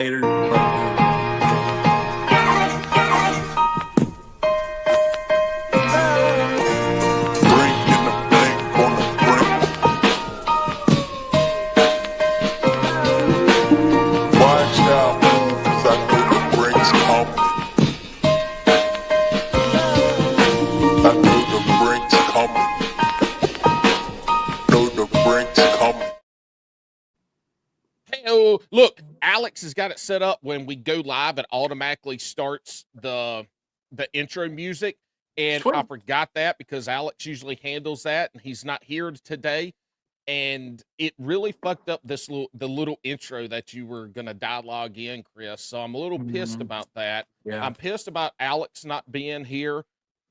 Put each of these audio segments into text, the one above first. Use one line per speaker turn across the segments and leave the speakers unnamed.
later.
Hey, oh, look, Alex has got it set up when we go live, it automatically starts the intro music. And I
Sweet.
forgot that because Alex usually handles that and he's not here today. And it really fucked up the little intro that you were gonna dialogue in, Chris. So I'm a little pissed
Mhm.
about that.
Yeah.
I'm pissed about Alex not being here.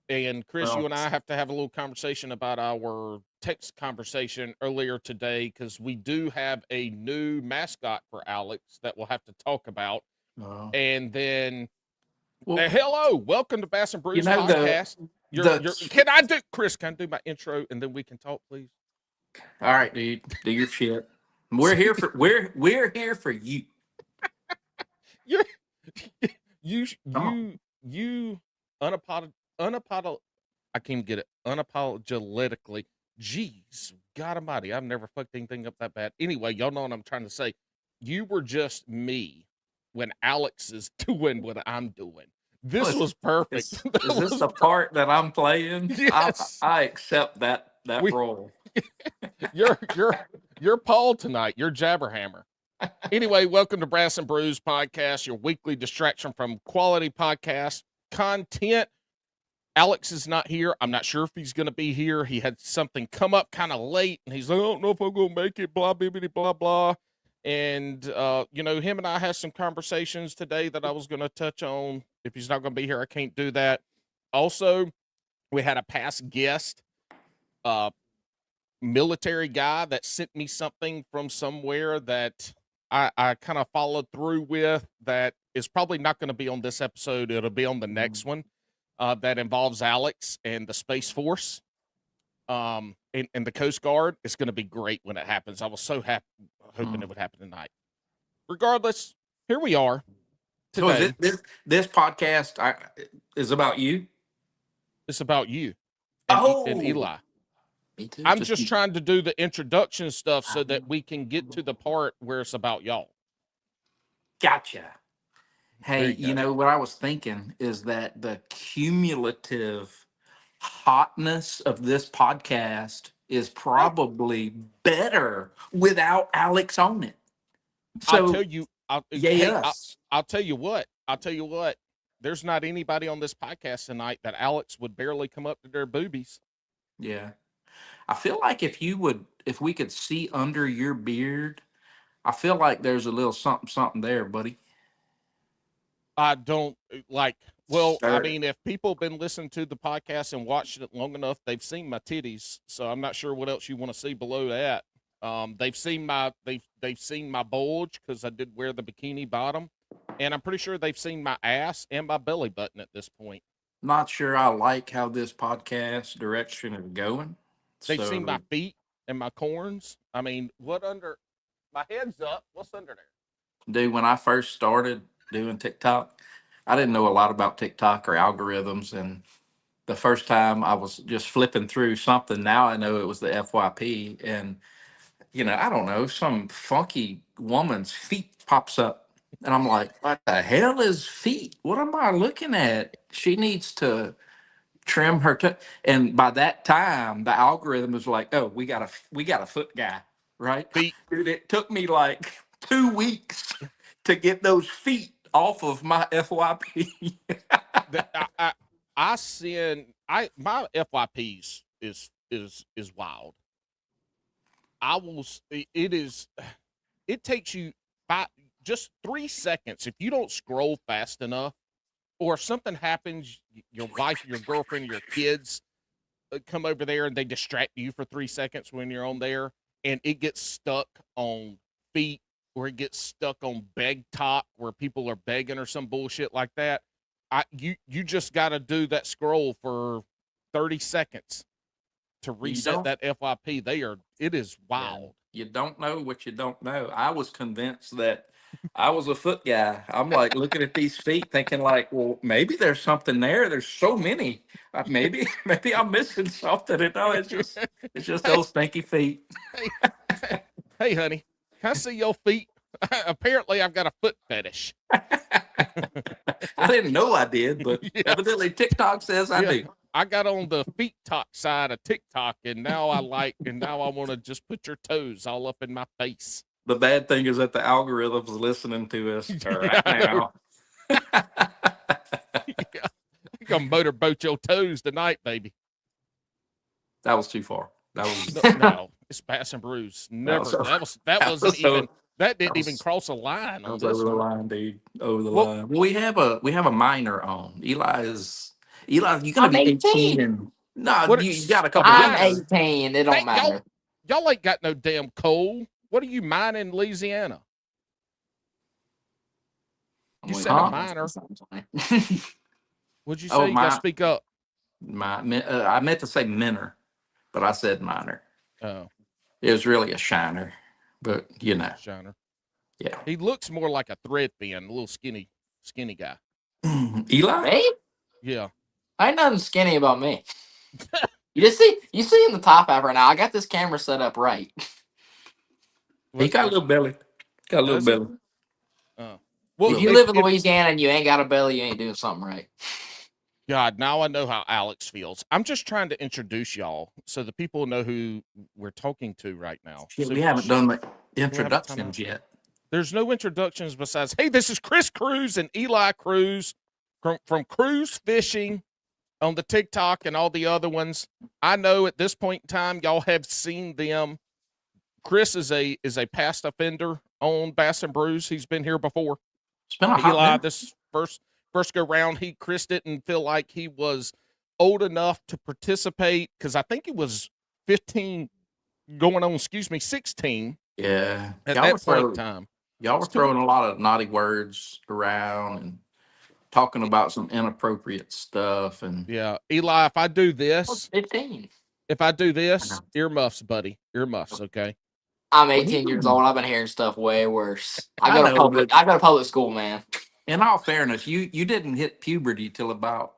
And Chris, you
Well,
and I have to have a little conversation about our text conversation earlier today because we do have a new mascot for Alex that we'll have to talk about.
uh,
And then,
well,
hello, welcome to Bass and
you
Brews
know
podcast.
the.
Can I do, Chris? Can I do my intro and then we can talk, please?
All right, dude. Do your shit. We're here for you.
You're you
Come on.
you unapolog I can't get it unapologetically. Jeez, God Almighty, I've never fucked anything up that bad. Anyway, y'all know what I'm trying to say. You were just me when Alex is doing what I'm doing. This
Listen,
was perfect.
is
That
is this
was
the part that I'm playing? I
yes.
I accept that
We
role.
you're Paul tonight. You're Jabberhammer. Anyway, welcome to Brass and Brews podcast, your weekly distraction from quality podcast content. Alex is not here. I'm not sure if he's going to be here. He had something come up kind of late, and he's like, I don't know if I'm going to make it, blah, bibbity, blah, blah. And, him and I had some conversations today that I was going to touch on. If he's not going to be here, I can't do that. Also, we had a past guest, uh, military guy that sent me something from somewhere that I kind of followed through with that is probably not going to be on this episode. It'll be on the next one that involves Alex and the Space Force and the Coast Guard. It's going to be great when it happens. I was so happy, hoping it would happen tonight. Regardless, here we are
So is
today.
this podcast is about you?
It's about you and
Oh,
Eli.
me too.
I'm
Just
just trying to do the introduction stuff so that we can get to the part where it's about y'all.
gotcha.
There
Hey,
you go.
what I was thinking is that the cumulative hotness of this podcast is
Hey,
probably better without Alex on it.
I'll tell
So,
you.
yay
Hey,
us.
I'll tell you what. I'll tell you what. There's not anybody on this podcast tonight that Alex would barely come up to their boobies.
Yeah. I feel like if we could see under your beard, I feel like there's a little something, something there, buddy.
I don't like. Well, I
Sir.
mean, if people have been listening to the podcast and watched it long enough, they've seen my titties. So I'm not sure what else you want to see below that. They've seen my bulge because I did wear the bikini bottom, and I'm pretty sure they've seen my ass and my belly button at this point.
Not sure I like how this podcast direction is going.
They've seen my
So,
feet and my corns. I mean, what under my head's up? What's under there?
dude, when I first started doing TikTok, I didn't know a lot about TikTok or algorithms. And the first time I was just flipping through something, now I know it was the FYP. And, I don't know, some funky woman's feet pops up. And I'm like, what the hell is feet? What am I looking at? She needs to trim her and by that time the algorithm was like, oh, we got a foot guy, right?
Feet.
Dude, it took me like 2 weeks to get those feet off of my FYP.
The, I send I my FYPs is wild. I will. It is. It takes you just 3 seconds if you don't scroll fast enough, or if something happens, your wife, your girlfriend, your kids come over there and they distract you for 3 seconds when you're on there, and it gets stuck on feet, or it gets stuck on beg talk where people are begging or some bullshit like that. You just got to do that scroll for 30 seconds to
you
reset
don't
that FYP. It is
yeah,
wild.
you don't know what you don't know. I was convinced that I was a foot guy. I'm like looking at these feet, thinking like, well, maybe there's something there. There's so many. Maybe maybe I'm missing something. And no, it's just
Hey,
those stinky feet.
hey, hey, hey, honey, can I see your feet? Apparently, I've got a foot fetish.
I didn't know I did, but
Yeah,
evidently TikTok says I
yeah.
do.
I got on the feet talk side of TikTok, and now I want to just put your toes all up in my face.
The bad thing is that the algorithm's listening to us
Yeah,
right
I know.
now.
Yeah. I'm gonna motorboat your toes tonight, baby.
That was too far. That
No,
was
no, it's Bass and Bruce.
that was
Never.
so
That
that
wasn't
was
even.
so
That
that
didn't even
was
cross a line
that
on
was
this
over the
one.
line, dude. Over the
Well,
line. Well, we have a minor on. Eli. You gotta
I'm
be 18
18.
and no,
what?
you got a
A
couple
I'm
weeks.
minor?
18. It
Hey,
don't matter.
y'all ain't got no damn coal. What are you mining in Louisiana?
I'm
You
with
said a
Huh?
minor.
you.
What'd you
Oh
say? You gotta
my
speak up.
I meant to say minor, but I said minor.
Oh,
It was really a shiner, but
Shiner.
yeah.
He looks more like a thread fin, a little skinny guy.
Eli.
Me?
Yeah.
Ain't nothing skinny about me. You see in the top half right now. I got this camera set up right.
He
What
got a little belly. Got a little
does he?
belly.
Oh.
A
Well,
If
little
you
bit.
live in Louisiana and you ain't got a belly, you ain't doing something right.
God, now I know how Alex feels. I'm just trying to introduce y'all so the people know who we're talking to right now.
Shit,
So
we haven't done the
can we have a timeout?
introductions yet.
There's no introductions besides, hey, this is Chris Cruze and Eli Cruze from Cruze Fishing on the TikTok and all the other ones. I know at this point in time, y'all have seen them. Chris is a past offender on Bass and Brews. He's been here before.
It's been a hot
Eli,
minute.
this first go round, Chris didn't feel like he was old enough to participate because I think he was 15 going on, 16
Yeah,
at that point in time.
y'all were
It's too
throwing a lot of naughty words around and talking about some inappropriate stuff. And
Yeah, Eli,
I was 15.
if I do
I
this,
know.
earmuffs, buddy, earmuffs, okay?
I'm
Well,
18 years old. I've been hearing stuff way worse. I
I
go to
know,
public.
but
I go to public school, man.
in all fairness, you didn't hit puberty till about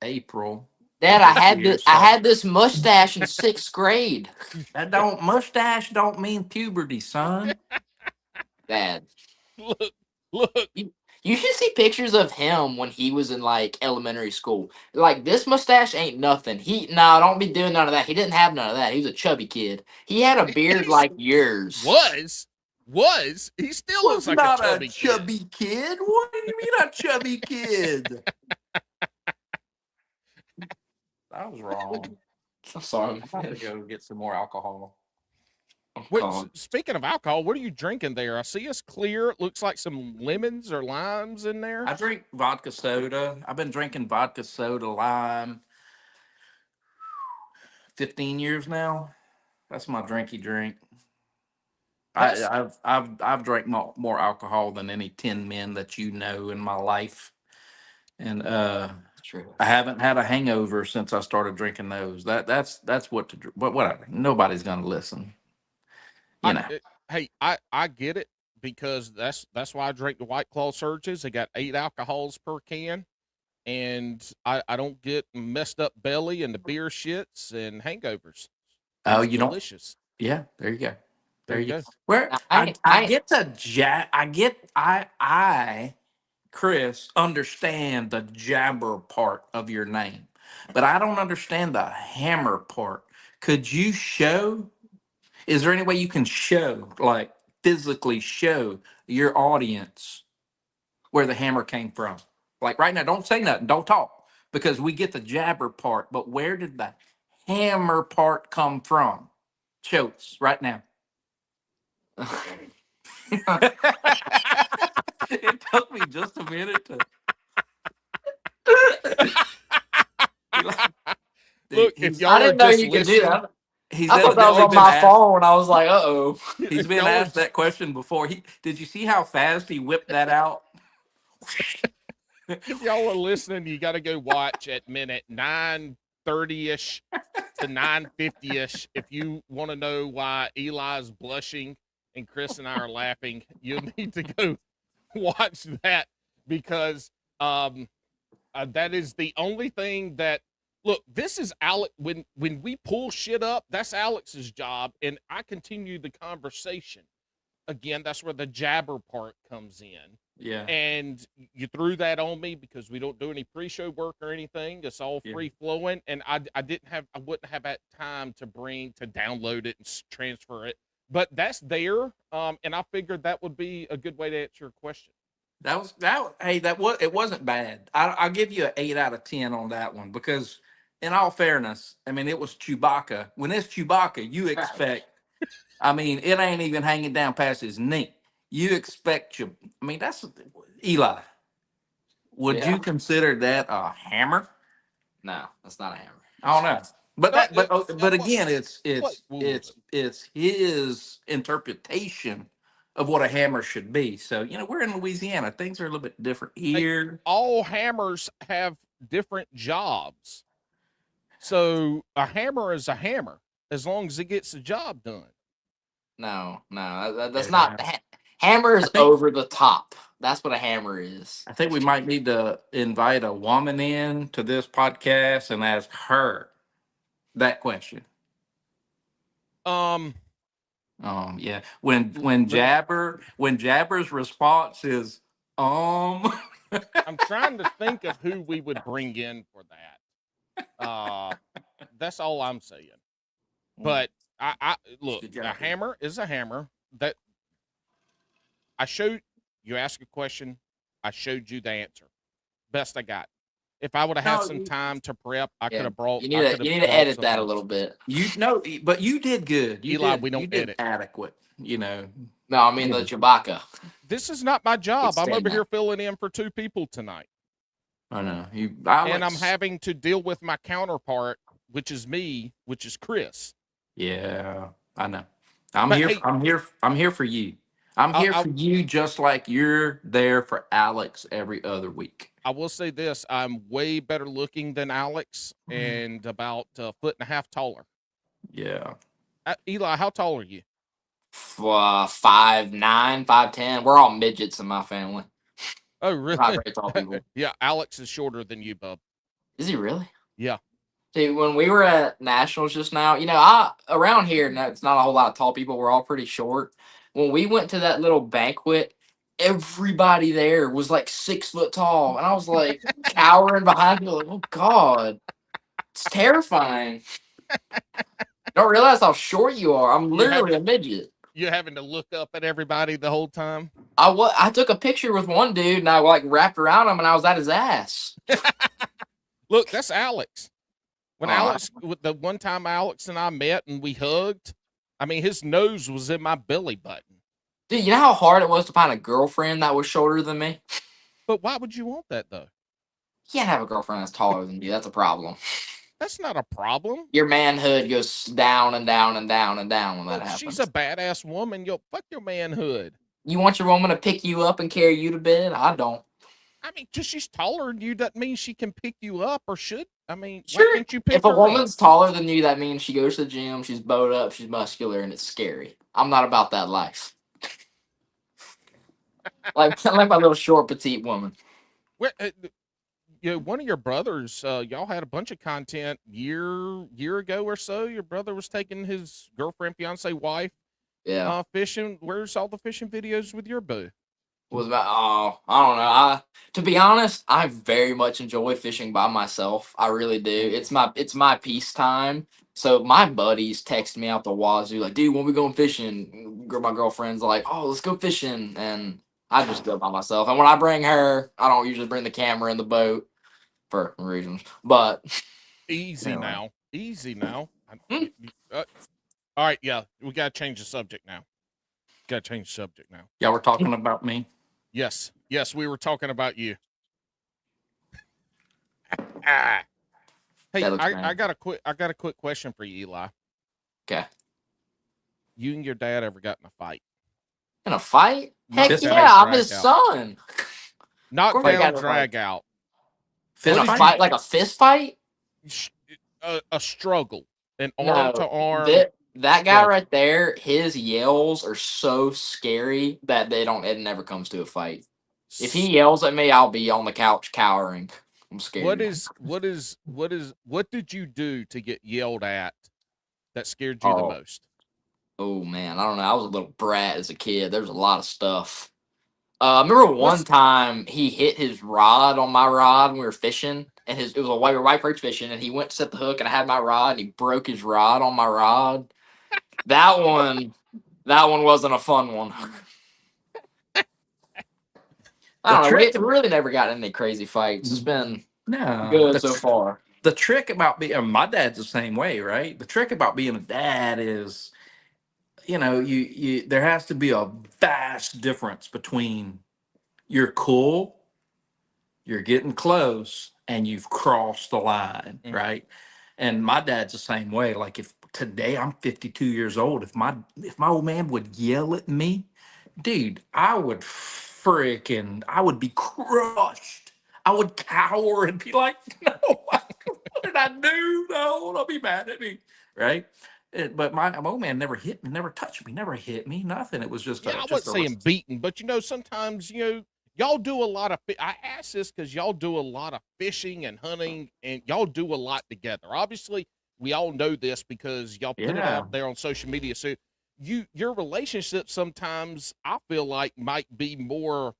April
Dad,
of this year,
I
so
had this mustache in 6th grade.
that don't mustache don't mean puberty, son.
Dad,
Look, look,
you should see pictures of him when he was in like elementary school. Like this mustache ain't nothing. Don't be doing none of that. He didn't have none of that. He was a chubby kid. He had a beard
he's
like yours.
he still looks
Was
like a
not a
chubby kid.
chubby kid. What do you mean a chubby kid? I was wrong.
I'm sorry,
I'm about to
man.
go get some more alcohol.
I'm
What,
calling.
speaking of alcohol, what are you drinking there? I see us clear. It looks like some lemons or limes in there.
I drink vodka soda. I've been drinking vodka soda lime 15 years now. That's my drinky drink.
That's
I've drank more alcohol than any 10 men that you know in my life. And
It's true.
I haven't had a hangover since I started drinking those. That's what to but whatever. Nobody's gonna listen. You know.
hey, I get it because that's why I drink the White Claw Surges. They got 8 alcohols per can, and I don't get messed up belly and the beer shits and hangovers.
Oh,
It's
you don't.
delicious.
Yeah, there you go.
There
There
you
you go.
go.
Where
Now,
I get the I Chris understand the jabber part of your name, but I don't understand the hammer part. Could you show? Is there any way you can show, like physically show your audience where the hammer came from? Like right now, don't say nothing, don't talk, because we get the jabber part, but where did the hammer part come from? Show us right now. It took me just a minute to.
Look, if
He's
I
y'all are
didn't know
just
you could do
listening,
that.
he's
I thought that was
evidently
on
been
my
asked.
phone. I was like, oh.
He's
if
been
y'all are
asked that question before. Did you see how fast he whipped that out?
if y'all are listening, you got to go watch at minute 9:30ish to 9:50ish if you want to know why Eli's blushing and Chris and I are laughing. You'll need to go watch that because that is the only thing that look, this is Alex when we pull shit up, that's Alex's job, and I continue the conversation. Again, that's where the jabber part comes in.
Yeah.
And you threw that on me because we don't do any pre-show work or anything. It's all free flowing, and I wouldn't have that time to download it and transfer it. But that's there, and I figured that would be a good way to answer your question.
It wasn't bad. I'll give you an 8 out of 10 on that one because, in all fairness, I mean it was Chewbacca. When it's Chewbacca, you expect. I mean, it ain't even hanging down past his knee. You expect you. I mean, that's Eli. Would you consider that a hammer?
No, that's not a hammer.
I don't know. But again, it's his interpretation of what a hammer should be. So we're in Louisiana. Things are a little bit different here.
All hammers have different jobs. So a hammer is a hammer as long as it gets the job done.
No, that's not. Hammer is over the top. That's what a hammer is.
I think we might need to invite a woman in to this podcast and ask her that question. Yeah. When Jabber's response is
I'm trying to think of who we would bring in for that. That's all I'm saying. But I look, a hammer is a hammer. That I showed you, asked a question, I showed you the answer. Best I got. If I would have had some time to prep, I could have brought.
You need to edit that a little bit.
But you did good.
Eli, we don't edit.
Adequate.
No, I mean the Chewbacca.
This is not my job. I'm over here filling in for 2 people tonight.
I know
and I'm having to deal with my counterpart, which is me, which is Chris.
Yeah, I know. I'm here for you. I'm here for you, just like you're there for Alex every other week.
I will say this: I'm way better looking than Alex, and about a 1.5 feet taller.
Yeah.
Eli, how tall are you?
5'9", 5'10". We're all midgets in my family.
Oh, really?
Not very tall people.
Yeah, Alex is shorter than you, bub.
Is he really?
Yeah.
See, when we were at Nationals just now, around here, it's not a whole lot of tall people. We're all pretty short. When we went to that little banquet, everybody there was like 6 foot tall. And I was like cowering behind me, like, oh, God. It's terrifying. Don't realize how short you are. I'm literally a midget.
You're having to look up at everybody the whole time?
I took a picture with one dude, and I wrapped around him, and I was at his ass.
Look, that's Alex. The one time Alex and I met and we hugged, I mean, his nose was in my belly button.
Dude, you know how hard it was to find a girlfriend that was shorter than me?
But why would you want that, though?
You can't have a girlfriend that's taller than you. That's a problem.
That's not a problem.
Your manhood goes down and down and down and down when that happens.
She's a badass woman. Fuck your manhood.
You want your woman to pick you up and carry you to bed? I don't.
I mean, just she's taller than you doesn't mean she can pick you up or should. I mean,
sure.
Why can't you pick
her up? If a woman's
up?
taller than you, that means she goes to the gym, she's bowed up, she's muscular, and it's scary. I'm not about that life. like my little short, petite woman.
Well, one of your brothers, y'all had a bunch of content year ago or so. Your brother was taking his girlfriend, fiance, wife, fishing. Where's all the fishing videos with your boo?
Was about I don't know. To be honest, I very much enjoy fishing by myself. I really do. It's my peace time. So my buddies text me out the wazoo like, dude, when we going fishing? My girlfriend's like, oh, let's go fishing, and I just go by myself. And when I bring her, I don't usually bring the camera in the boat for reasons. But
easy now. All right, yeah, we gotta change the subject now.
Y'all were talking about me.
Yes, we were talking about you. Hey, I got a quick question for you, Eli.
Okay.
You and your dad ever got in a fight?
In a fight? Heck yeah, I'm his son.
Not down, drag out.
Fist fight? Like a fist fight?
A struggle. An arm to arm.
That guy
Yeah.
right there, his yells are so scary that it never comes to a fight. If he yells at me, I'll be on the couch cowering. I'm scared.
What did you do to get yelled at that scared you the
Oh,
most?
oh man, I don't know. I was a little brat as a kid. There was a lot of stuff. I remember one
What's
time he hit his rod on my rod when we were fishing, and it was a white perch fishing, and he went to set the hook, and I had my rod, and he broke his rod on my rod. That one, that one wasn't a fun one. I
The
don't know. We
trick,
really never got in any crazy fights. It's been
no,
good so far.
the trick about being my dad's the same way, right? The trick about being a dad is, you there has to be a vast difference between you're cool, you're getting close, and you've crossed the line,
Mhm.
right? And my dad's the same way. Like if today I'm 52 years old, if my old man would yell at me, dude, I would be crushed. I would cower and be like, no, what did I do? No, don't be mad at me. Right. But my old man never hit me, never touched me, never hit me, nothing. It was just
Yeah,
a,
I wasn't
just a,
saying beaten, but sometimes y'all do a lot of. I ask this because y'all do a lot of fishing and hunting, and y'all do a lot together. Obviously, we all know this because y'all put it
yeah,
out there on social media. So your relationship sometimes I feel like might be more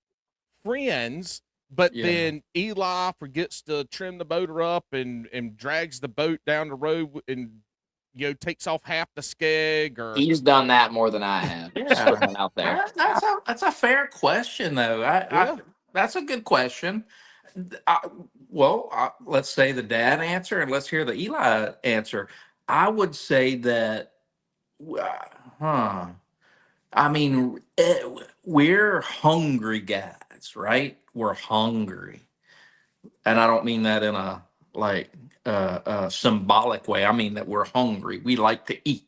friends, but
yeah.
then Eli forgets to trim the motor up and drags the boat down the road and takes off half the skeg or
He's done that more than I have. Just
Yeah,
putting that out there.
that's a fair question though.
yeah.
That's a good question. Let's say the dad answer and let's hear the Eli answer. I would say that, uh, huh? I mean, we're hungry guys, right? We're hungry, and I don't mean that in a like symbolic way. I mean that we're hungry. We like to eat.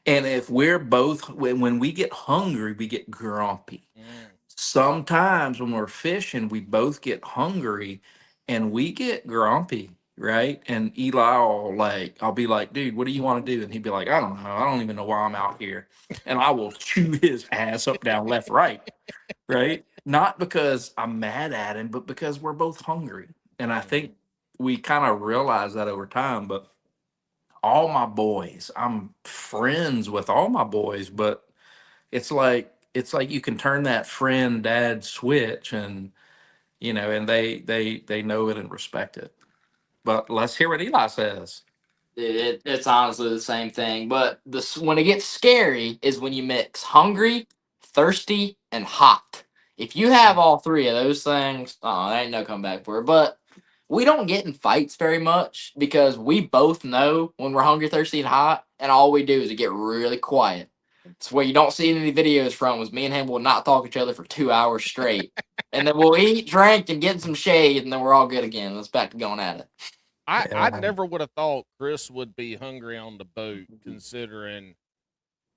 And if we're both, when we get hungry, we get grumpy.
Mm.
Sometimes when we're fishing, we both get hungry and we get grumpy, right? And Eli will I'll be like, dude, what do you want to do? And he'd be like, I don't know. I don't even know why I'm out here. And I will chew his ass up, down, left, right, right? Not because I'm mad at him, but because we're both hungry. And I think we kind of realize that over time. But all my boys, I'm friends with all my boys, but it's like you can turn that friend dad switch, and and they know it and respect it. But let's hear what Eli says.
It's honestly the same thing. But when it gets scary is when you mix hungry, thirsty, and hot. If you have all three of those things, there ain't no comeback for it. But we don't get in fights very much because we both know when we're hungry, thirsty, and hot, and all we do is get really quiet. It's where you don't see any videos from was me and him will not talk to each other for 2 hours straight. And then we'll eat, drink, and get some shade, and then we're all good again. Let's back to going at it.
I
Yeah.
never would have thought Chris would be hungry on the boat, considering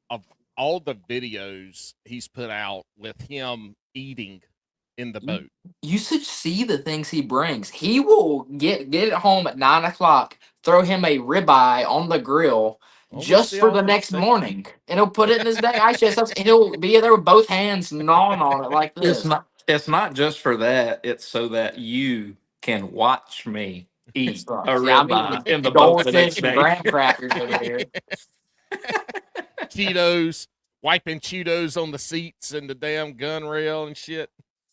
of all the videos he's put out with him eating in the
You,
boat.
you should see the things he brings. He will get it home at 9 o'clock, throw him a ribeye on the grill
Well, let's
just
see.
for the next
See.
morning, and he'll put it in his dang ice chest. And he'll be there with both hands gnawing on it like
It's
this.
not it's not just for that, it's so that you can watch me eat a
Sucks. Yeah, I'm
ribeye
eating
in the boat the next
goldfish and
day.
graham crackers over here.
Cheetos, wiping Cheetos on the seats and the damn gun rail and shit.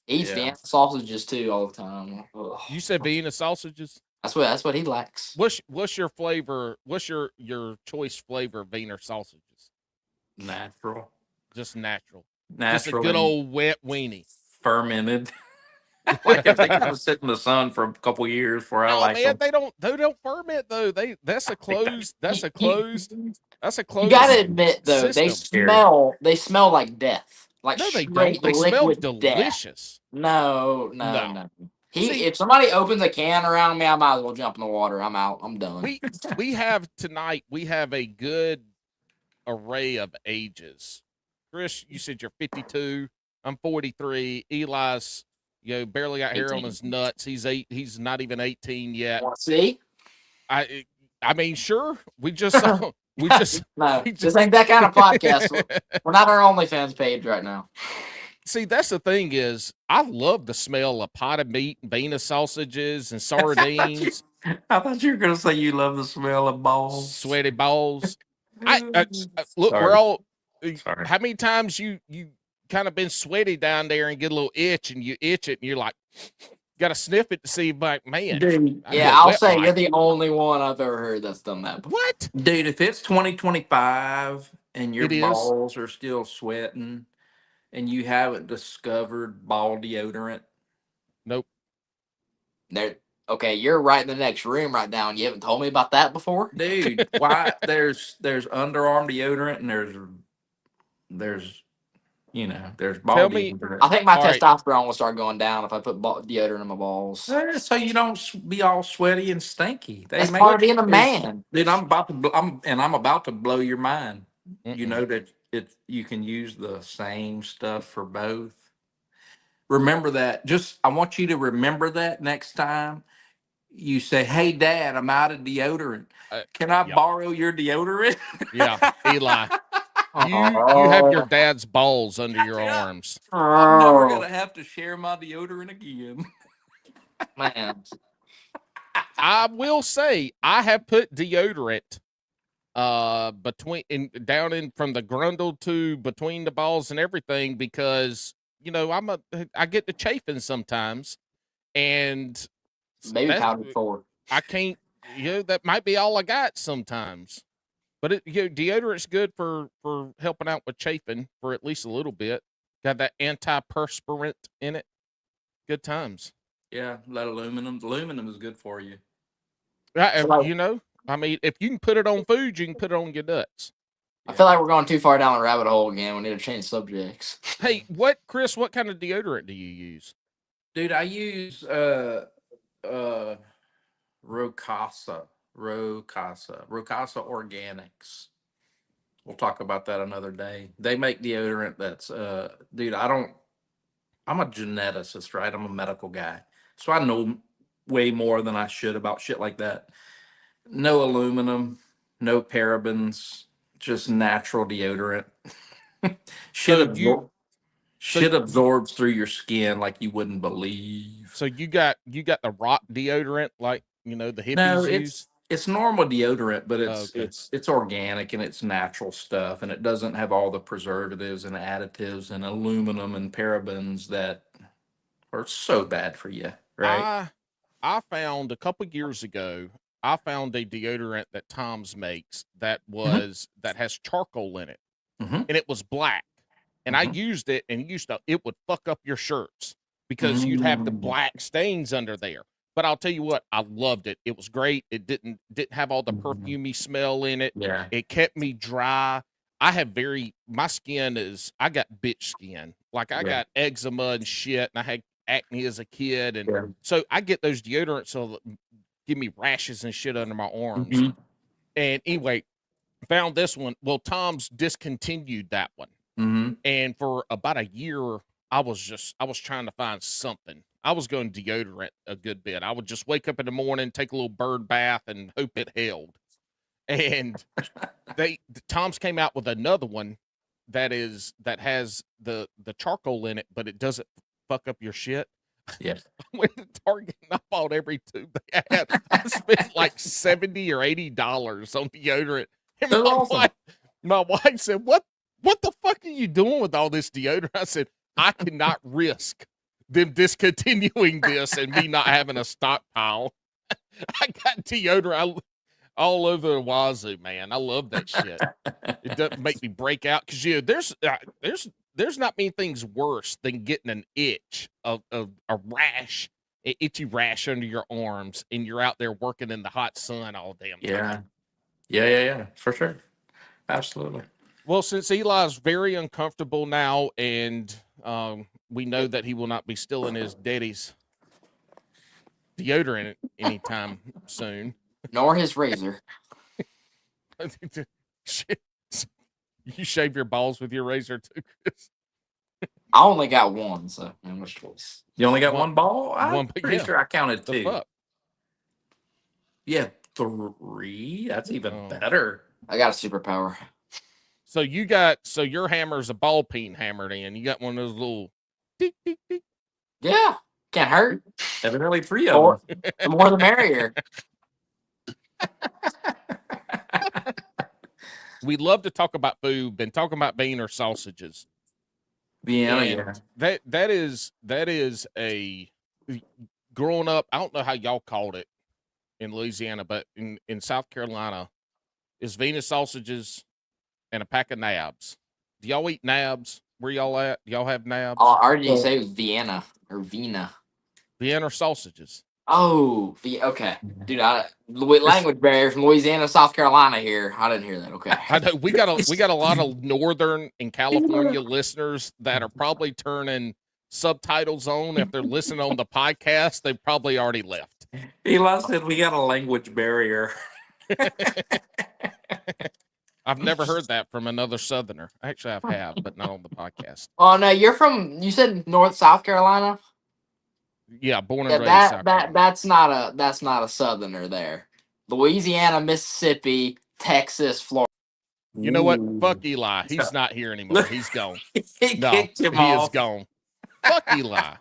Eats
Yeah.
the sausages too all the time. Ugh.
You said Vienna sausages.
That's what he likes.
What's your flavor? What's your choice flavor of Wiener sausages?
Natural.
Just natural. Just a
Natural
good
and
old wet weenie.
fermented. Like if they gotta sit in the sun for a couple years before I
No
like
man,
them.
they don't ferment though. That's a closed
You, you,
that's a
you gotta
closed
admit though, they
system.
Scary.
smell like death, like
No, they don't.
straight
They smell
liquid death.
delicious.
No, no,
No.
no.
See,
If somebody opens a can around me, I might as well jump in the water. I'm out. I'm done.
we have tonight, we have a good array of ages. Chris, you said you're 52. I'm 43. Eli's, barely got hair on
18.
his nuts. He's not even 18 yet.
See?
I I mean, sure. We just saw We just
No,
we
this ain't that kind of podcast. We're not our OnlyFans page right now.
see, that's the thing is, I love the smell of potted meat and Venus sausages and sardines,
I thought you were gonna say you love the smell of balls.
sweaty balls. Look, we're
Sorry.
all.
Sorry.
How many times you kind of been sweaty down there and get a little itch and you itch it and you're like, got to sniff it to see, like, man,
Dude,
I need
Yeah,
a
I'll
wet
say you're
wipe.
the only one I've ever heard that's done that before.
What?
dude, if it's 2025 and your
It is.
balls are still sweating and you haven't discovered ball deodorant,
Nope.
There. Okay, you're right in the next room right now, and you haven't told me about that before.
dude, why there's underarm deodorant and there's there's ball
Tell me.
deodorant.
I think my
All right.
testosterone will start going down if I put deodorant in my balls.
So you don't be all sweaty and stinky. They
That's
make
part of being a
there's-
man.
Dude, I'm about to blow your mind. You
Mm-mm.
know that you can use the same stuff for both. Remember that. I want you to remember that next time you say, "Hey, Dad, I'm out of deodorant. Can I
Yep.
borrow your deodorant?"
Yeah, Eli. You have your dad's balls under your
Yeah.
arms.
I'm never gonna have to share my deodorant again.
Man.
I will say I have put deodorant between down in from the grundle to between the balls and everything because I get the chafing sometimes and
Baby powder for.
I can't that might be all I got sometimes. But deodorant's good for helping out with chafing for at least a little bit. Got that antiperspirant in it. Good times.
Yeah, that aluminum. Aluminum is good for you.
Yeah,
So, like,
I mean, if you can put it on food, you can put it on your nuts.
I feel like we're going too far down the rabbit hole again. We need to change subjects.
Hey, Chris, what kind of deodorant do you use?
Dude, I use Rocasa Organics. We'll talk about that another day. They make deodorant that's dude, I'm a geneticist, right? I'm a medical guy. So I know way more than I should about shit like that. No aluminum, no parabens, just natural deodorant. shit
So
shit absorbs through your skin like you wouldn't believe.
So you got the rock deodorant like the hippies
No,
use?
it's normal deodorant, but
Okay.
it's organic and it's natural stuff, and it doesn't have all the preservatives and additives and aluminum and parabens that are so bad for you, right?
I found a couple years ago, I found a deodorant that Tom's makes that has charcoal in it,
Mhm.
and it was black. And I
Mhm.
used it, and it would fuck up your shirts because you'd have the
Mm.
black stains under there. But I'll tell you what, I loved it. It was great. It didn't have all the perfumey smell in it.
Yeah.
It kept me dry. My skin I got bitch skin. Like I
Yeah.
got eczema and shit, and I had acne as a kid, and
Yeah.
so I get those deodorants so give me rashes and shit under my arms.
Mhm.
And anyway, found this one. Well, Tom's discontinued that one.
Mhm.
And for about a year, I was trying to find something. I was going deodorant a good bit. I would just wake up in the morning, take a little bird bath, and hope it held. And Tom's came out with another one that has the charcoal in it, but it doesn't fuck up your shit.
Yeah.
I went to Target and I bought every tube they had. I spent like $70 or $80 on deodorant. And
That's awesome.
my wife said, What the fuck are you doing with all this deodorant? I said, I cannot risk them discontinuing this and me not having a stockpile. I got deodorant all over the wazoo, man. I love that shit. It doesn't make me break out because there's not many things worse than getting an itch of a rash, an itchy rash under your arms, and you're out there working in the hot sun all damn time.
Yeah, for sure. Absolutely.
Well, since Eli's very uncomfortable now, and we know that he will not be stealing his daddy's deodorant anytime soon.
Nor his razor.
You shave your balls with your razor too, Chris?
I only got one, so man, much choice.
You only got one ball? I'm pretty
yeah.
sure I counted
The
two.
fuck?
Yeah, 3. That's even
Oh.
better.
I got a superpower.
So your hammer's a ball peen hammer then. You got one of those little tick, tick, tick.
Yeah, can't hurt.
Evidently 3 of
More,
them.
the more the merrier.
We love to talk about food, been talking about bean or sausages.
Vienna,
And
yeah.
that is a growing up, I don't know how y'all called it in Louisiana, but in South Carolina, is Venus sausages and a pack of nabs. Do y'all eat nabs? Where y'all at? Do y'all have nabs?
I heard you say it was Vienna or Vina.
Vienna sausages.
Oh, okay, dude. Language barrier from Louisiana, South Carolina. Here, I didn't hear that. Okay,
I know we got a lot of northern and California listeners that are probably turning subtitles on. If they're listening on the podcast, they've probably already left.
Eli said we got a language barrier.
I've never heard that from another Southerner. Actually, I have, but not on the podcast.
Oh no, you're from. You said North South Carolina.
Yeah, born and
Yeah,
raised South Carolina.
that's not a Southerner there. Louisiana, Mississippi, Texas, Florida.
You know what?
Ooh.
Fuck Eli. He's not here anymore. He's gone.
He
No,
kicked him
he
off.
is gone. Fuck Eli.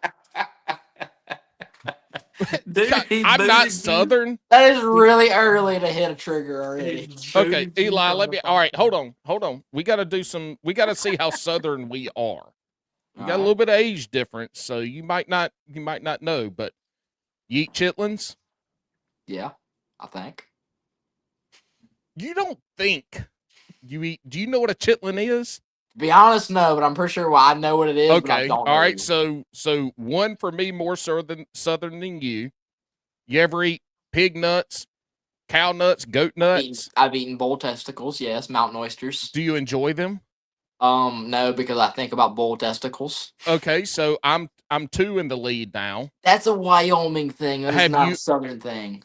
Dude, he's
I'm
booted
not
you.
Southern.
That is really early to hit a trigger already.
He's
Okay,
booted you
Eli,
from
let
the
me. All right, hold on. We got to see how Southern we are. We got a little bit of age difference, so you might not know, but you eat chitlins?
Yeah, I think.
You don't think you eat? Do you know what a chitlin is?
To be honest, no, but I'm pretty sure I know what it is. But I
Okay,
don't
all
know
right.
it.
So one for me more southern than you. You ever eat pig nuts, cow nuts, goat nuts?
I've eaten bull testicles. Yes, mountain oysters.
Do you enjoy them?
No, because I think about bull testicles.
Okay, so I'm 2 in the lead now.
That's a Wyoming thing. That is
Have
not
you-
a Southern thing.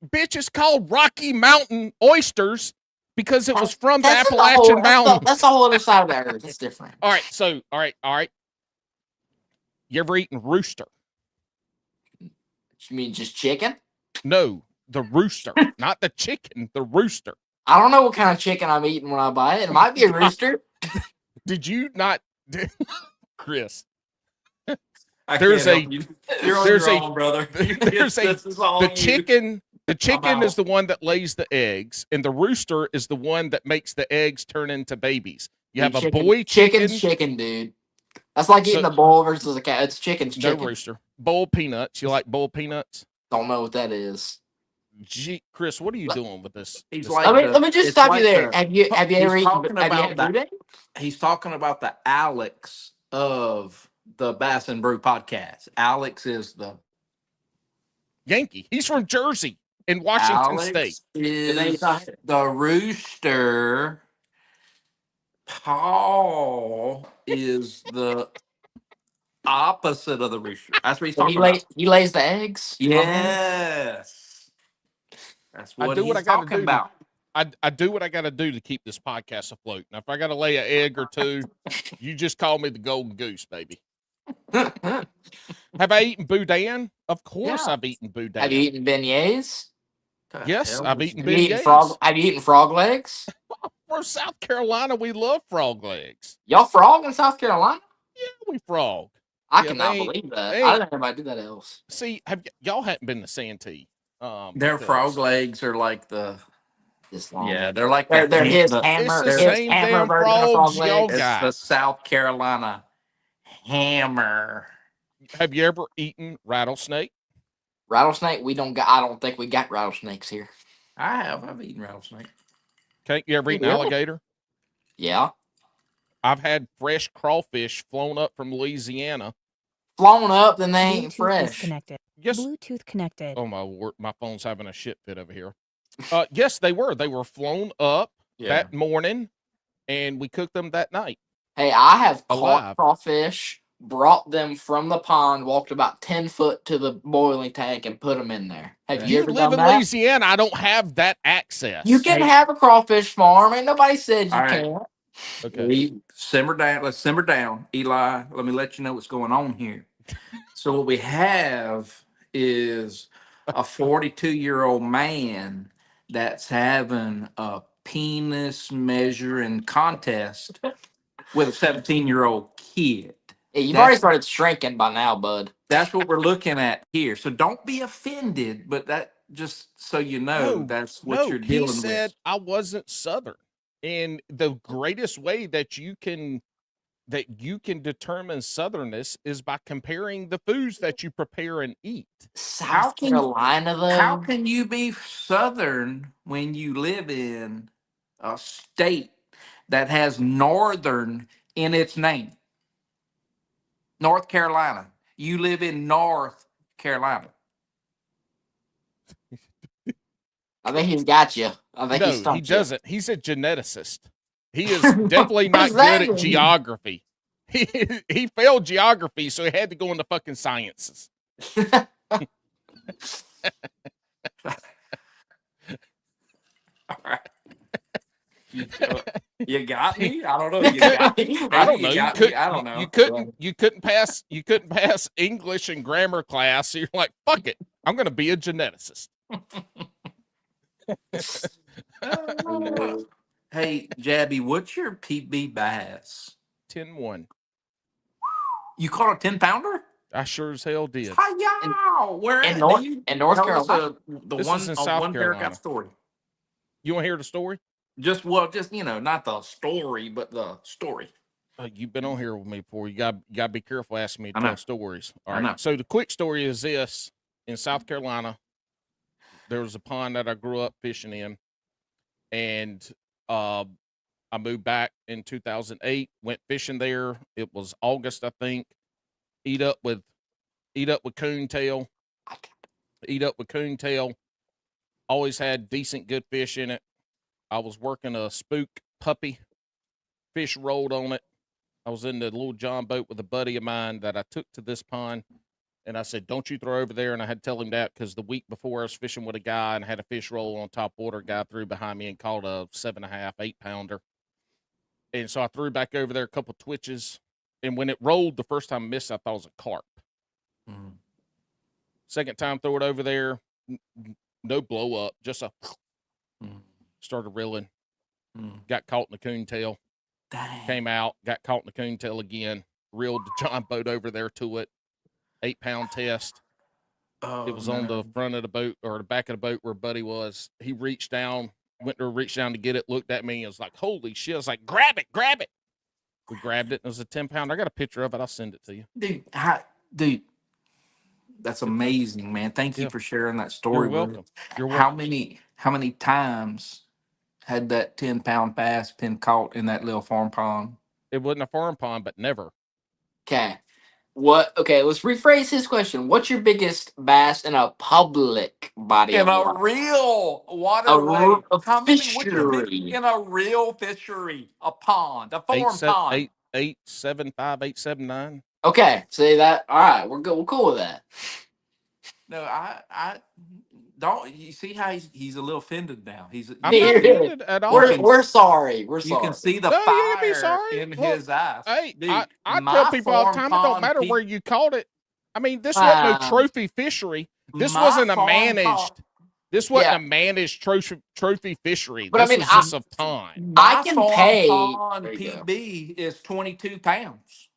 Bitch, it's called Rocky Mountain oysters because it was from the
That's in the
Appalachian Mountains.
That's the whole other side of the earth. That's different.
All right, so all right. You ever eaten rooster?
You mean just chicken?
No, the rooster, not the chicken, the rooster.
I don't know what kind of chicken I'm eating when I buy it. It might be a rooster.
Did you not, Chris?
I
There's
can't
a-
help you. You're on
there's
your
a-
own, brother.
there's a-
This is all
The
you.
chicken. The chicken
out.
is the one that lays the eggs, and the rooster is the one that makes the eggs turn into babies. You have a boy chicken,
Chicken's chicken, dude. That's like eating
So-
a bull versus a cat. It's chicken's
no
chicken.
rooster. Bowl peanuts. You like bowl peanuts?
Don't know what that is.
Gee, Chris, what are you doing with this?
He's
this
like
thing?
Let me just
it's
stop
like
you there.
the-
Have you
he's
ever eaten?
talking
Have you
about
had
that-
boudin?
He's talking about the Alex of the Bass and Brew podcast. Alex is the
Yankee. He's from Jersey in Washington State.
Alex is the rooster. Paul is the opposite of the rooster. That's what he's talking about.
He lays the eggs.
Yes. That's
I
what
do what
he's
I gotta
talking
do.
about.
I do what I got to do to keep this podcast afloat. Now, if I got to lay an egg or two, you just call me the golden goose, baby. Have I eaten boudin? Of course,
Yeah.
I've eaten boudin.
Have you eaten beignets?
The
Yes,
hell
I've
is
eaten
that?
beignets.
Have you eaten frog legs?
We're South Carolina. We love frog legs.
Y'all frog in South Carolina?
Yeah, we frog.
I
Yeah,
cannot
they ain't-
believe that.
they
I
ain't-
didn't know anybody do that else.
See, y'all hadn't been to Santee?
Their
because
frog legs are like the
This long.
yeah, they're like
They're
the,
his
the-
hammer.
It's the
His
same
hammer
damn
version of frog
frogs y'all
legs.
it's
got.
the South Carolina hammer.
Have you ever eaten rattlesnake?
Rattlesnake. I don't think we got rattlesnakes here.
I've eaten rattlesnake.
Okay, you ever eaten
Yeah.
alligator?
Yeah,
I've had fresh crawfish flown up from Louisiana.
flown up, then they ain't
Bluetooth
fresh.
disconnected.
Yes.
Bluetooth connected.
Oh my word, my phone's having a shit fit over here. Yes, they were. They were flown up that morning, and we cooked them that night.
Hey, I have
Alive.
caught crawfish, brought them from the pond, walked about 10 foot to the boiling tank, and put them in there. Have you
You
ever
live
done
in
that?
Louisiana. I don't have that access.
You can
Hey.
have a crawfish farm. Ain't nobody said you
All right.
can't.
Okay.
We simmer down. Let's simmer down, Eli. Let me let you know what's going on here. So what we have is a 42-year-old man that's having a penis measuring contest with a 17-year-old kid.
Yeah, you've
That's
already started shrinking by now, bud.
that's what we're looking at here. So don't be offended, but that just so you know, that's what
No,
you're
he
dealing with.
said I wasn't Southern. And the greatest way that you can determine southernness is by comparing the foods that you prepare and eat.
How
South
can
Carolina,
how
though.
can you be Southern when you live in a state that has Northern in its name? North Carolina. You live in North Carolina.
I think he's got you. I think he
No, he
stumped you.
doesn't. He's a geneticist. He is
What
definitely
does
not
that
good at
mean?
geography. He failed geography, so he had to go into fucking sciences.
All right. You got me. I don't know.
You
You
could
got me.
I
Maybe
don't
you
know.
got me. I don't know.
You couldn't pass English and grammar class. So you're like, fuck it. I'm gonna be a geneticist.
Hey, Jabby, what's your PB bass?
10-1.
You caught a 10-pounder?
I sure as hell did.
in,
Hi-yow! Where
in
at? Do
North
you
in North
tell us
Carolina.
the
This is
one
in
a
South
one paragraph
Carolina.
story?
You want to hear the story?
Just not the story, but the story.
You've been on here with me before. You got to be careful asking me to
I know.
tell stories. All
I
right.
know.
So the quick story is this: in South Carolina, there was a pond that I grew up fishing in, and uh, I moved back in 2008. Went fishing there. It was August, I think. Eat up with coontail. Eat up with coontail. Always had decent, good fish in it. I was working a spook puppy. Fish rolled on it. I was in the little John boat with a buddy of mine that I took to this pond. And I said, don't you throw over there. And I had to tell him that because the week before I was fishing with a guy and had a fish roll on top water. A guy threw behind me and caught a 7.5, 8-pounder. And so I threw back over there a couple twitches. And when it rolled the first time I missed, I thought it was a carp.
Mm.
Second time, throw it over there. No blow up, just a started reeling. Got caught in the coontail.
Dang.
Came out, got caught in the coontail again. Reeled the John boat over there to it. 8-pound test.
Oh,
It was on the front of the boat or the back of the boat where Buddy was. He reached down, went to reach down to get it, looked at me, and was like, holy shit. I was like, grab it, grab it. We grabbed it. It was a 10-pounder. I got a picture of it. I'll send it to you.
Dude, that's amazing, man. Thank you
Yeah.
for sharing that story.
You're
with
welcome.
us.
You're welcome.
How many times had that 10-pound bass been caught in that little farm pond?
It wasn't a farm pond, but never.
Okay. Okay, let's rephrase his question. What's your biggest bass in a public body
In
of
a
water?
real waterway.
A
How many? What's your big
fishery.
in a real fishery? A pond, a farm pond.
875, 879.
Okay, say that. All right, we're good. We're cool with that.
No, I don't. You see how he's a little offended now.
I'm not offended at all.
We're sorry. We're
You
sorry.
can see the
No, you ain't be
fire
sorry.
in
Look,
his eyes.
Hey,
Dude,
I
my
tell people all the
farm
time, it don't
pond
matter
pe-
where you caught it. I mean, this wasn't no trophy fishery. This
my
wasn't a
farm
managed.
pond.
This wasn't
Yeah.
a managed trophy fishery.
But I
This
mean,
was just a pond.
I
My
can
farm
pay.
pond
There you go.
PB is 22 pounds.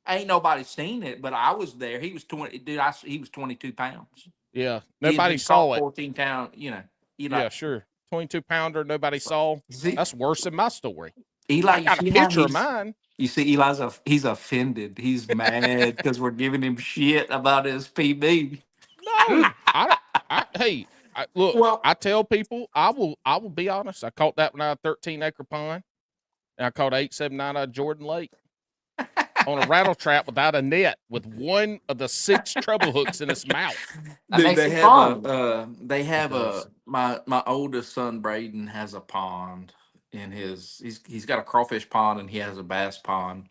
Ain't nobody seen it, but I was there. He was 20. Dude, he was 22 pounds.
Yeah,
He had
nobody
been
saw
caught
it.
14 pound.
Yeah, sure. 22-pounder, nobody saw.
See,
That's worse than my story.
Eli,
I got a picture of mine.
You see, he's offended. He's mad because we're giving him shit about his PB.
No, hey, look,
Well,
I tell people, I will be honest. I caught that one out of 13-acre pond, and I caught 879 out of Jordan Lake on a rattle trap without a net, with one of the 6 treble hooks in its mouth.
dude, they have
does.
my oldest son Braden has a pond in he's got a crawfish pond and he has a bass pond,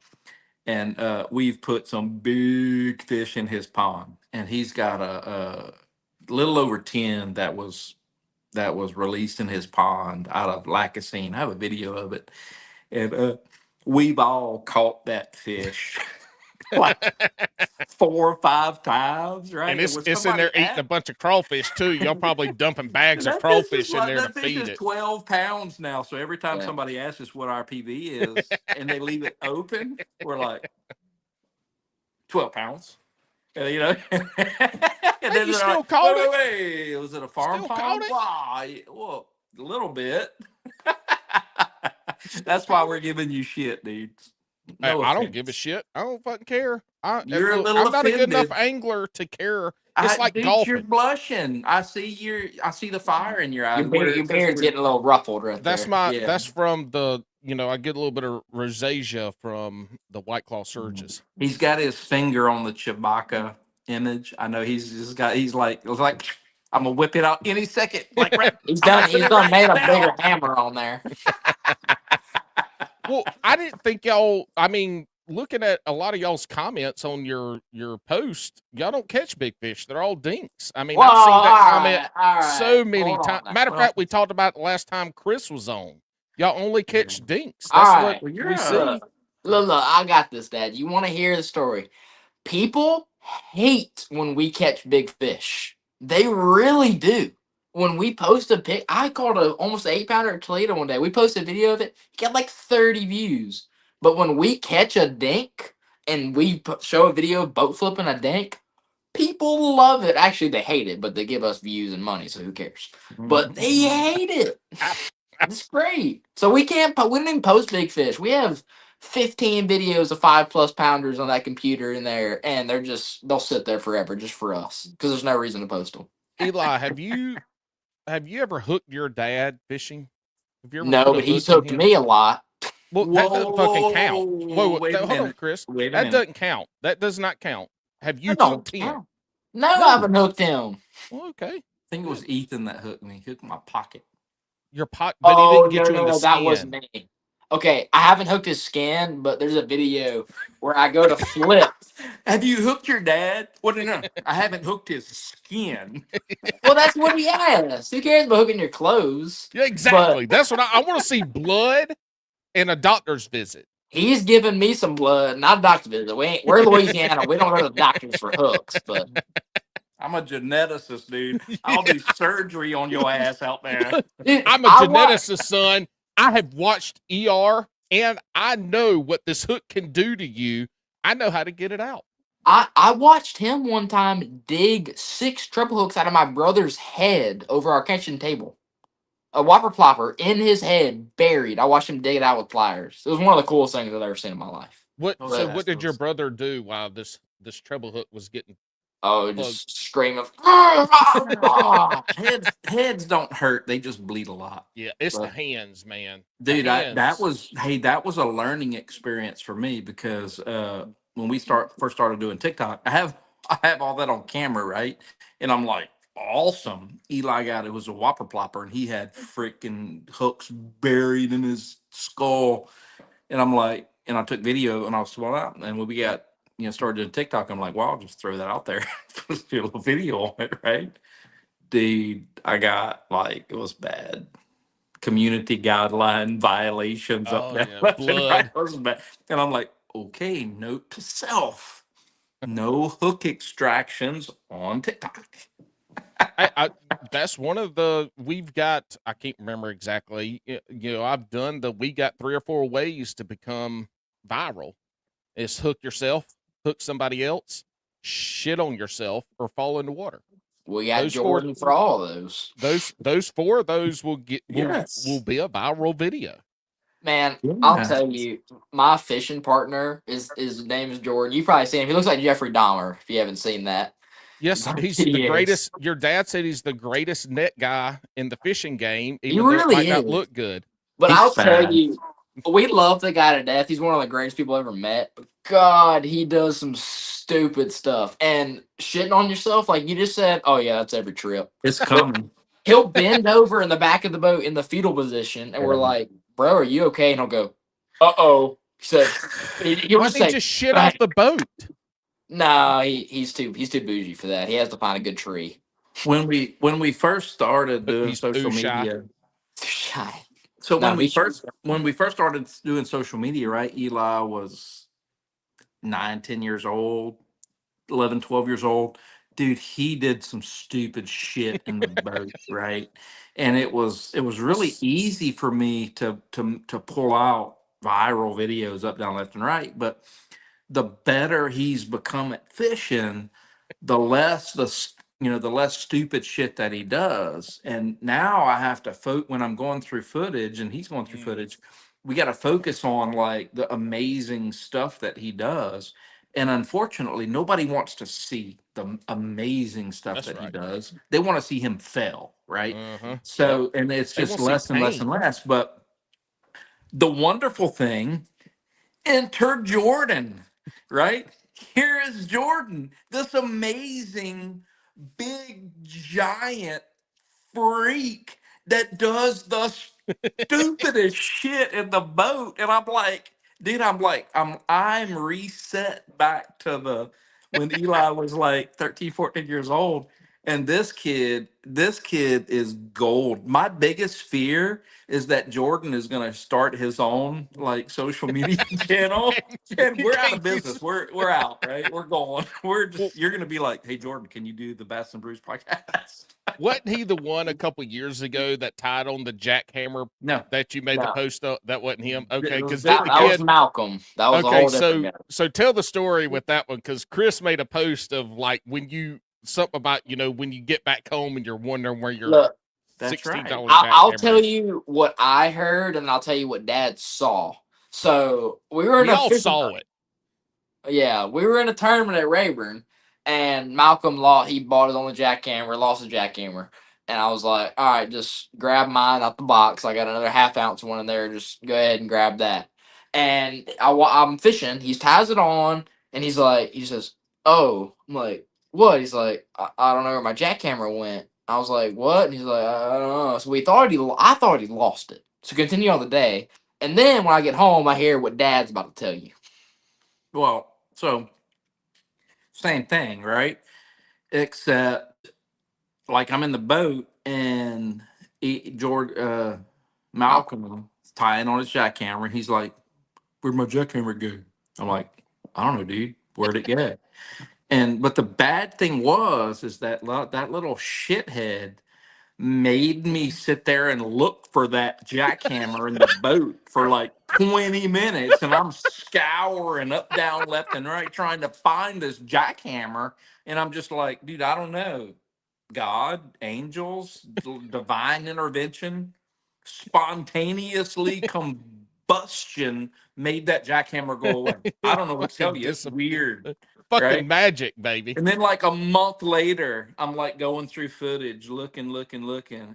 and we've put some big fish in his pond, and he's got a little over 10 that was released in his pond out of Lacassine. I have a video of it, and we've all caught that fish. like 4 or 5 times, right?
And
And
it's
when
it's in
somebody
there eating a bunch of crawfish too. Y'all probably dumping bags of
that fish is
crawfish in there to
that fish
feed
is
it.
12 pounds now. So every time
Yeah.
somebody asks us what our PV is and they leave it open, we're like 12 pounds. You know, and
Hey,
then
you
they're like,
still caught it?
wait, was it a farm
Still caught
pond?
it?
Why? Well, a little bit.
Still
That's why
caught
we're
it?
giving you shit, dudes. No
I don't give a
offense.
shit. I don't fucking care.
You're a
Look,
little
I'm not a good enough
offended.
angler to care. It's like
Dude, you're
golfing.
blushing. I see the fire in your eyes.
Your
Because
beard's getting a little ruffled right there.
yeah.
That's from the, I get a little bit of rosacea from the White Claw surges.
He's got his finger on the Chewbacca image. I know he's like, it was like, I'm gonna whip it out any second. Like, right,
He's
I'm gonna
done.
put
He's
it
done
right
made a bigger
now.
hammer on there.
Well, I didn't think y'all. I mean, looking at a lot of y'all's comments on your post, y'all don't catch big fish. They're all dinks. I mean,
Well,
I've seen
all
that comment
right, all right.
so many
Hold on
times.
now.
Matter of
Well,
fact, we talked about it last time Chris was on. Y'all only catch dinks.
All
That's what
right.
well,
we see.
Look, I got this, Dad. You want to hear the story? People hate when we catch big fish. They really do. When we post a pic, I caught almost an 8 pounder at Toledo one day. We posted a video of it, got like 30 views. But when we catch a dink and we show a video of boat flipping a dink, people love it. Actually, they hate it, but they give us views and money, so who cares? But they hate it. It's great. So we can't. We don't even post big fish. We have 15 videos of 5+ pounders on that computer in there, and they'll sit there forever just for us because there's no reason to post them.
Eli, have you ever hooked your dad fishing? Have you ever
No,
put a
but he's
hook in
hooked
him?
me a lot.
Well, that
whoa,
doesn't fucking
whoa,
count.
whoa,
Whoa,
wait a
hold on,
minute.
Chris.
Wait a
That
minute.
doesn't count. That does not count. Have you
That don't
hooked him?
count. No, I
No.
haven't hooked him.
Well, okay.
I think it was Ethan that hooked me. Hooked my pocket.
Your pot, but he
Oh
didn't get
no,
you in
no,
the
no, that was
skin.
me. Okay, I haven't hooked his skin, but there's a video where I go to flip.
Have you hooked your dad? What? No, I haven't hooked his skin.
Well, that's what he asked. Who cares about hooking your clothes?
Yeah, exactly. That's what I want to see blood and a doctor's visit.
He's giving me some blood, not a doctor visit. We're Louisiana. We don't go to the doctors for hooks, but
I'm a geneticist, dude. I'll do surgery on your ass out there.
dude,
I'm a geneticist, son. I have watched ER and I know what this hook can do to you. I know how to get it out.
I watched him one time dig 6 treble hooks out of my brother's head over our kitchen table. A whopper plopper in his head, buried. I watched him dig it out with pliers. It was one of the coolest things I've ever seen in my life.
Those
So what did your
assholes.
brother do while this treble hook was getting
Oh,
plugged?
just screaming.
Heads don't hurt. They just bleed a lot.
Yeah, it's the
But-
hands, man.
Dude,
The hands.
that was a learning experience for me because when we first started doing TikTok, I have all that on camera, right? And I'm like, awesome. Eli got it was a whopper plopper, and he had freaking hooks buried in his skull. And I'm like, and I took video, and I was well out, and when we got started doing TikTok, I'm like, well, I'll just throw that out there, let's do a little video on it, right? Dude, I got like it was bad community guideline violations up
Oh,
there
yeah,
left and right.
blood.
It was bad. And I'm like, okay, note to self: no hook extractions on TikTok.
That's one of the we've got. I can't remember exactly. I've done we got 3 or 4 ways to become viral. It's hook yourself, hook somebody else, shit on yourself, or fall in the water.
We got
Those
Jordan for all of those.
Those 4 of those will
Yes.
will be a viral video.
Man,
Yeah.
I'll tell you, my fishing partner his name is Jordan. You probably seen him. He looks like Jeffrey Dahmer if you haven't seen that.
Yes, he's
He
the
is.
greatest. Your dad said he's the greatest net guy in the fishing game,
He
even though it
really
might not
is.
look good.
But
He's
I'll tell
fast.
you, we love the guy to death. He's one of the greatest people I've ever met. But God, he does some stupid stuff. And shitting on yourself, like you just said, oh yeah, that's every trip.
It's coming.
He'll bend over in the back of the boat in the fetal position, and we're like, bro, are you okay? And he'll go, uh-oh. He said, he'll
Why
just
didn't
say,
he just shit off the boat?
no, he's too bougie for that. He has to find a good tree.
When we first started doing
He's
social
poo shy.
media,
Shy.
so
No,
when we first started doing social media, right? Eli was 9, 10 years old, 11, 12 years old. Dude, he did some stupid shit in the boat, right? And it was really easy for me to pull out viral videos up, down, left, and right. But the better he's become at fishing, the less the less stupid shit that he does. And now I have to when I'm going through footage and he's going through footage, we got to focus on like the amazing stuff that he does. And unfortunately, nobody wants to see the amazing stuff
That's
that he
right.
does. They want to see him fail, right?
Yep.
So, and it's
They
just
won't see
less and less
pain.
and less. But the wonderful thing, enter Jordan, right? Here is Jordan, this amazing, big, giant freak that does the stupidest shit in the boat. And I'm like, dude, I'm reset back to the when Eli was like 13, 14 years old. And this kid is gold. My biggest fear is that Jordan is gonna start his own like social media channel and we're out of
Can't use
business. We're out, right? We're going. We're
Well,
just you're gonna be like, hey Jordan, can you do the Bass and Brews podcast?
wasn't he the one a couple years ago that tied on the jackhammer
No.
that you made the
No,
post of? That wasn't him.
It
Okay,
was a
because
that
didn't
different
the
that was
kid?
Malcolm. That was a
Okay,
whole different
so
guy.
so tell the story with that one because Chris made a post of like when you something about when you get back home and you're wondering where your
Look,
That's right.
$16
I'll
jackhammer
tell
is.
you what I heard, and I'll tell you what Dad saw. So we were in
We
a
all
fishing.
saw it.
Yeah, we were in a tournament at Rayburn, and Malcolm lost. He bought his only jackhammer, lost his jackhammer, and I was like, "All right, just grab mine out the box. I got another half-ounce one in there. Just go ahead and grab that." And I'm fishing. He ties it on, and he says, "Oh," I'm like, "What?" He's like, I don't know where my jackhammer went." I was like, "What?" And he's like, I don't know." So I thought he lost it. So continue on the day, and then when I get home, I hear what Dad's about to tell you.
Well, so same thing, right? Except like I'm in the boat and George
Malcolm.
Malcolm is tying on his jackhammer. And he's like, "Where'd my jackhammer go?" I'm like, "I don't know, dude. Where'd it go?" And but the bad thing is that that little shithead made me sit there and look for that jackhammer in the boat for like 20 minutes. And I'm scouring up, down, left, and right trying to find this jackhammer. And I'm just like, dude, I don't know. God, angels, divine intervention, spontaneously combustion made that jackhammer go away. I don't know what to tell
Fucking
you. It's
disappear.
weird,
Fucking
right?
magic, baby.
And then like a month later, I'm like going through footage, looking,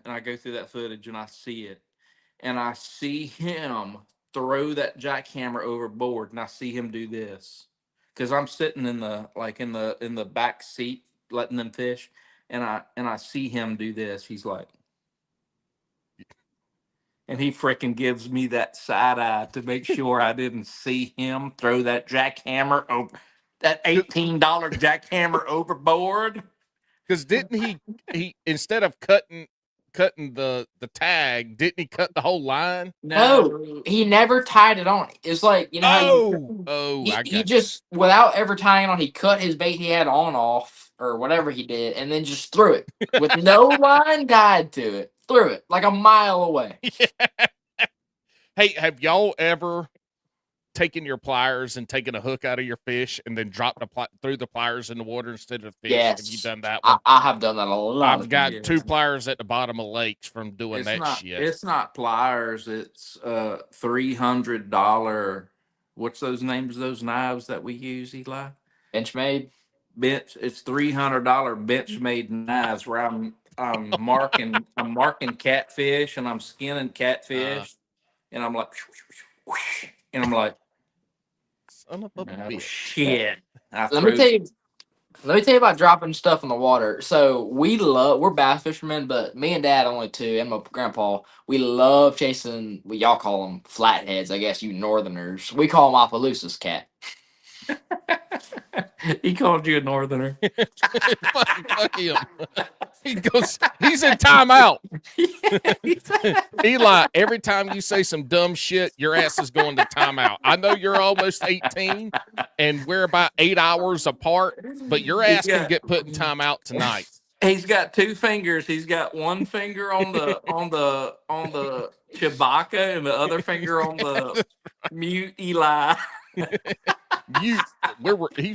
and I go through that footage and I see it. And I see him throw that jackhammer overboard and I see him do this. Cause I'm sitting in the like in the back seat letting them fish and I see him do this. He's like and he freaking gives me that side eye to make sure I didn't see him throw that jackhammer over that $18 jackhammer overboard.
Because didn't he instead of cutting the tag, didn't he cut the whole line?
No,
No.
he never tied it on. It's like how
Oh, I
he
got you.
just without ever tying it on, he cut his bait he had on off or whatever he did, and then just threw it with no line tied to it. Threw it like a mile away.
Hey, have y'all ever taken your pliers and taken a hook out of your fish and then dropped threw the pliers in the water instead of fish? Have you
Yes,
done that one?
I have done that a lot
I've
of
got
times.
Yeah.
two pliers at the bottom of lakes from doing
It's
that
not
shit.
it's not pliers, it's $300 what's those names of those knives that we use, Eli?
Benchmade.
Bench it's $300 bench made knives where I'm marking catfish and I'm skinning
Uh,
catfish and I'm like and I'm like,
Son of a
oh
bitch.
shit. I
Let me
throw
tell you. Let me tell you about dropping stuff in the water. So we're bass fishermen, but me and Dad only two, and my grandpa. We love chasing. What y'all call them flatheads, I guess you Northerners. We call them Opelousas cat.
he called you a northerner.
Fuck him. He goes, he's in timeout.
Yeah.
Eli, every time you say some dumb shit, your ass is going to timeout. I know you're almost 18 and we're about 8 hours apart, but your ass can get put in timeout tonight.
He's got two fingers. He's got one finger on the Chewbacca and the other finger on the mute Eli.
He's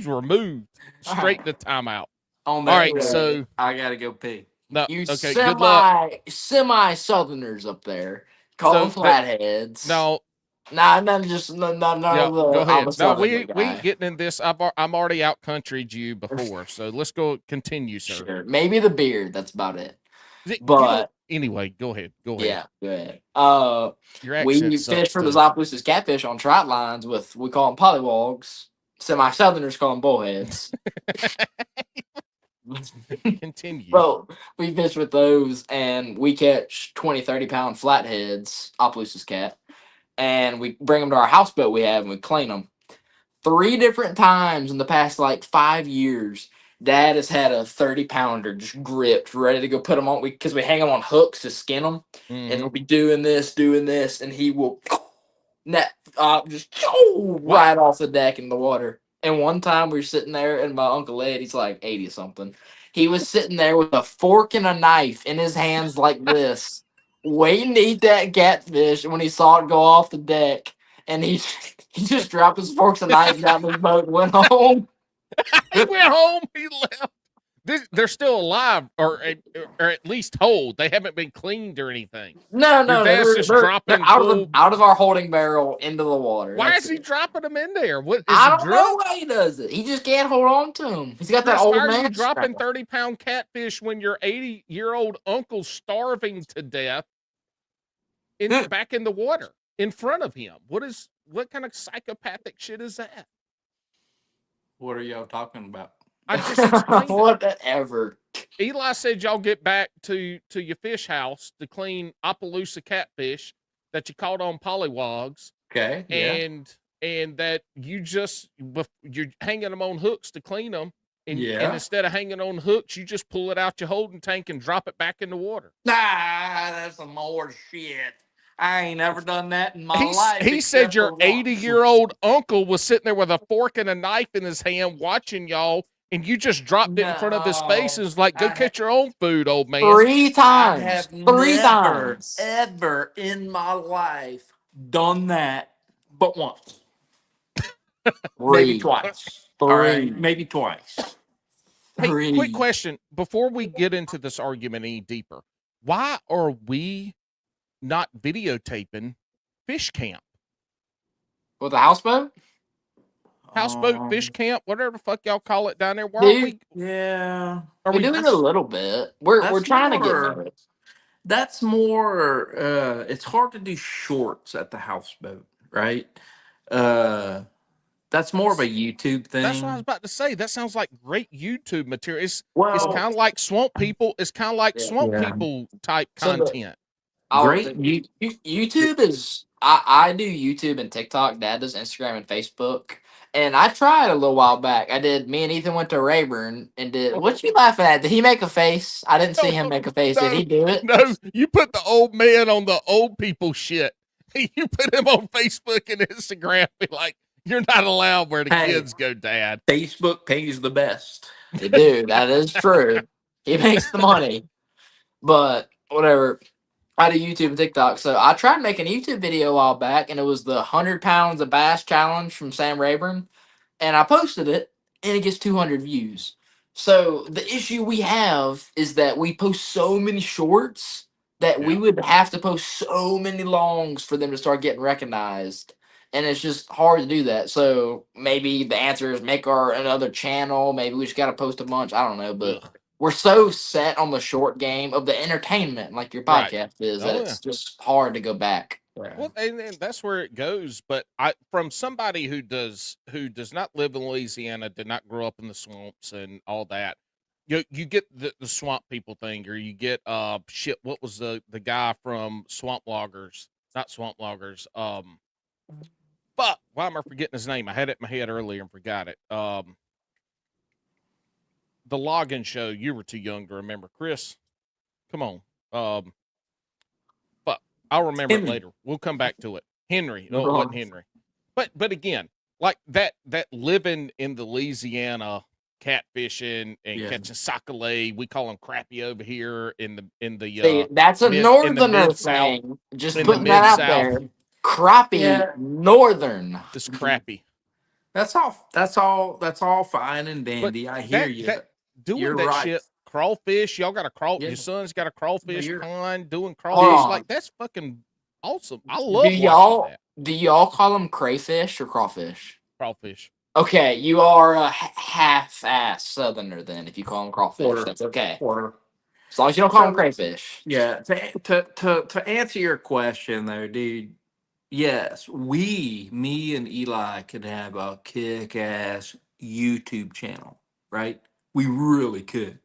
removed straight to timeout.
On
All
that
right,
note,
so
I gotta go pee.
no,
You
okay, good luck.
semi Southerners up there, call them
So that
flatheads.
no,
Nah, none just none
yeah,
of the.
go
I'm
ahead.
a
No,
Southerner
we
guy.
ain't getting in this. I'm already out countryed you before, so let's go continue, sir.
Sure, maybe the beard. That's about it.
You
But
don't. Anyway, go ahead. Go ahead.
yeah, go ahead.
Your accent
We fish
sucks
for the
too.
Zopaloosas catfish on trot lines with we call them pollywogs. Semi Southerners call them bullheads.
Continue.
Well, we fish with those and we catch 20, 30 pound flatheads, Opelousas cat, and we bring them to our houseboat we have and we clean them. 3 different times in the past like 5 years, Dad has had a 30 pounder just gripped, ready to go put them on. Because we hang them on hooks to skin them, and
Mhm.
he'll be doing this, and he will net just right off the deck in the water. And one time we were sitting there, and my Uncle Ed, he's like 80 something. He was sitting there with a fork and a knife in his hands like this, waiting to eat that catfish. And when he saw it go off the deck, and he he just dropped his forks and knives out of the boat and went home.
He went home. He left. They're still alive, or at least whole. They haven't been cleaned or anything.
No,
Your
no,
dad's just dropping
they're out
full.
out of our holding barrel into the water.
Why
That's
is he
it.
dropping them in there? What is
I
he
don't know
drunk?
why he does it. He just can't hold on to them. He's got that
Chris, why
old
are you
man
dropping
strength.
30-pound catfish when your 80-year-old uncle's starving to death back in the water in front of him? What kind of psychopathic shit is that?
What are y'all talking about?
I just explained it.
Whatever.
Eli said y'all get back to your fish house to clean Opelousas catfish that you caught on pollywogs,
Okay, yeah.
and that you're hanging them on hooks to clean them, and
Yeah.
instead of hanging on hooks, you just pull it out your holding tank and drop it back in the water.
Nah, that's some more shit. I ain't never done that in my life.
He said
except
your
for once.
80-year-old uncle was sitting there with a fork and a knife in his hand watching y'all, and you just dropped it in front of his face and was like, go catch your own food, old man.
3
I
times.
have
3
never,
times.
ever in my life done that but once. Maybe
3.
twice.
3.
All right, maybe twice.
Hey,
3.
quick question before we get into this argument any deeper. Why are we not videotaping fish camp?
With a houseboat?
Houseboat, fish camp, whatever the fuck y'all call it down there. Why aren't we?
Yeah.
Are
We
we?
do it a little bit. We're
That's
trying to get
more.
better.
That's more. It's hard to do shorts at the houseboat, right? Uh, that's more of a YouTube thing.
That's what I was about to say. That sounds like great YouTube material. It's
Well,
kind of like Swamp People. It's kind of like
Yeah.
Swamp
Yeah.
People type
So
content.
Great.
YouTube is I do YouTube and TikTok. Dad does Instagram and Facebook. And I tried a little while back. Me and Ethan went to Rayburn and did. What you laughing at? Did he make a face? I didn't see him make a face. Did he do it?
No, you put the old man on the old people shit. You put him on Facebook and Instagram. Be like, you're not allowed where the kids go, Dad.
Facebook pays the best.
They do. That is true. He makes the money. But whatever. I do YouTube and TikTok. So I tried making a YouTube video a while back, and it was the 100 pounds of bass challenge from Sam Rayburn. And I posted it, and it gets 200 views. So the issue we have is that we post so many shorts that we
Yeah.
would have to post so many longs for them to start getting recognized. And it's just hard to do that. So maybe the answer is make another channel. Maybe we just got to post a bunch. I don't know, but
Ugh.
we're so set on the short game of the entertainment, like your
Right.
podcast is,
Oh,
that
yeah.
it's just hard to go back.
Well, and that's where it goes. But from somebody who does not live in Louisiana, did not grow up in the swamps and all that, you get the swamp people thing, or you get shit. What was the guy from Swamp Loggers? Not Swamp Loggers. Fuck. Why am I forgetting his name? I had it in my head earlier and forgot it. The Logging Show. You were too young to remember, Chris. Come on. But I'll remember it later. We'll come back to it. Henry. No, it wasn't Henry. But again, like that living in the Louisiana catfishing and catching sac-a-lait, we call them crappie over here in the
See, that's a northerner
mid-south.
thing. Just
In the
putting that out
mid-south.
there. Crappie northern.
It's crappy.
That's all fine and dandy. I hear you.
Doing
You're
that
right.
shit, crawfish, y'all got a
Yeah.
your son's got a crawfish
You're-
pond doing
Hold
crawfish.
on.
Like, that's fucking awesome. I
Do
love watching
y'all
that.
do y'all call them crayfish or crawfish?
Crawfish.
Okay, you are a half-ass southerner then. If you call them crawfish,
Quarter.
that's okay.
Quarter.
As long as you don't call them crayfish.
Yeah. To answer your question though, dude. Yes, me and Eli could have a kick-ass YouTube channel, right? We really could,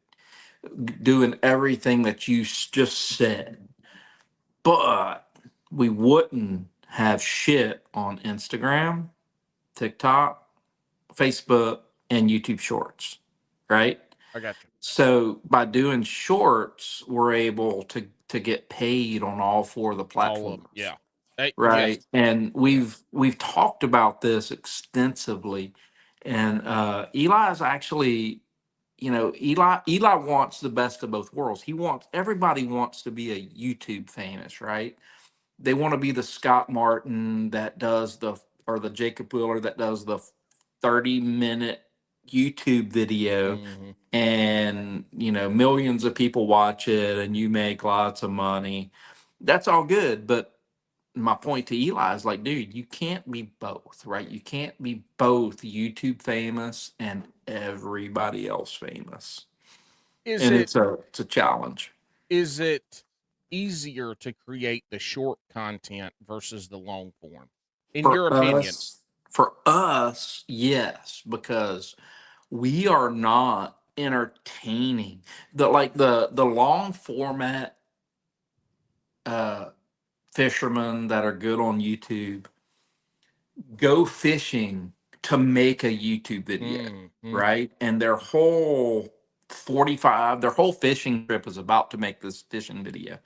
doing everything that you just said, but we wouldn't have shit on Instagram, TikTok, Facebook, and YouTube Shorts, right?
I got you.
So by doing shorts, we're able to get paid on all four of the
All
platforms.
of them. Yeah. Hey,
Right.
yes.
And we've talked about this extensively. And Eli's actually, Eli wants the best of both worlds. Everybody wants to be a YouTube famous, right? They want to be the Scott Martin that does or the Jacob Wheeler that does the 30-minute YouTube video,
Mhm.
and millions of people watch it and you make lots of money. That's all good, but my point to Eli is like, dude, you can't be both, right? You can't be both YouTube famous and everybody else famous.
Is
And
it
it's a challenge.
is it easier to create the short content versus the long form? In your opinion?
For us, yes, because we are not entertaining. The long format fishermen that are good on YouTube go fishing to make a YouTube video,
Mhm.
right? And their whole fishing trip is about to make this fishing video.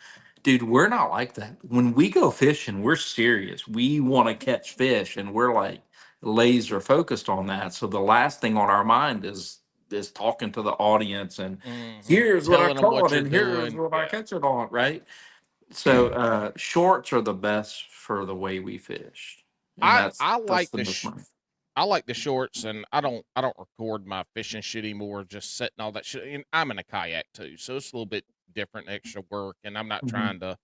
Dude, we're not like that. When we go fishing, we're serious. We want to catch fish and we're like laser focused on that. So the last thing on our mind is talking to the audience and here's what I
Telling them what
caught
you're
and here's
doing.
what I
Yeah.
catch it on, right? So shorts are the best for the way we fish. And
I
that's
I
that's
like
the most money.
I like the shorts, and I don't record my fishing shit anymore. Just setting all that shit. And I'm in a kayak too, so it's a little bit different, extra work, and I'm not
Mhm.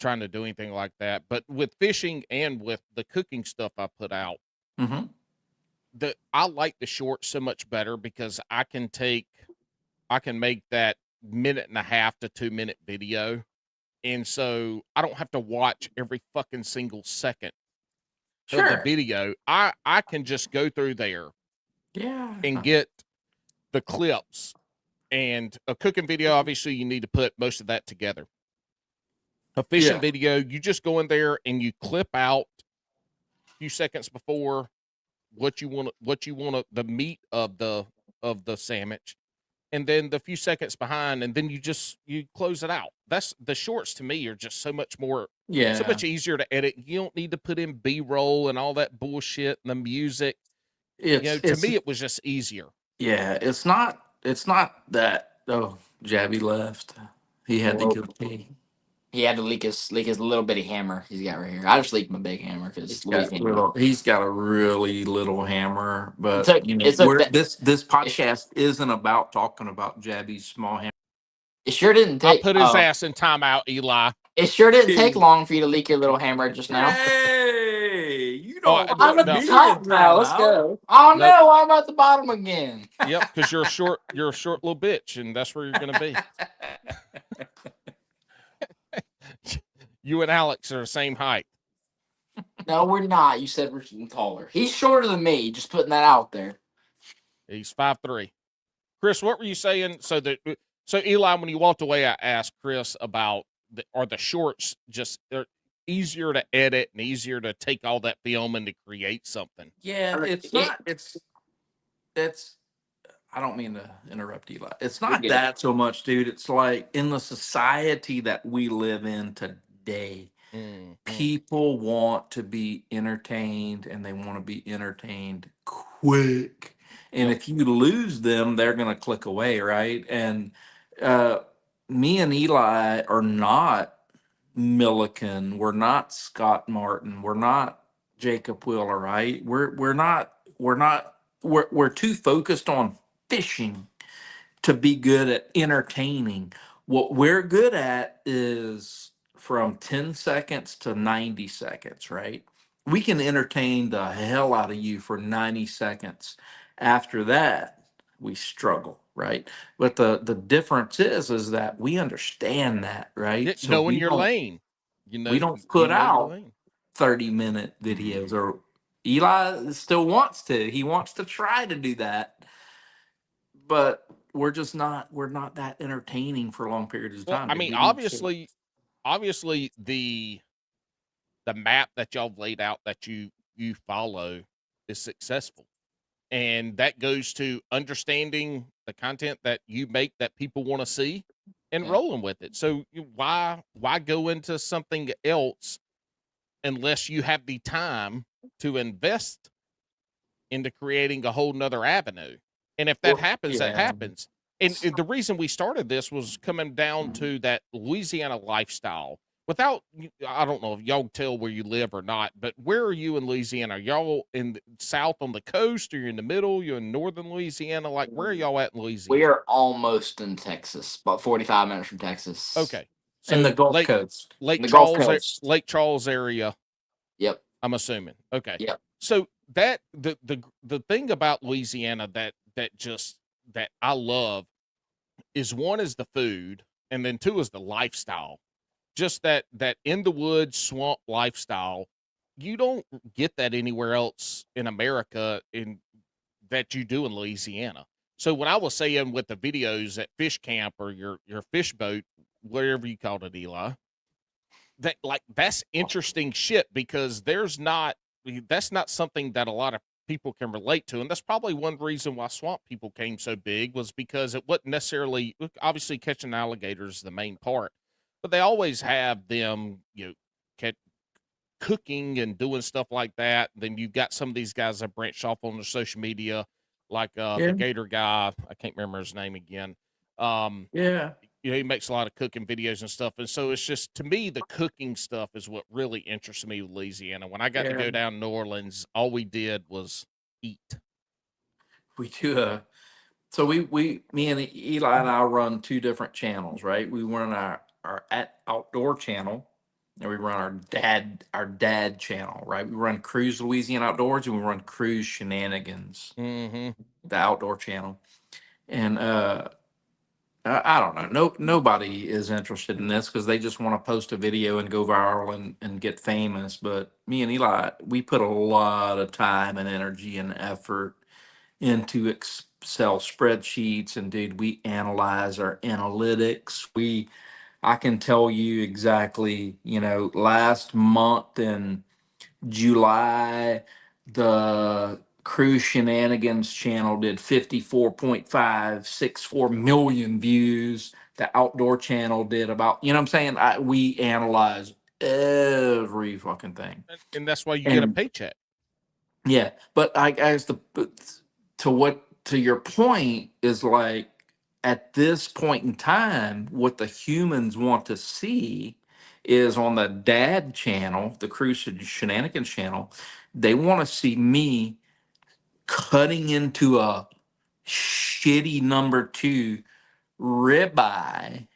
trying to do anything like that. But with fishing and with the cooking stuff I put out,
Mhm.
I like the shorts so much better because I can make that minute and a half to 2 minute video, and so I don't have to watch every fucking single second of the
Sure.
video. I can just go through there
Yeah.
and get the clips. And a cooking video, obviously, you need to put most of that together. A fishing
Yeah.
video, you just go in there and you clip out a few seconds before what you want the meat of the sandwich, and then the few seconds behind, and then you close it out. That's the shorts to me are just so
Yeah.
much easier to edit. You don't need to put in B-roll and all that bullshit and the music. To
It's
me, it was just easier.
yeah, it's not that. Oh, Jabby left. He had to
Well,
go pee.
he had to leak his little bitty hammer he's got right here. I just leaked my big hammer because Louisiana.
He's got a really little hammer,
It
but
took it took
we're
that.
this
It,
podcast isn't about talking about Jabby's small hammer.
it sure didn't
I
take.
put his ass in timeout, Eli.
It sure didn't take long for you to leak your little hammer just now.
Hey, you
Oh,
don't
I'm
put
at
no,
the
me in
top now. Let's
timeout.
go. Oh
nope.
no, I'm at the bottom again.
Yep, because you're a short little bitch, and that's where you're gonna be. You and Alex are the same height.
No, we're not. You said we're taller. He's shorter than me. Just putting that out there.
He's 5'3". Chris, what were you saying? So Eli, when you walked away, I asked Chris about are the shorts just they're easier to edit and easier to take all that film and to create something.
Yeah,
I mean,
it's not. It's I don't mean to interrupt Eli. It's
You're
not
good.
that so much, dude. It's like in the society that we live in today,
Mm.
people want to be entertained and they want to be entertained quick. And
Yep.
if you lose them, they're going to click away, right? And uh, me and Eli are not Milliken. We're not Scott Martin. We're not Jacob Wheeler, right? We're too focused on fishing to be good at entertaining. What we're good at is from 10 seconds to 90 seconds, right? We can entertain the hell out of you for 90 seconds. After that, we struggle, right? But the difference is that we understand that,
Yeah,
right? So
knowing your lane.
we don't
You
put
know your
out
lane.
30-minute videos, or Eli still wants to. He wants to try to do that, but we're not that entertaining for long periods of
Well,
time,
I
dude.
mean,
We need to.
obviously the map that y'all laid out that you follow is successful. And that goes to understanding the content that you make that people want to see and
Yeah.
rolling with it. So why go into something else unless you have the time to invest into creating a whole nother avenue? And if that
Well,
happens, that
yeah,
happens. And the reason we started this was coming down to that Louisiana lifestyle. Without, I don't know if y'all tell where you live or not, but where are you in Louisiana? Are y'all in the south on the coast, or you in the middle? You're in northern Louisiana? Like, where are y'all at in
We
Louisiana?
are almost in Texas, about 45 minutes from Texas.
Okay,
and the
so
Gulf Coast.
The Gulf Coast.
Lake Charles area.
Yep.
I'm assuming. Okay.
Yep.
So that the thing about Louisiana that I love is, one is the food, and then two is the lifestyle. Just that in the woods swamp lifestyle. You don't get that anywhere else in America in that you do in Louisiana. So when I was saying with the videos at fish camp or your fish boat, whatever you called it, Eli, that's interesting shit, because that's not something that a lot of people can relate to. And that's probably one reason why swamp people came so big, was because it wasn't necessarily, obviously catching alligators is the main part, but they always have them, catch, cooking and doing stuff like that. Then you've got some of these guys that branch off on their social media, like the
Yeah,
gator guy, I can't remember his name again. um
yeah,
he makes a lot of cooking videos and stuff. And so it's just, to me, the cooking stuff is what really interests me with Louisiana. When I got to
yeah.
go down to New Orleans, all we did was eat.
We do so me and Eli and I run two different channels, right? We run our at outdoor channel, and we run our dad channel, right? We run Cruze Louisiana Outdoors, and we run Cruze Shenanigans,
Mm-hmm.
the outdoor channel. And I don't know. No, nobody is interested in this because they just want to post a video and go viral and get famous. But me and Eli, we put a lot of time and energy and effort into Excel spreadsheets, and dude, we analyze our analytics. I can tell you exactly, last month in July, the Cruze Shenanigans channel did 54.564 million views. The outdoor channel did about, you know what I'm saying? We analyze every fucking thing.
And that's why you get a
And
paycheck.
yeah, but I guess to your point is like at this point in time, what the humans want to see is on the dad channel, the Cruise Shenanigans channel, they want to see me cutting into a shitty number two ribeye,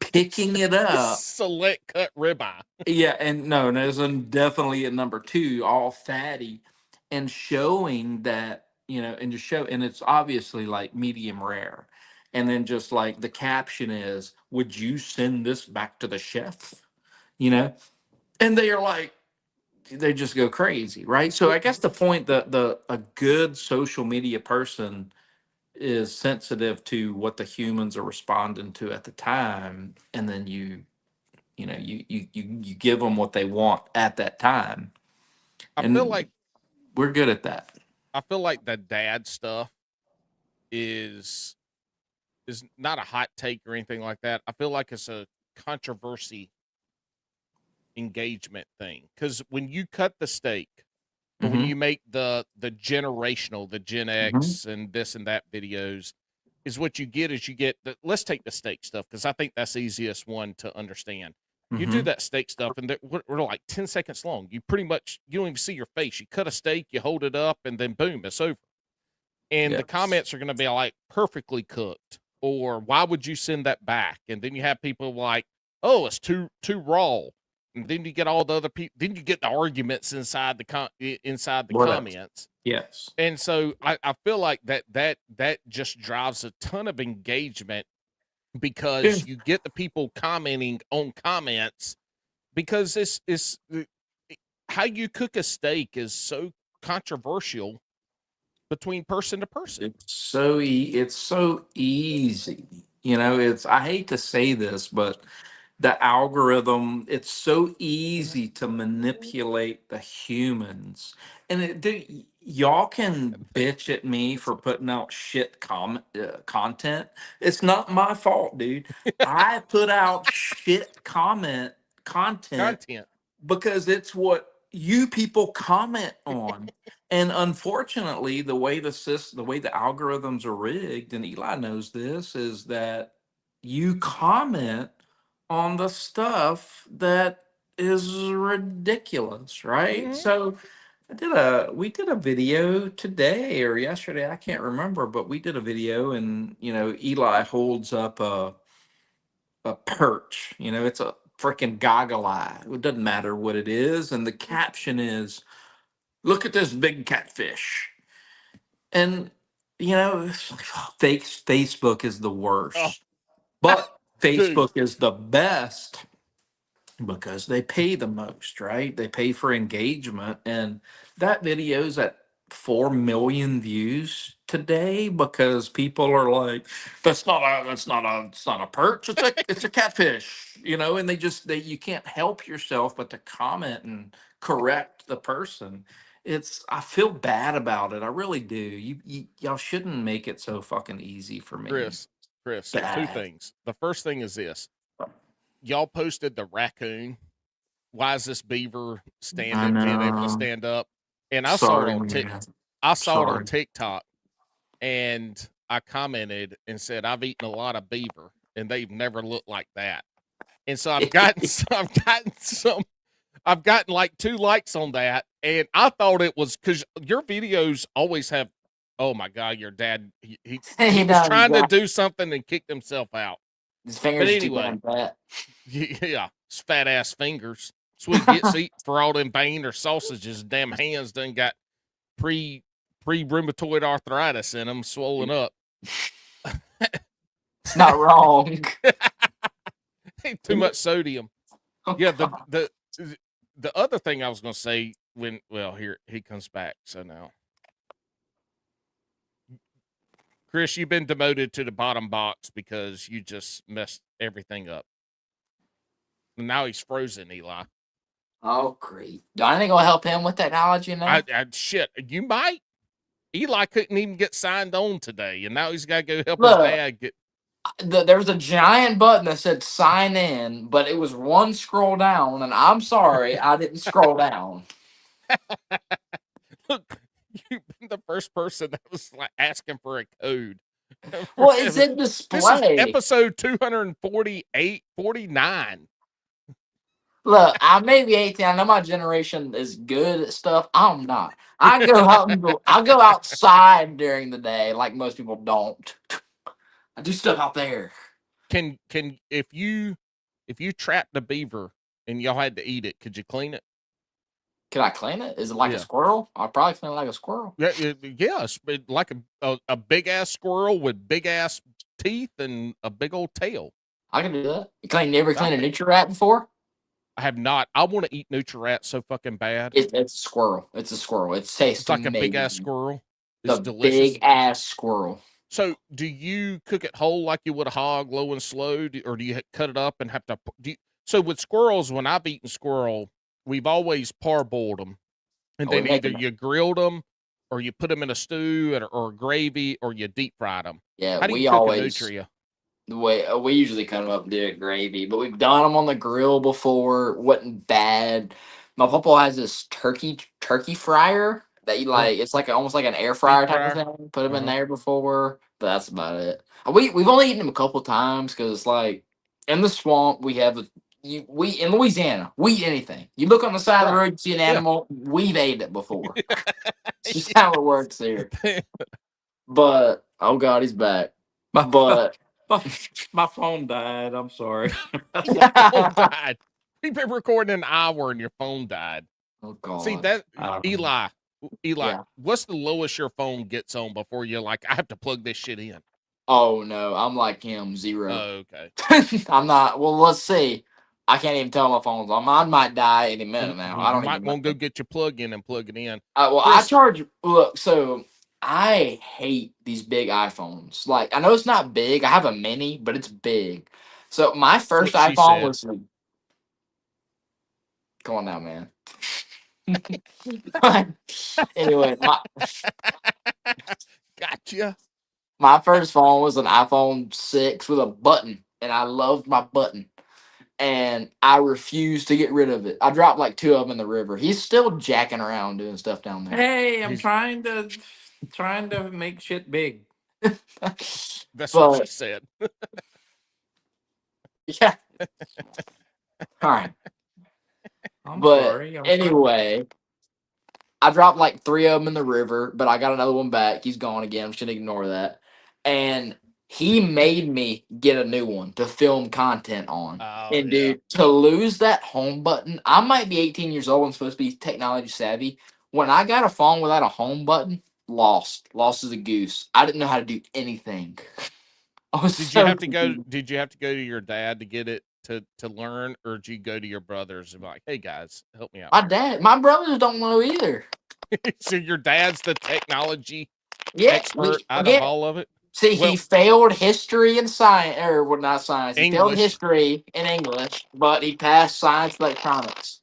picking it up.
Select cut ribeye.
Yeah, and no, there's definitely at number two, all fatty, and showing that, and just show, and it's obviously like medium rare. And then just like the caption is, would you send this back to the chef? You know? And they are like, they just go crazy, right? So
Well,
I guess the point that a good social media person is sensitive to what the humans are responding to at the time, and then you give them what they want at that time,
I feel
and
like
we're good at that.
I feel like the dad stuff is not a hot take or anything like that. I feel like it's a controversy engagement thing, because when you cut the steak, or when
Mm-hmm.
you make the generational, the Gen X and this and that videos, is what you get is you get the, let's take the steak stuff, because I think that's the easiest one to understand. You do
Mm-hmm.
that steak stuff, and we're like 10 seconds long. You pretty much, you don't even see your face. You cut a steak, you hold it up, and then boom, it's over. And the
Yes.
comments are going to be like, perfectly cooked, or why would you send that back? And then you have people like, oh, it's too raw. And then you get all the other people. Then you get the arguments inside the
What else?
comments.
Yes.
And so I feel like that just drives a ton of engagement,
Yeah.
because you get the people commenting on comments, because it's how you cook a steak is so controversial between person to person.
It's so easy. It's I hate to say this, but the algorithm, it's so easy to manipulate the humans. And y'all can bitch at me for putting out shit content. It's not my fault, dude. I put out shit content
Content.
because it's what you people comment on. And unfortunately, the way the algorithms are rigged, and Eli knows this, is that you comment on the stuff that is ridiculous, right?
Mhm.
So we did a video today or yesterday, I can't remember, but we did a video, and Eli holds up a perch. It's a freaking goggle eye. It doesn't matter what it is. And the caption is, "Look at this big catfish." And, it's like, Facebook is the
Oh,
worst, but
dude.
Facebook is the best because they pay the most, right? They pay for engagement. And that video's at 4 million views today because people are like, it's not a perch, it's a catfish, and you can't help yourself but to comment and correct the person. I feel bad about it. I really do. Y'all shouldn't make it so fucking easy for me.
Chris, Chris, two
Bad.
things. The first thing is this. Y'all posted the raccoon. Why is this beaver
I
being able to
know.
stand up? And
Sorry, man.
I saw it on
Sorry.
TikTok, and I commented and said, I've eaten a lot of beaver and they've never looked like that. And so I've gotten like 2 likes on that. And I thought it was because your videos always have, oh my God, your dad, he
He
was
does.
trying to do something and kicked himself out.
His
But
fingers are too
anyway,
damn fat.
yeah, his fat ass fingers. That's what he gets eating for all them vein or sausages. Damn hands done got pre rheumatoid arthritis in them, swollen up.
It's not wrong.
Too much sodium.
Oh,
Yeah,
God.
the other thing I was gonna say here he comes back. So now, Chris, you've been demoted to the bottom box because you just messed everything up. And now he's frozen, Eli.
Oh, great. Do I think I'll help him with technology now?
Shit, you might. Eli couldn't even get signed on today, and now he's got to go help his
Look,
dad get.
there was a giant button that said sign in, but it was one scroll down, and I'm sorry, I didn't scroll down.
Look, you've been the first person that was like asking for a code.
Well, it's in
This is
display.
episode 248, 49.
Look, I may be 18. I know my generation is good at stuff. I'm not. I go outside during the day like most people don't. I do stuff out there.
Can if you trapped a beaver and y'all had to eat it, could you clean it?
Can I clean it? Is it like a
Yeah.
squirrel? I'll probably clean it like a squirrel.
Yeah, yes, but like a big ass squirrel with big ass teeth and a big old tail.
I can do that. You never clean a
Okay.
nutria rat before?
I have not. I want to eat Nutri-Rat so fucking bad.
It's a squirrel. It's a squirrel. It tastes
It's like a big ass
amazing.
squirrel. It's
The
delicious.
big ass squirrel.
So, do you cook it whole like you would a hog, low and slow, or do you cut it up and have to? So with squirrels, when I've eaten squirrel, we've always parboiled them, and
Oh, we
then
make
either
them.
you grilled them or you put them in a stew or gravy, or you deep fry them?
Yeah,
How do you
we
cook a
always
nutria?
the way we usually cut them up and do it gravy, but we've done them on the grill before. Wasn't bad. My papa has this turkey fryer that you like. It's like almost like an air
Deep
fryer type of
fryer?
thing. Put them in
Uh-huh.
there before, but that's about it. We've only eaten them a couple times because like in the swamp we have we in Louisiana we eat anything. You look on the side of the
Right.
road, you see an
Yeah.
animal, we've ate it before. It's just
Yeah.
how it works here. But oh god, he's back.
My
But
my, my phone died. I'm sorry.
Your phone died. We've been recording an hour and your phone died.
oh
See
god,
that,
Um,
Eli? Eli,
yeah.
what's the lowest your phone gets on before you're like, I have to plug this shit in?
Oh no, I'm like him, zero.
Oh, okay.
I'm not. Well, let's see. I can't even tell my phone's on. Mine might die any minute now.
Well,
I
you
don't
might
even know.
want to go get your plug in and plug it in.
Well, I
Chris,
charge. Look, so I hate these big iPhones. Like, I know it's not big. I have a mini, but it's big. So my
that's
first
what she
iPhone
said.
was. Come on now, man. Anyway,
Gotcha.
my first phone was an iPhone 6 with a button, and I loved my button. And I refused to get rid of it. I dropped like two of them in the river. He's still jacking around doing stuff down there.
hey, I'm
He's
trying to make shit big.
That's what she
But
said.
yeah, all right.
I'm
But
sorry. I'm trying.
anyway, I dropped like three of them in the river, but I got another one back. He's gone again. I'm just gonna ignore that. And he made me get a new one to film content on.
Oh
And
yeah.
dude, to lose that home button, I might be 18 years old and supposed to be technology savvy. When I got a phone without a home button, lost as a goose. I didn't know how to do anything. I was
Did you
so
have to go?
confused.
Did you have to go to your dad to get it to learn, or did you go to your brothers and be like, "Hey guys, help me out here"?
My brothers don't know either.
So your dad's the technology
Yeah,
expert out of
again.
all of it.
See, he
Well,
failed history and science, or well, not science. He failed
English,
history and English, but he passed science electronics.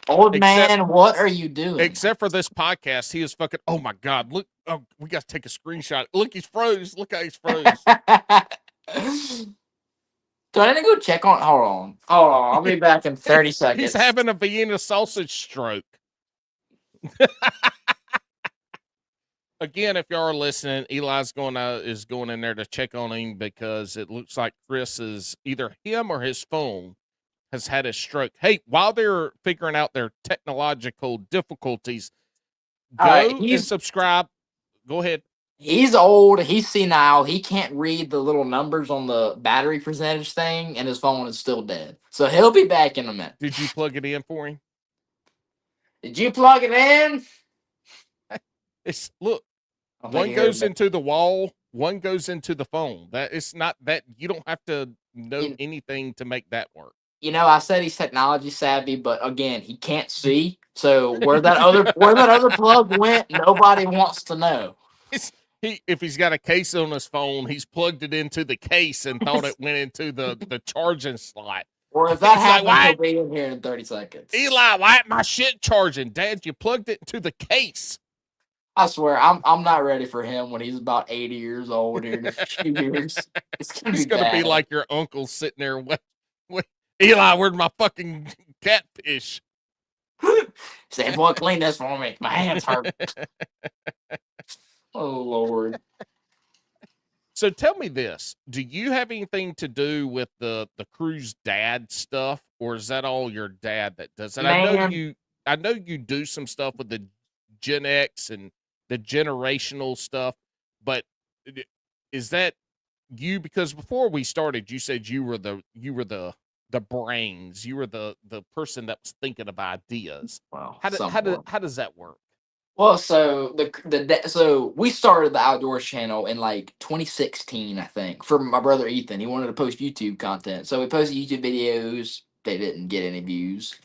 Old
except
man, what are you doing?
except for this podcast, he is fucking. Oh my god! Look, oh, we got to take a screenshot. Look, he's froze. Look how he's froze.
Do I need to go check on? Hold on. I'll be back in 30
He's
seconds.
having a Vienna sausage stroke. Again, if y'all are listening, Eli's is going in there to check on him because it looks like Chris is either him or his phone has had a stroke. Hey, while they're figuring out their technological difficulties,
All right,
go and subscribe. Go ahead.
he's old. He's senile. He can't read the little numbers on the battery percentage thing, and his phone is still dead. So he'll be back in a minute.
Did you plug it in for him?
Did you plug it in?
It's look.
I don't think
One
he heard
goes
me.
into the wall. One goes into the phone. That it's not that you don't have to know
You,
anything to make that work.
I said he's technology savvy, but again, he can't see. So where that other plug went, nobody wants to know.
It's, if he's got a case on his phone, he's plugged it into the case and thought it went into the charging slot.
Or if that
He's like,
happens,
"Why,
he'll be in here in 30 seconds.
Eli? Why ain't my shit charging, Dad? You plugged it into the case."
I swear, I'm not ready for him when he's about 80 years old here in a few years. It's gonna
He's
be
gonna be
bad.
like your uncle sitting there. Wait, Eli, where's my fucking catfish?
Say, boy, clean this for me. My hands hurt. Oh Lord.
So tell me this: do you have anything to do with the Cruze dad stuff, or is that all your dad that does it?
Man.
I know you do some stuff with the Gen X and the generational stuff, but is that you? Because before we started, you said you were the brains, you were the person that was thinking of ideas.
Well,
How
somewhat.
does that work?
Well, so so we started the Outdoors channel in like 2016, I think, for my brother Ethan. He wanted to post YouTube content, so we posted YouTube videos. They didn't get any views,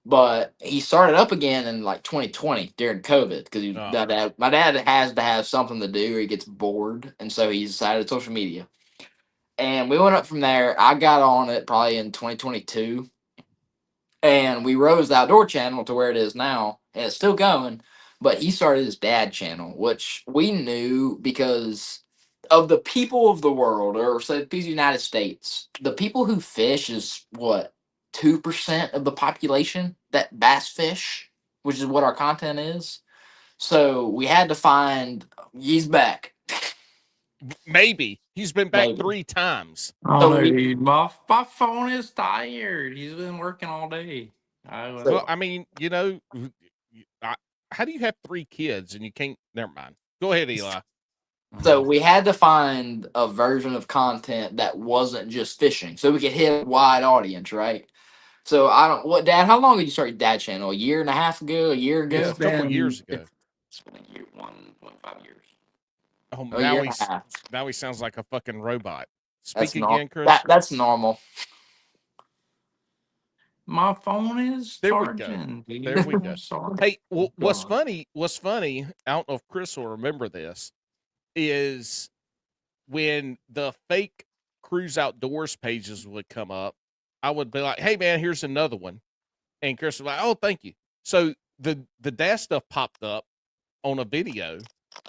but he started up again in like 2020 during COVID because
Oh,
my dad has to have something to do or he gets bored, and so he decided social media. And we went up from there. I got on it probably in 2022, and we rose the Outdoor channel to where it is now, and it's still going. but he started his dad channel, which we knew because of the people of the world, or say the United States. The people who fish is what 2% of the population that bass fish, which is what our content is. So we had to find. He's back,
Maybe he's been back
maybe.
3 times.
Oh
So
no,
we.
dude, my phone is tired. He's been working all day.
Well,
So,
I mean, how do you have 3 kids and you can't? Never mind. Go ahead, Eli.
so we had to find a version of content that wasn't just fishing, so we could hit a wide audience, right? So I don't. What, Dad? How long did you start your dad channel? A year and a half ago? A year
Yeah,
ago?
a couple years ago.
It's been a year, 1.5 years.
Oh,
A year
now
and a half.
he sounds like a fucking robot.
That's
Speak
not
again, Chris.
that's normal.
My phone is
There we go.
charging,
There
dude.
we
I'm
go.
sorry.
Hey,
Oh,
what's
God.
funny? What's funny? I don't know if Chris will remember this. Is when the fake Cruze Outdoors pages would come up, I would be like, "Hey, man, here's another one," and Chris was like, "Oh, thank you." So the dad stuff popped up on a video.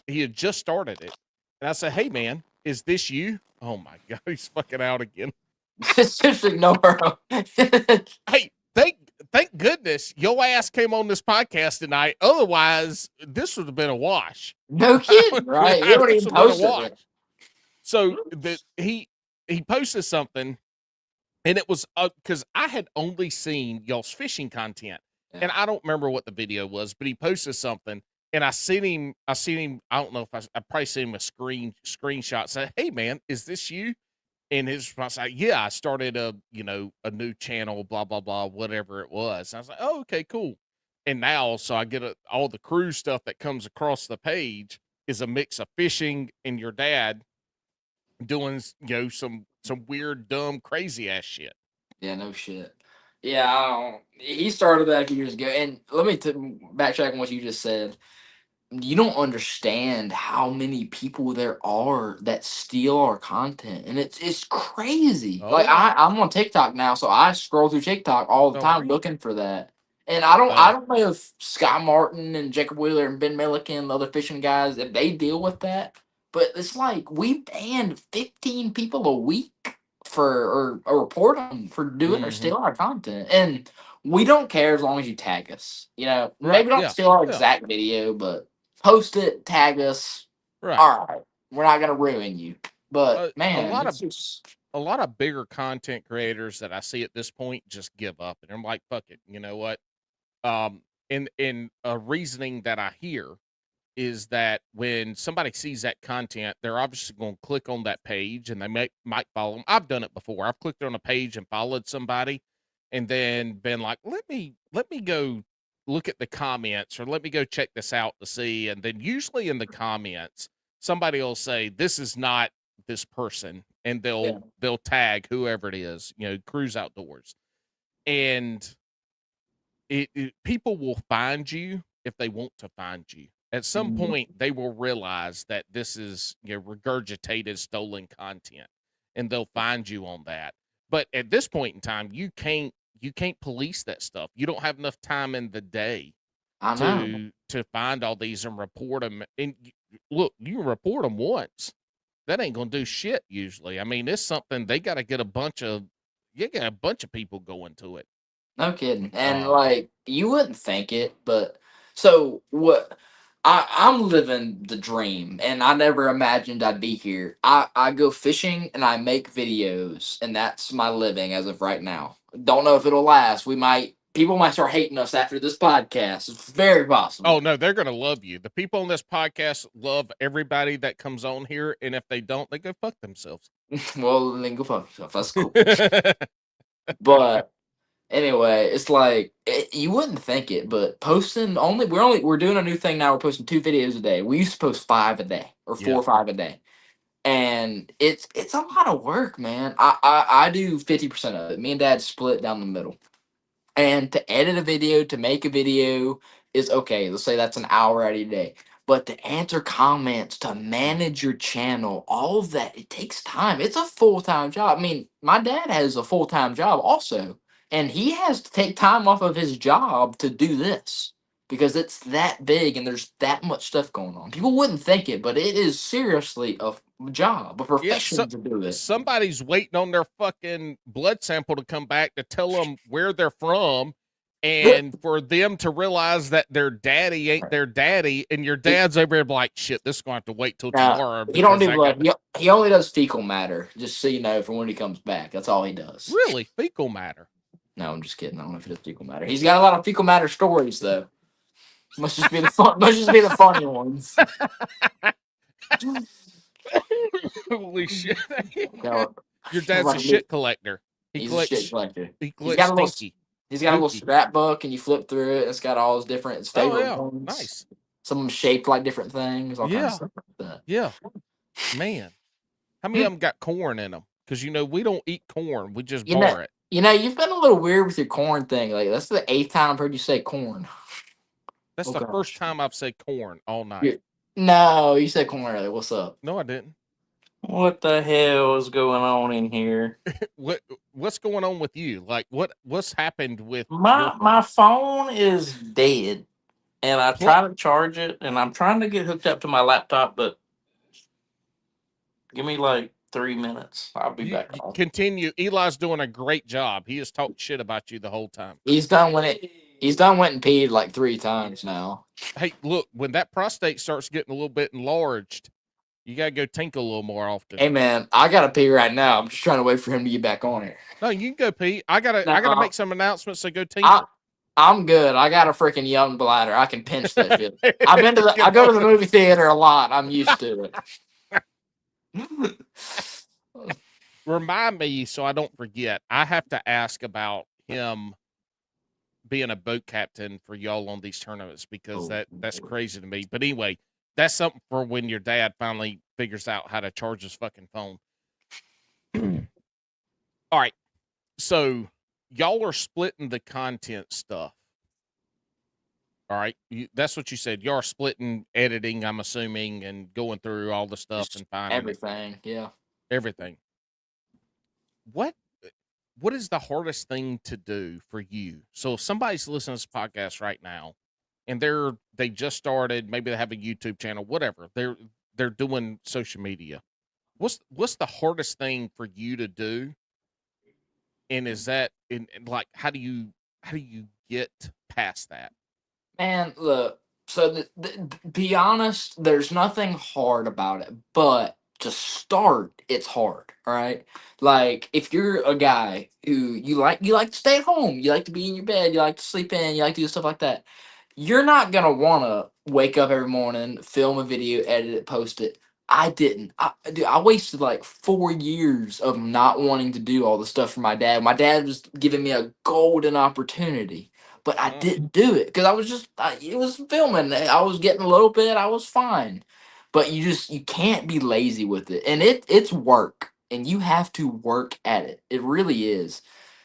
He had just started it, and I said, "Hey, man, is this you?" Oh my god, he's fucking out again.
Just ignore him.
Hey, thank goodness your ass came on this podcast tonight. Otherwise, this would have been a wash.
No kidding, right? You don't
This
even
would have been a
post
wash.
it.
So he posted something, and it was because I had only seen y'all's fishing content, and
Yeah.
I don't remember what the video was, but he posted something, and I seen him. I seen him. I don't know if I probably seen him a screenshot. Said, "Hey man, is this you?" And his response, like, "Yeah, I started a new channel, blah blah blah, whatever it was." And I was like, "Oh, okay, cool." And now, so I get all the cruise stuff that comes across the page is a mix of fishing and your dad doing some weird, dumb, crazy ass shit.
Yeah, no shit. Yeah, I don't, he started that a few years ago. And let me backtrack on what you just said. You don't understand how many people there are that steal our content, and it's crazy.
Oh
Like
yeah.
I'm on TikTok now, so I scroll through TikTok all the
Oh, are
time
you?
looking for that. And I
Oh,
don't know if Scott Martin and Jacob Wheeler and Ben Milliken, the other fishing guys, if they deal with that. But it's like we banned 15 people a week for or report them for doing or
mm-hmm.
stealing our content. And we don't care as long as you tag us. You know,
Right.
maybe don't
Yeah.
steal our
Yeah.
exact video, but post it, tag us.
Right.
All right, we're not gonna ruin you. But
A
man,
lot
it's
of
just
bigger content creators that I see at this point just give up, and I'm like, fuck it. You know what? In a reasoning that I hear is that when somebody sees that content, they're obviously going to click on that page and they might follow them. I've done it before. I've clicked on a page and followed somebody, and then been like, let me go look at the comments, or let me go check this out to see. And then usually in the comments, somebody will say, "This is not this person," and
yeah,
they'll tag whoever it is, Cruze Outdoors, and people will find you if they want to find you. At some
mhm,
point, they will realize that this is regurgitated, stolen content, and they'll find you on that. But at this point in time, you can't police that stuff. You don't have enough time in the day
I know.
to find all these and report them. And look, you can report them once. That ain't gonna do shit usually. I mean, it's something they got to get a bunch of you got a bunch of people going to it.
No kidding. And
Uh,
like you wouldn't think it, but so what I'm living the dream and I never imagined I'd be here. I go fishing and I make videos and that's my living as of right now. Don't know if it'll last. We might people might start hating us after this podcast. It's very
Oh
possible.
no, they're gonna love you. The people on this podcast love everybody that comes on here, and if they don't, they go fuck themselves.
Well, then go fuck yourself. That's cool. But anyway, it's like you wouldn't think it, but posting we're doing a new thing now. We're posting 2 videos a day. We used to post 5 a day or four
Yeah.
or 5 a day, and it's a lot of work, man. I do 50% of it. Me and Dad split down the middle. And to edit a video, to make a video is okay. Let's say that's an hour out of your day. But to answer comments, to manage your channel, all of that, it takes time. It's a full time job. I mean, my dad has a full time job also, and he has to take time off of his job to do this. because it's that big and there's that much stuff going on. People wouldn't think it, but it is seriously a job, a
Yeah,
profession to do it.
somebody's waiting on their fucking blood sample to come back to tell them where they're from, and for them to realize that their daddy ain't their daddy, and your dad's over there like, shit, this is going to have to wait till tomorrow
He don't
because
do
I
blood.
got
He only does fecal matter, just so you know, for when he comes back. That's all he does.
really fecal matter.
No, I'm just kidding. I don't know if he does fecal matter. He's got a lot of fecal matter stories though. Must just be the fun. Must just be the funny ones.
Holy shit.
No,
Your dad's
like
a shit collector. He
he's a shit
collects
collector.
he
He's
collects
got a little.
stinky.
He's got a little
Dookie.
scrapbook, and you flip through it. It's got all his different his
Oh
favorite
yeah,
ones.
nice.
Some of them shaped like different things. All kinds
Yeah.
of stuff like that.
Yeah, man. How many of them got corn in them? Because we don't eat corn. We just bar it.
You've been a little weird with your corn thing. Like that's the 8th time I've heard you say corn.
That's
Oh,
the
gosh.
first time I've said corn all night.
You- No, you said corn earlier. What's up?
No, I didn't.
What the hell is going on in here?
What's going on with you? Like what's happened with your
My
phone?
phone is dead, and I
Pl-
try to charge it, and I'm trying to get hooked up to my laptop, but give me like 3 minutes. I'll be back
You
on.
continue. Eli's doing a great job. He has talked shit about you the whole time.
He's done went and peed like 3 times now.
Hey, look, when that prostate starts getting a little bit enlarged, you gotta go tinkle a little more often.
Hey man, I gotta pee right now. I'm just trying to wait for him to get back on here.
No, you can go pee. I gotta
No,
make some announcements, so go tinkle.
I'm good. I got a freaking young bladder. I can pinch that shit. I
Get
go to
on
the
it.
movie theater a lot. I'm used to it.
Remind me so I don't forget. I have to ask about him being a boat captain for y'all on these tournaments because that's crazy to me. But anyway, that's something for when your dad finally figures out how to charge his fucking phone. All right. So y'all are splitting the content stuff. All right. That's what you said. Y'all are splitting editing, I'm assuming, and going through all the stuff and finding
everything. Yeah.
everything. What is the hardest thing to do for you? So if somebody's listening to this podcast right now and they just started, maybe they have a YouTube channel, whatever. They're doing social media. What's the hardest thing for you to do? And is that like how do you get past that?
Man, look. So, be honest, there's nothing hard about it, but to start, it's hard. All right, like if you're a guy who you like to stay at home, you like to be in your bed, you like to sleep in, you like to do stuff like that. You're not gonna want to wake up every morning, film a video, edit it, post it. I didn't. Dude, I wasted like 4 years of not wanting to do all the stuff for my dad. My dad was giving me a golden opportunity, but I didn't do it because it was filming. I was getting a little bit. I was fine, but you can't be lazy with it, and it's work, and you have to work at it. It really is.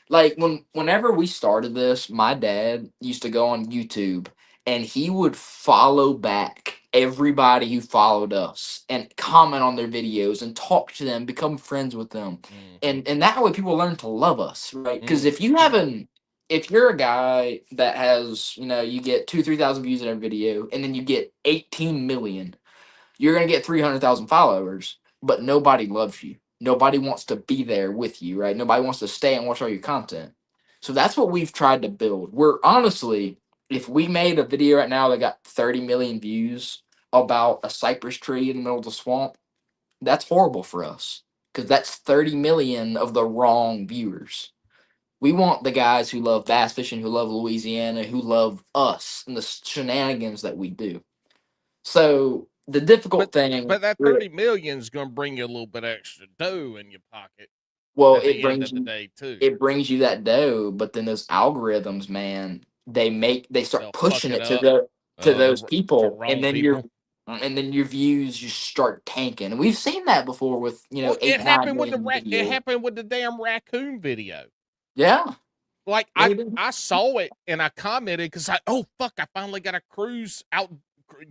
Like whenever we started this, my dad used to go on YouTube and he would follow back everybody who followed us and comment on their videos and talk to them, become friends with them. And that way people learn to love us, right? Because if you're a guy that has, you get 2,000-3,000 views in every video and then you get 18 million, you're gonna get 300,000 followers, but nobody loves you. Nobody wants to be there with you, right? Nobody wants to stay and watch all your content. So that's what we've tried to build. We're honestly, if we made a video right now that got 30 million views about a cypress tree in the middle of the swamp, that's horrible for us because that's 30 million of the wrong viewers. We want the guys who love bass fishing, who love Louisiana, who love us and the shenanigans that we do. So the difficult thing,
But that 30 million is going to bring you a little bit extra dough in your pocket.
well,
at the end of the day too.
It brings you that dough, but then those algorithms, man, they start
They'll
pushing
fuck
it
it
to those
the
people,
wrong people.
and then your views just start tanking. And we've seen that before with
Well,
8,
it
9
happened with
million
it
videos.
happened with the damn raccoon video.
Yeah,
Like
maybe.
I saw it and I commented because oh fuck, I finally got a cruise out.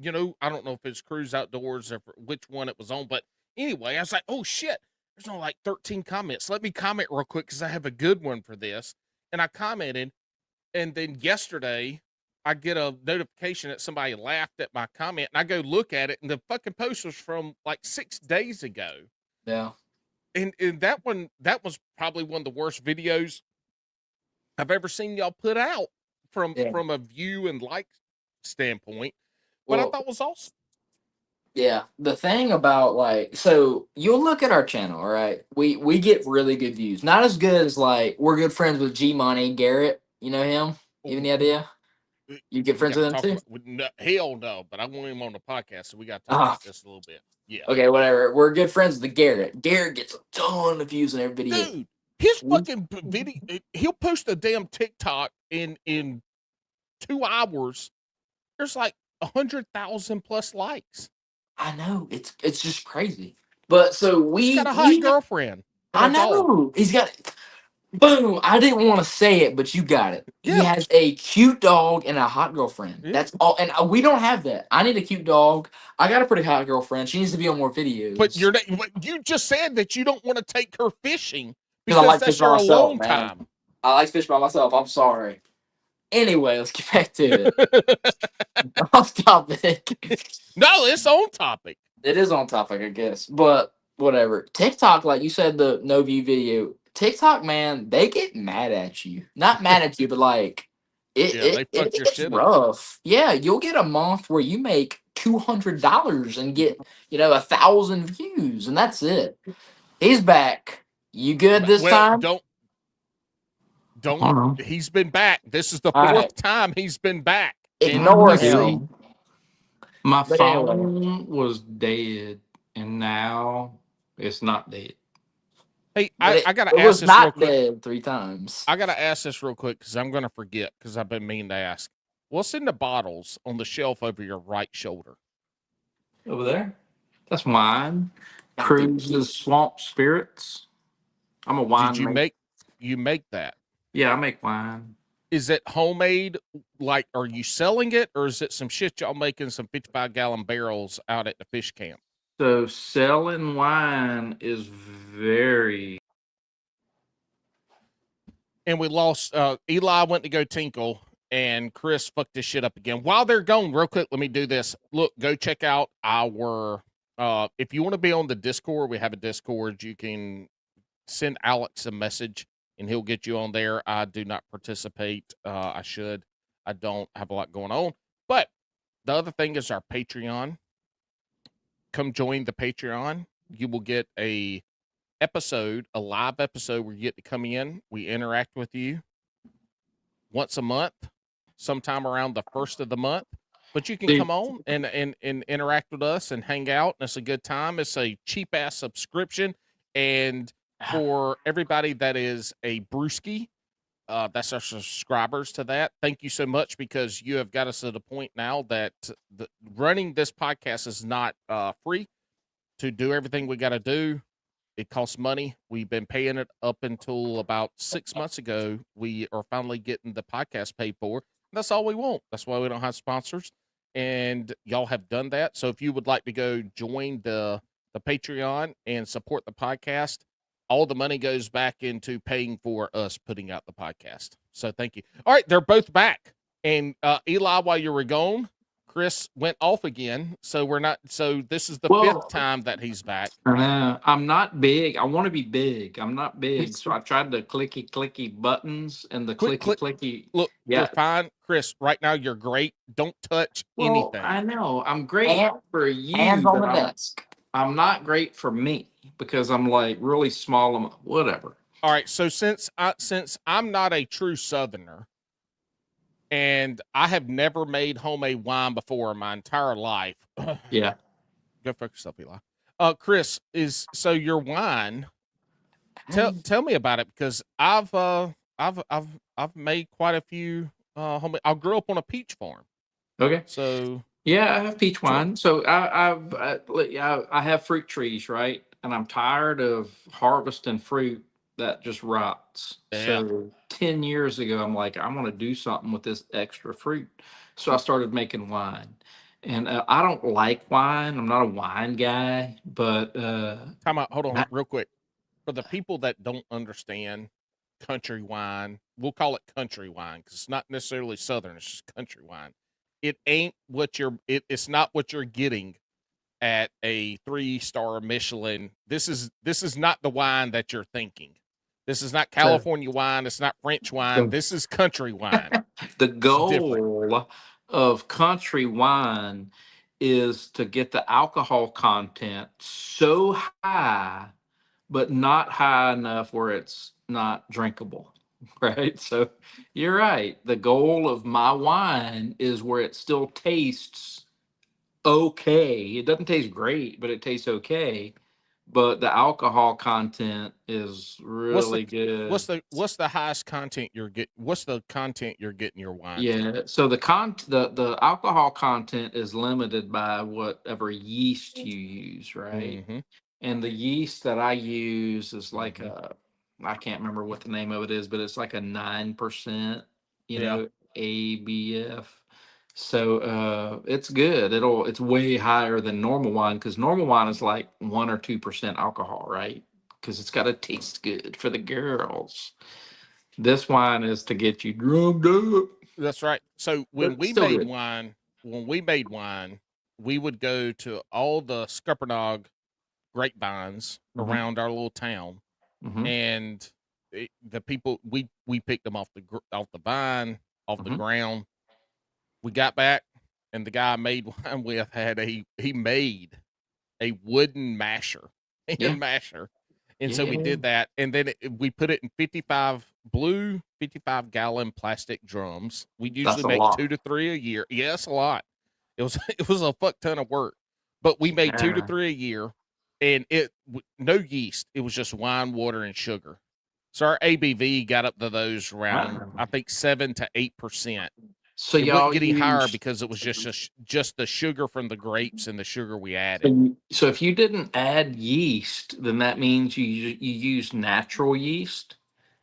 I don't know if it's Cruze Outdoors or which one it was on, but anyway, I was like, oh shit, there's only like 13 comments. Let me comment real quick because I have a good one for this. And I commented, and then yesterday I get a notification that somebody laughed at my comment, and I go look at it, and the fucking post was from like 6 days ago.
Yeah.
And that was probably one of the worst videos I've ever seen y'all put out from
Yeah.
a view and like standpoint. But I
Well,
thought was awesome.
yeah. The thing about like, so you'll look at our channel, right? We get really good views. Not as good as like we're good friends with G Money Garrett. You know him? You have any idea? You get
We
friends
got
with
to
him
talk
too?
about no, hell no, but I want him on the podcast, so we got to talk
Ah,
about this a little bit. Yeah,
okay, whatever. We're good friends with the Garrett. Garrett gets a ton of views in every video.
dude, his
We-
fucking video. He'll post a damn TikTok in 2 hours. There's like 100,000 plus likes.
I know it's just crazy. But so
He's got
we
a hot
we
girlfriend and
I
a dog.
know he's got. Boom! I didn't want to say it, but you got it. He
Yeah,
has a cute dog and a hot girlfriend.
yeah.
That's all. And we don't have that. I need a cute dog. I got a pretty hot girlfriend. She needs to be on more
But
videos
you just said that you don't want to take her fishing
because I
because
like fish
that's
by
your
myself,
alone
man.
time.
I like fish by myself. I'm sorry. Anyway, let's get back to it. Off topic.
No, it's on topic.
It is on topic, I guess, but whatever. TikTok, like you said, the no view video. TikTok, man, they get mad at you. Not mad at you, but like it
Yeah, they
it, it
fucked your
gets
shit up.
rough. Yeah, you'll get a month where you make $200 and get 1,000 views, and that's it. He's back. You good this
Well,
time?
don't.
I don't know.
He's been back. This is the
All right,
fourth time he's been back, and
ignore
listen,
him.
My
But anyway,
phone was dead, and now it's not dead.
hey,
but
I
it,
gotta
it
ask
was
this real
not
quick.
dead 3 times.
I gotta ask this real quick because I'm gonna forget because I've been meaning to ask. What's in the bottles on the shelf over your right shoulder?
Over there? That's wine.
God damn.
Cruze's Swamp Spirits. I'm a
Did
wine
you
maker.
make that?
Yeah, I make wine.
Is it homemade? Like, are you selling it, or is it some shit y'all making some 55-gallon barrels out at the fish camp?
So selling wine is very.
And we lost. Eli went to go tinkle, and Chris fucked this shit up again. While they're gone, real quick, let me do this. Look, go check out our. If you want to be on the Discord, we have a Discord. You can send Alex a message, and he'll get you on there. I do not participate. I should. I don't have a lot going on. But the other thing is our Patreon. Come join the Patreon. You will get a live episode where you get to come in. We interact with you once a month, sometime around the first of the month. But you can
Dude,
come on and interact with us and hang out. And it's a good time. It's a cheap ass subscription. And for everybody that is a brewski, that's our subscribers to that. Thank you so much because you have got us to the point now that running this podcast is not free. To do everything we got to do, it costs money. We've been paying it up until about 6 months ago. We are finally getting the podcast paid for. That's all we want. That's why we don't have sponsors. And y'all have done that. So if you would like to go join the Patreon and support the podcast, all the money goes back into paying for us putting out the podcast. So thank you. All right, they're both back. And Eli, while you were gone, Chris went off again. So we're not. So this is the fifth time that he's back.
I'm not big. I want to be big. I'm not big. So I tried the clicky buttons and the
Click, click.
clicky.
Look, you're
Yeah.
fine, Chris. Right now, you're great. Don't touch
Well,
anything.
I know. I'm great
Hand-
for you,
Hands on
but
the desk.
I'm not great for me because I'm like really small. Whatever.
All right. So since I'm not a true Southerner, and I have never made homemade wine before in my entire life.
Yeah.
Go fuck yourself, Eli. Chris, is so your wine. Tell me about it because I've made quite a few homemade. I grew up on a peach farm,
Okay.
so
Yeah, I have peach wine. So I have fruit trees, right? And I'm tired of harvesting fruit that just rots.
yeah.
So 10 years ago, I'm like, I want to do something with this extra fruit. So I started making wine. And I don't like wine. I'm not a wine guy, but
Time out. Hold on,
I-
real quick. For the people that don't understand, country wine. We'll call it country wine because it's not necessarily Southern. It's just country wine. It ain't what it's not what you're getting at a 3-star Michelin. This is not the wine that you're thinking. This is not
So,
California wine. It's not French wine.
so
This is country wine.
the
It's different.
goal of country wine is to get the alcohol content so high, but not high enough where it's not drinkable. Right. So you're right. The goal of my wine is where it still tastes okay. It doesn't taste great, but it tastes okay. But the alcohol content is
What's the
really good.
what's the highest content you're getting? What's the content you're getting your wine to?
Yeah. So the alcohol content is limited by whatever yeast you use, right?
Mm-hmm.
And the yeast that I use is like
Mm-hmm.
a, I can't remember what the name of it is, but it's like a 9%,
Yeah.
ABF. So it's good. It's way higher than normal wine because normal wine is like 1 or 2% alcohol, right? Because it's got to taste good for the girls. This wine is to get you drunk up,
That's right. So
but it's still good.
when we made wine, we would go to all the Scuppernong grapevines
Hmm.
around our little town,
Hmm.
and the people we picked them off off the vine, off the
Hmm.
ground. We got back, and the guy I made wine with he made a wooden masher,
Yeah.
hand masher. And so we
Yeah.
did that. And then we put it in 55-gallon plastic drums. We
That's
usually
a
make
lot.
2 to 3 a year. Yes, a lot. It was, it was a fuck ton of work, but we made 2 to 3 a year and no yeast. It was just wine, water, and sugar. So our ABV got up to those around,
Wow.
I think 7 to 8%.
So
It wouldn't
y'all
get any higher
use
because it was just the sugar from the grapes and the sugar we
so,
added.
so if you didn't add yeast, then that means you use natural yeast,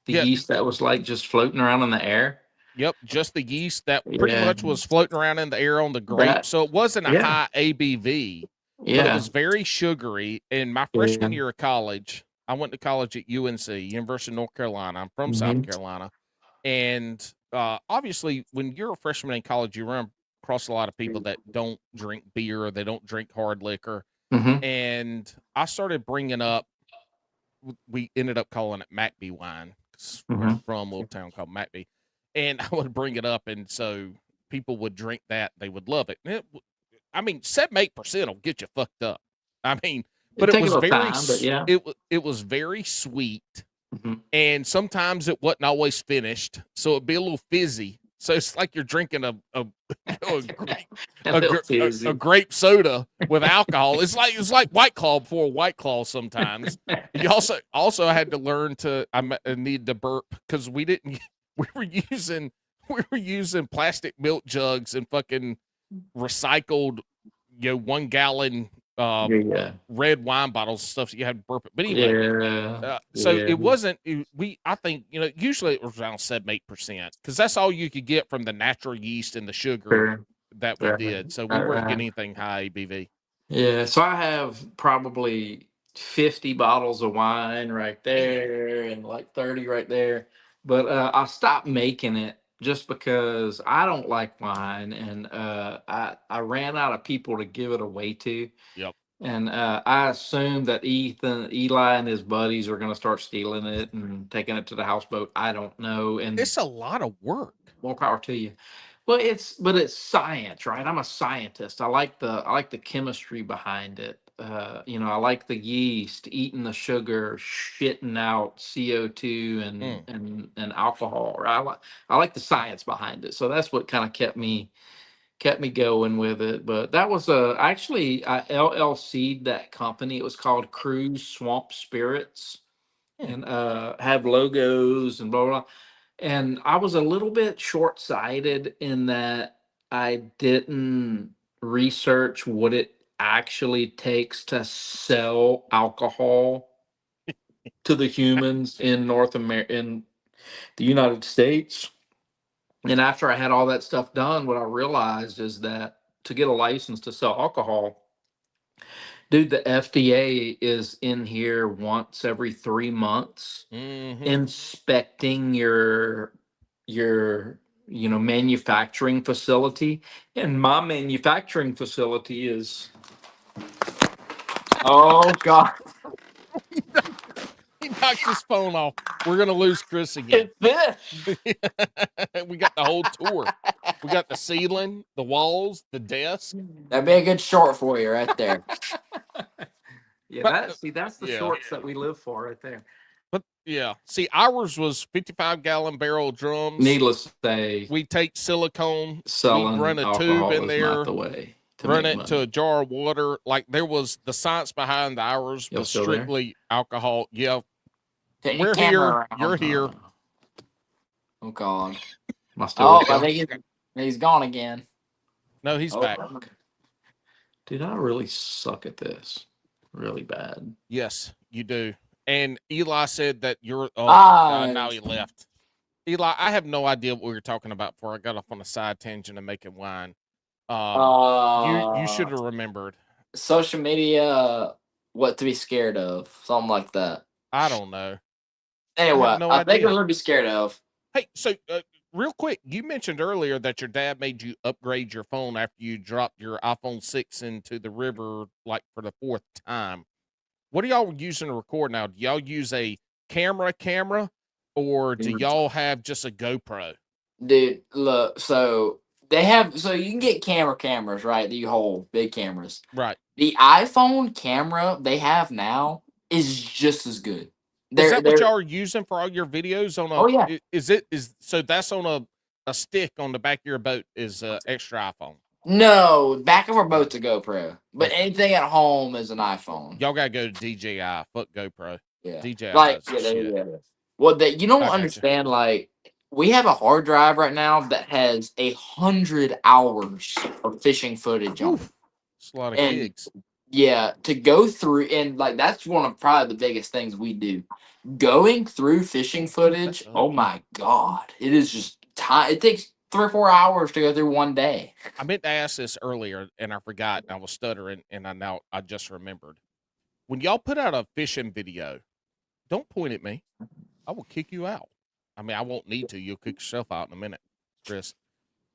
the
Yeah,
yeast that was like just floating around in the air.
yep, just the yeast that pretty
Yeah.
much was floating around in the air on the grape.
That
So it wasn't a
yeah.
high ABV, but it
Yeah.
was very sugary. In my
Yeah.
freshman year of college, I went to college at UNC, University of North Carolina. I'm from South
Hmm.
Carolina. And obviously, when you're a freshman in college, you run across a lot of people that don't drink beer or they don't drink hard liquor.
Hmm.
And I started bringing up, we ended up calling it MacB wine 'cause where I'm
Hmm.
from, a little town called MacB, and I would bring it up, and so people would drink that, they would love it. And I mean, 7-8% will get you fucked up. I mean, but
It
it
take a
was
little time, but yeah.
it was very sweet,
Hmm.
and sometimes it wasn't always finished, so it'd be a little fizzy. So it's like you're drinking a grape
A little
a
fizzy.
grape soda with alcohol. It's like White Claw before White Claw sometimes. You also had to learn to I need to burp because we didn't we were using we were using plastic milk jugs and fucking recycled 1 gallon
Yeah.
red wine bottles stuff. So you had to burp it. But anyway,
Yeah.
so
Yeah.
it wasn't. I think usually it was around 7-8% because that's all you could get from the natural yeast and the sugar
Sure.
that we
Right.
did. So we
Right.
weren't
Right.
getting anything high ABV.
Yeah, so I have probably 50 bottles of wine right
Damn.
there and like 30 right there. But I stopped making it just because I don't like wine and I ran out of people to give it away to.
Yep.
And I assumed that Eli and his buddies are going to start stealing it and taking it to the houseboat. I don't know. And
It's a lot of work.
more power to you. Well, it's science, right? I'm a scientist. I like the chemistry behind it. I like the yeast, eating the sugar, shitting out CO2 and
Mm.
and alcohol. Right? I like the science behind it. So that's what kind of kept me going with it. But that was actually I LLC'd that company. It was called Cruze Swamp Spirits
Hmm.
and have logos and blah blah. And I was a little bit short-sighted in that I didn't research what it actually takes to sell alcohol to the humans in North America, in the United States. And after I had all that stuff done, what I realized is that to get a license to sell alcohol, Dude, the FDA is in here once every 3 months
Mm-hmm.
inspecting your manufacturing facility. And my manufacturing facility is
Oh God,
He knocked his phone off. We're gonna lose Chris again.
it's fish.
We got the whole tour. We got the ceiling, the walls, the desk.
That'd be a good short for you right there.
yeah,
But
that's the
yeah,
shorts that we live for right there.
but yeah. See, ours was 55-gallon barrel drums.
Needless to say,
We take silicone. We
selling
run a tube
alcohol
in
is not
there.
the way to
Run
make
it to
money.
a jar of water. Like there was the science behind ours
Y'all
was
still there?
strictly alcohol. Yeah,
Turn your
we're here.
camera
You're
around.
here.
Oh God.
Am I still
Oh,
with
I
y'all?
think he's gone again.
No, he's
Oh,
back.
Dude, I really suck at this. Really bad.
Yes, you do. And Eli said that you're. Oh,
ah,
now he left. Eli, I have no idea what we were talking about before I got off on a side tangent and making wine. You should have remembered.
social media, what to be scared of, something like that.
I don't know. I have
Anyway,
no
I think
idea.
I'm gonna be scared of.
Hey, so real quick, you mentioned earlier that your dad made you upgrade your phone after you dropped your iPhone 6 into the river, like for the fourth time. What are y'all using to record now? Do y'all use a camera, or do y'all have just a GoPro?
Dude, look, so you can get cameras, right? That you hold big cameras.
Right.
The iPhone camera they have now is just as good.
Is that what
They're
y'all are using for all your videos on
oh yeah.
is so that's on a stick on the back of your boat is extra iPhone.
No, back of our boat's a GoPro, but
Okay.
anything at home is an iPhone.
Y'all gotta go to DJI. Fuck GoPro.
Yeah,
DJI
like
is the shit.
well, that you don't
I got you.
understand. Like we have a hard drive right now that has 100 hours of fishing footage on it,
Oof. It's a lot of
and
gigs.
yeah, to go through and like that's one of probably the biggest things we do. Going through fishing
That's
footage, oh my god, it is just time. It takes 3 or 4 hours to go through one day.
I meant to ask this earlier and I forgot and I was stuttering and I just remembered. When y'all put out a fishing video, don't point at me. I will kick you out. I mean, I won't need to. You'll kick yourself out in a minute, Chris.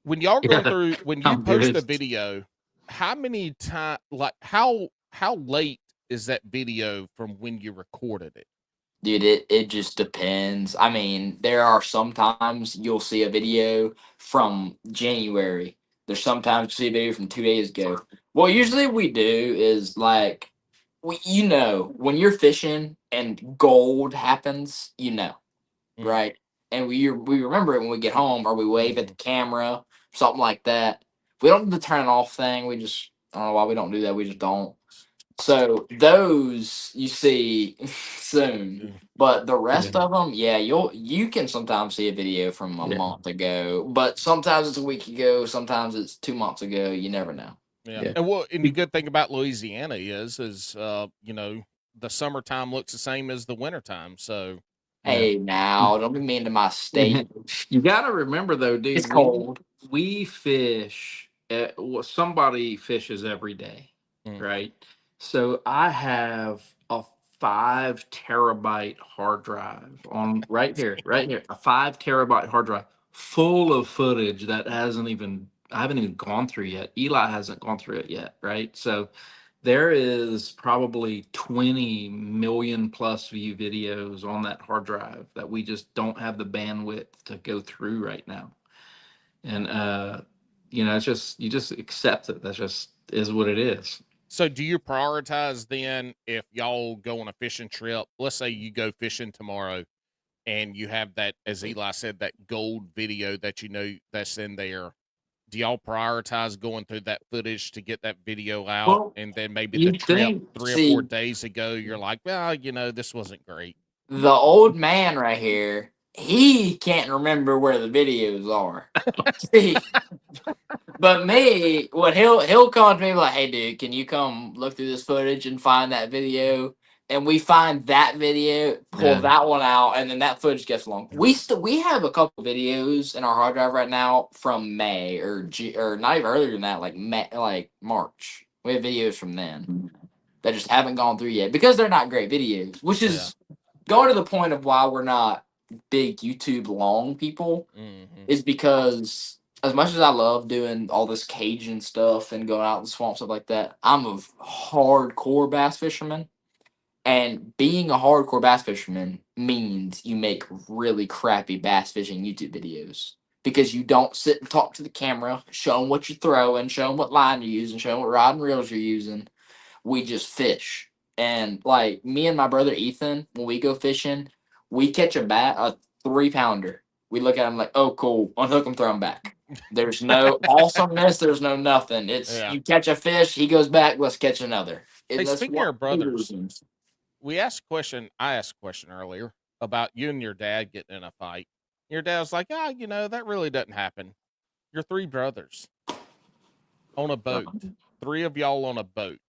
When y'all go
Yeah,
through, when you
I'm
post a
good.
video, how many time, like how late is that video from when you recorded it?
Dude, it just depends. I mean, there are sometimes you'll see a video from January. There's sometimes you see a video from 2 days ago. What usually we do is like when you're fishing and gold happens,
Mm,
right? And we remember it when we get home or we wave at the camera, something like that. We don't do the turn it off thing. We just I don't know why we don't do that. We just don't. So those you see soon,
mm.
but the
Yeah.
rest of them, yeah, you can sometimes see a video from a
Yeah.
month ago, but sometimes it's a week ago, sometimes it's 2 months ago. You never know.
Yeah.
Yeah.
And the good thing about Louisiana is the summertime looks the same as the wintertime. So
Yeah.
Hey, now don't be mean to my state.
You got to remember though,
It's
dude,
cold.
we fish somebody fishes every day,
mm,
right? So I have a 5 terabyte hard drive on right here, a 5 terabyte hard drive full of footage that I haven't even gone through yet. Eli hasn't gone through it yet, right? So there is probably 20 million plus view videos on that hard drive that we just don't have the bandwidth to go through right now. And it's just you just accept it. That's just is what it is.
so do you prioritize then if y'all go on a fishing trip? Let's say you go fishing tomorrow and you have that, as Eli said, that gold video that that's in there. Do y'all prioritize going through that footage to get that video out?
Well,
And then maybe the
you
trip
think
3 or 4
See,
days ago, you're like, well, this wasn't great.
the old man right here, he can't remember where the videos are. See, but me, what he'll come to me like, "Hey, dude, can you come look through this footage and find that video?" And we find that video, pull
yeah.
that one out, and then that footage gets long. We have a couple videos in our hard drive right now from May or not even earlier than that, like May, like March. We have videos from then. that just haven't gone through yet because they're not great videos, which
Yeah.
is going to the point of why we're not big YouTube long people,
Mm-hmm.
is because as much as I love doing all this Cajun stuff and going out in the swamp, stuff like that, I'm a hardcore bass fisherman. And being a hardcore bass fisherman means you make really crappy bass fishing YouTube videos because you don't sit and talk to the camera, show them what you're throwing, show them what line you're using, show them what rod and reels you're using. We just fish. And like me and my brother Ethan, when we go fishing, we catch a 3 pounder. We look at him like, oh, cool, unhook him, throw him back. There's no awesomeness. There's no nothing. It's
Yeah.
you catch a fish, he goes back, let's catch another.
Hey,
And that's
speaking of
what
your brothers, we asked a question. I asked a question earlier about you and your dad getting in a fight. Your dad was like, that really doesn't happen. You're three brothers on a boat. Three of y'all on a boat.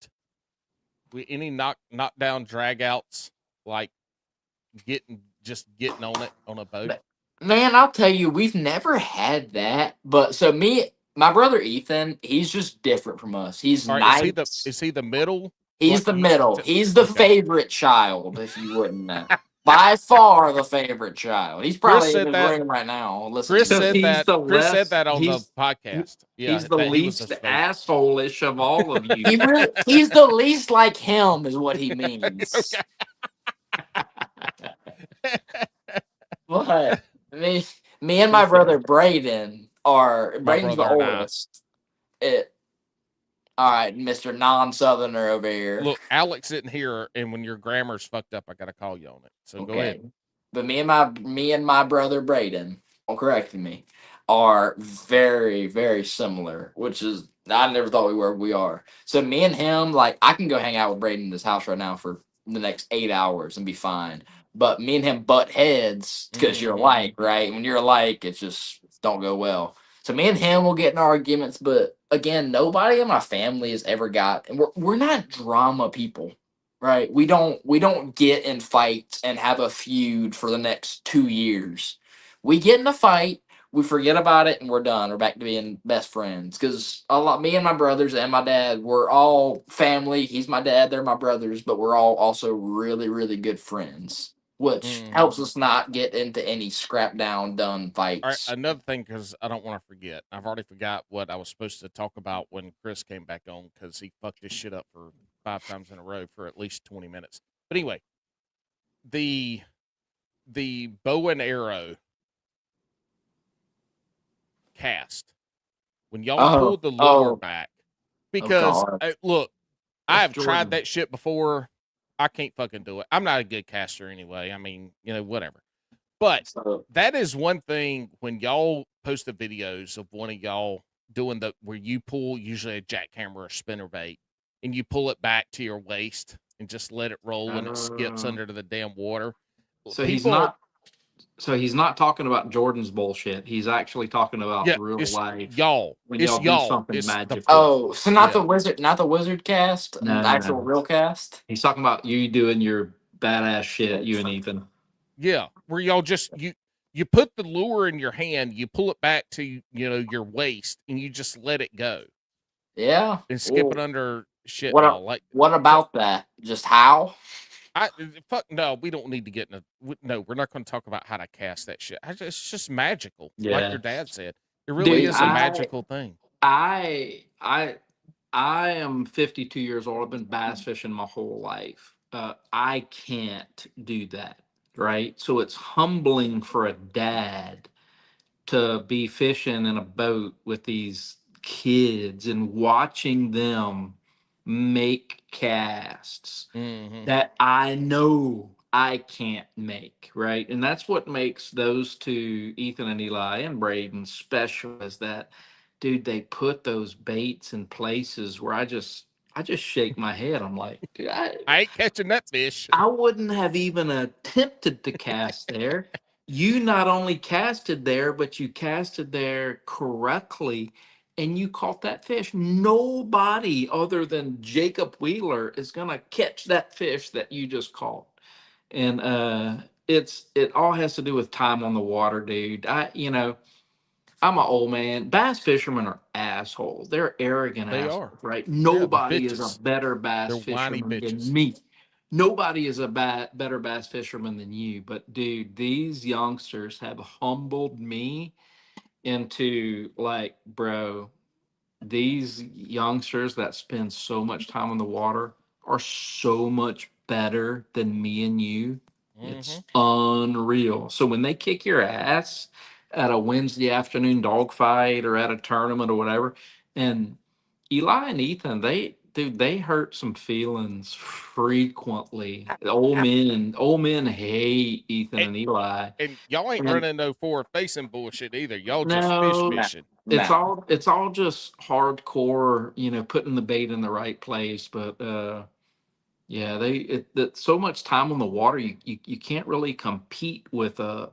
Any knockdown drag outs, like getting on it on a boat?
Man, I'll tell you, we've never had that. But so my brother Ethan, he's just different from us. He's
All right,
nice.
is he the middle?
He's the middle. He's the
Okay.
favorite child, if you wouldn't know. By far the favorite child. He's
Chris
probably in
said
his
that.
room right now. Listen
Chris
to
So
this.
said
he's
that.
the
Chris said
less
that on the
he's
podcast. Yeah,
he's the
that he was his
least
favorite.
asshole-ish of all of you.
He's the least like him, is what he means. But me and my
For
brother
sure.
Braden's
My
the
brother and I.
oldest. All right, Mister Non-Southerner over here.
Look, Alex isn't here, and when your grammar's fucked up, I gotta call you on it. So go ahead.
Okay, but me and my brother Braden, don't correct me, are very very similar. Which is I never thought we were. We are. So me and him, like I can go hang out with Braden in his house right now for the next 8 hours and be fine. But me and him butt heads because you're
Mm-hmm.
alike, right? When you're alike, it just don't go well. So me and him will get in arguments, but again, nobody in my family has ever got, and we're not drama people, right? We don't get in fights and have a feud for the next 2 years. We get in a fight, we forget about it, and we're done. We're back to being best friends. Because me and my brothers and my dad, we're all family. He's my dad, they're my brothers, but we're all also really, really good friends, which
Mm-hmm.
helps us not get into any scrap down done
All right,
fights.
another thing, because I don't want to forget. I've already forgot what I was supposed to talk about when Chris came back on because he fucked his shit up for 5 times in a row for at least 20 minutes. But anyway, the bow and arrow cast when y'all
Oh,
pulled the lure
oh,
back,
oh
because
God.
look, I
That's
have tried
Jordan.
that shit before. I can't fucking do it. I'm not a good caster anyway. I mean, whatever. But
So
that is one thing when y'all post the videos of one of y'all doing where you pull usually a jackhammer or spinner bait and you pull it back to your waist and just let it roll and it skips
Uh,
under the damn water.
so he's
People,
not. So he's not talking about Jordan's bullshit. He's actually talking about
yeah,
real
it's
life
y'all.
when
It's
y'all do
y'all.
something
It's the
magical.
oh, so
yeah.
not the wizard cast, the
No,
actual
no.
real cast.
He's talking about you doing your badass shit, you and Ethan.
Yeah, where y'all just you put the lure in your hand, you pull it back to your waist, and you just let it go
Yeah.
and skip it
Well,
under shit and
what a-
all. Like
what
so,
about that? Just how?
fuck no, we don't need to get in no. We're not going to talk about how to cast that shit. It's just magical, like your
Yeah.
dad said. It really
Dude,
is a
We
magical thing.
I I I am 52 years old. I've been bass fishing my whole life. I can't do that, right? So it's humbling for a dad to be fishing in a boat with these kids and watching them make casts
Hmm.
that I know I can't make, right? And that's what makes those two, Ethan and Eli and Braden, special is that, dude, they put those baits in places where I just shake my head. I'm like, dude,
I ain't catching that fish.
I wouldn't have even attempted to cast there. You not only casted there, but you casted there correctly and you caught that fish. Nobody other than Jacob Wheeler is going to catch that fish that you just caught. And it all has to do with time on the water, dude. I'm an old man. Bass fishermen are assholes. They're arrogant
They
assholes,
are.
right?
Yeah, they're
Nobody is a
bitches.
better
They're
bass
whiny
fisherman than
bitches.
me. Nobody is a better bass fisherman than you. But dude, these youngsters have humbled me into like, bro, these youngsters that spend so much time on the water are so much better than me and you.
Mm-hmm.
It's unreal. So when they kick your ass at a Wednesday afternoon dogfight or at a tournament or whatever, and Eli and Ethan, they hurt some feelings frequently. Old men hate Ethan
And,
and Eli.
and y'all ain't
And
running no forward facing bullshit either. Y'all just fish
no,
No,
fishing.
it's
no.
all just hardcore, putting the bait in the right place. But yeah, that so much time on the water, you can't really compete with a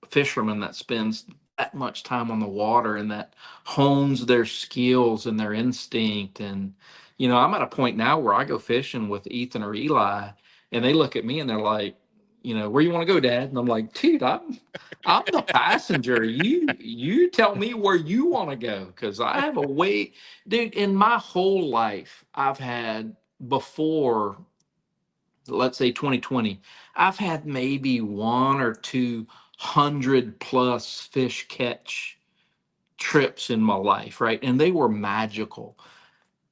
fisherman that spends that much time on the water and that hones their skills and their instinct. And I'm at a point now where I go fishing with Ethan or Eli, and they look at me and they're like, where you want to go, Dad? And I'm like, dude, I'm the passenger. You tell me where you want to go, because I have a way, dude. In my whole life, I've had before, let's say 2020, I've had maybe 1 or 2 hundred plus fish catch trips in my life, right? And they were magical.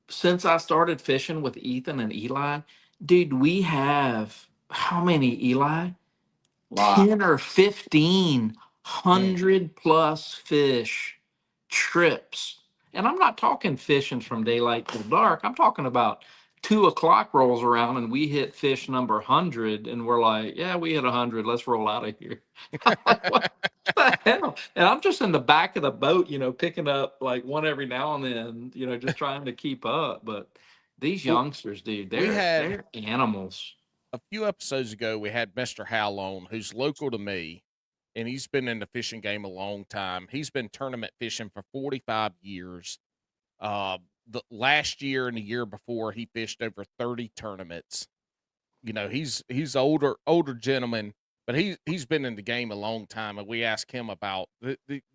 Since I started fishing with Ethan and Eli, dude, we have how many, Eli?
Lot.
10 or 15
Mm.
hundred plus fish trips. And I'm not talking fishing from daylight till dark. I'm talking about 2 o'clock rolls around and we hit fish number 100 and we're like, yeah, we hit 100. Let's roll out of here. I'm like, what the hell? And I'm just in the back of the boat, picking up like one every now and then, just trying to keep up. But these
Well,
youngsters, dude,
we
they're
had
they're animals.
a few episodes ago, we had Mr. Hal on, who's local to me, and he's been in the fishing game a long time. He's been tournament fishing for 45 years. The last year and the year before, he fished over 30 tournaments. He's older gentleman, but he's been in the game a long time. And we asked him about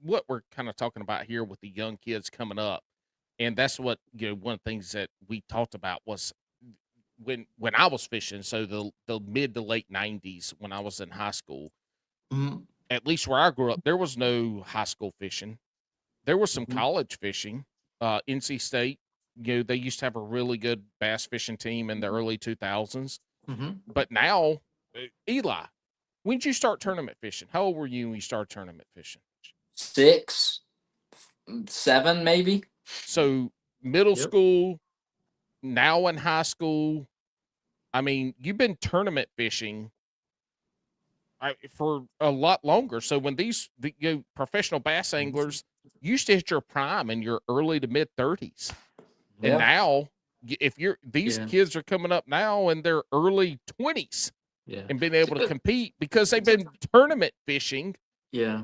what we're kind of talking about here with the young kids coming up, and that's what one of the things that we talked about was when I was fishing. So the mid to late '90s, when I was in high school,
Mhm.
at least where I grew up, there was no high school fishing. There was some
Mhm.
college fishing. NC State, they used to have a really good bass fishing team in the early 2000s.
Mhm.
But now, Eli, when did you start tournament fishing? How old were you when you started tournament fishing?
6, 7, maybe.
So middle
Yep.
school, now in high school. I mean, you've been tournament fishing for a lot longer. So when professional bass anglers used to hit your prime in your early to mid 30s, and
Yeah.
now if these
Yeah.
kids are coming up now in their early 20s
Yeah.
and being
It's a
able to
good.
compete because they've
It's a
been tournament fishing.
Yeah.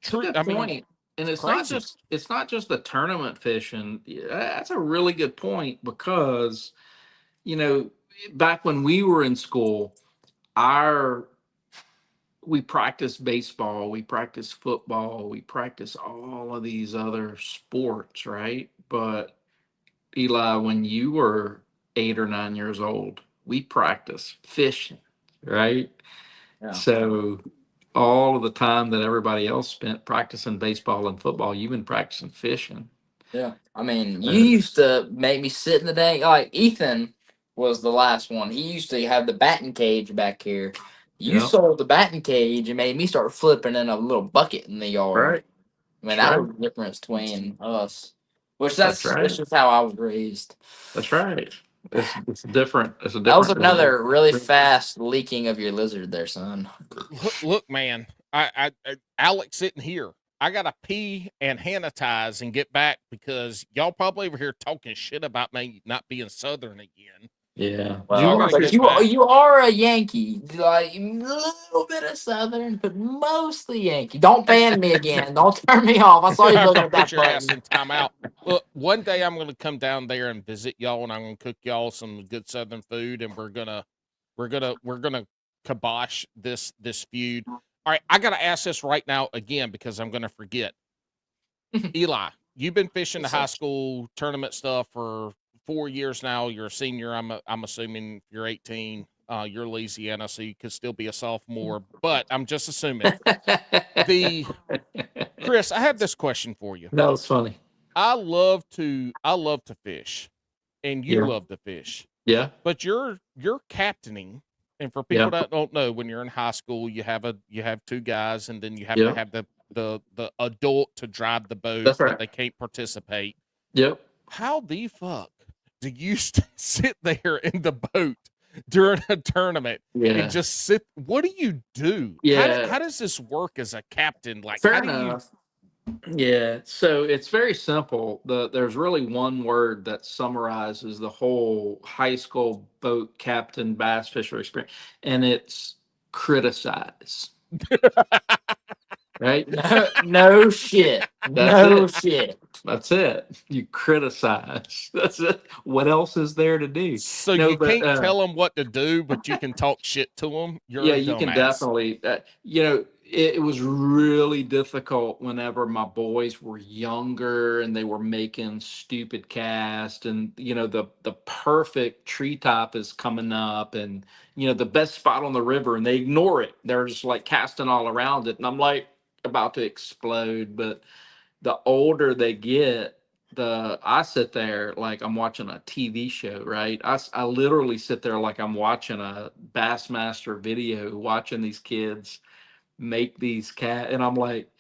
It's a
True,
good
I mean,
point. And
it's crazy.
it's not just the tournament fishing. Yeah, that's a really good point because you know back when we were in school, our we practiced baseball, we practiced football, we practiced all of these other sports, right? But Eli, when you were 8 or 9 years old, we practiced fishing, right?
Yeah.
So all of the time that everybody else spent practicing baseball and football, you've been practicing fishing.
Yeah. I mean, you
Uh,
used to make me sit in the day. Like Ethan was the last one. He used to have the batting cage back here. You
yeah,
sold the batting cage and made me start flipping in a little bucket in the yard.
right.
I mean,
That's
that
right.
was the difference between us. Which
That's
that's
right.
just how I was raised.
That's right. It's different. It's a
That was
different deal.
another really fast leaking of your lizard there, son.
Look, man, Alex sitting here. I gotta pee and sanitize and get back because y'all probably over here talking shit about me not being Southern again.
Yeah. Do
So
you
I
Well,
want
gotta
to
but
fish?
get
you
back.
you are a Yankee, like a little bit of Southern, but mostly Yankee. Don't ban me again. Don't turn me off. I saw you
I'm
looking
gonna
at
put
that
your ass
button.
in timeout. Look, one day I'm gonna come down there and visit y'all, and I'm gonna cook y'all some good Southern food, and we're gonna kibosh this feud. All right, I gotta ask this right now again because I'm gonna forget. Eli, you've been fishing the
Yes,
high
sir.
school tournament stuff for 4 years now. You're a senior. I'm assuming you're 18. You're Louisiana, so you could still be a sophomore. But I'm just assuming. The Chris, I have this question for you.
That was funny.
I love to fish, and you
Yeah.
love to fish.
Yeah.
But you're captaining, and for people
Yeah.
that don't know, when you're in high school, you have two guys, and then you have to
Yeah.
have the adult to drive the boat,
That's
but
right.
they can't participate.
Yep.
How the fuck do you sit there in the boat during a tournament and
Yeah.
just sit? What do you do?
Yeah.
How does this work as a captain? Like,
Fair
how do you?
enough. Yeah, so it's very simple. There's really one word that summarizes the whole high school boat captain bass fisher experience, and it's criticize. Right?
No, no shit.
That's
No
it.
shit.
That's it. You criticize. That's it. What else is there to do?
So
No,
you
but
can't tell them what to do, but you can talk shit to them. You're
yeah,
a
you can
dumbass.
definitely. It was really difficult whenever my boys were younger and they were making stupid casts, and the perfect treetop is coming up, and the best spot on the river, and they ignore it. They're just like casting all around it, and I'm like about to explode. But the older they get, I sit there like I'm watching a TV show, right? I literally sit there like I'm watching a Bassmaster video, watching these kids make these and I'm like,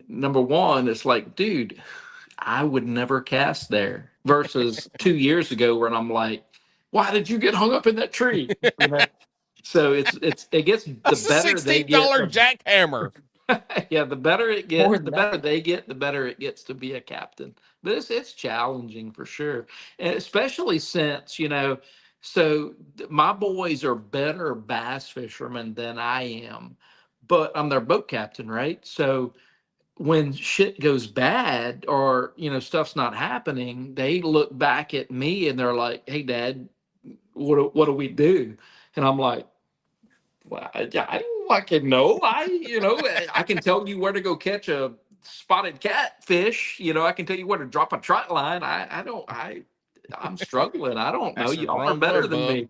number one, it's like, dude, I would never cast there. Versus 2 years ago, when I'm like, why did you get hung up in that tree? So it gets, the
That's a
better they get,
$16 jackhammer.
yeah, the better it
More
gets,
than
the
that.
better they get, the better it gets to be a captain. But it's challenging for sure, and especially since so my boys are better bass fishermen than I am, but I'm their boat captain, right? So when shit goes bad, or stuff's not happening, they look back at me and they're like, "Hey, Dad, what do we do?" And I'm like, well, I don't fucking know. I can tell you where to go catch a spotted catfish. I can tell you where to drop a trot line. I don't. I'm struggling. I don't know.
That's a
Y'all are
grown
better
blood,
than
bub.
me.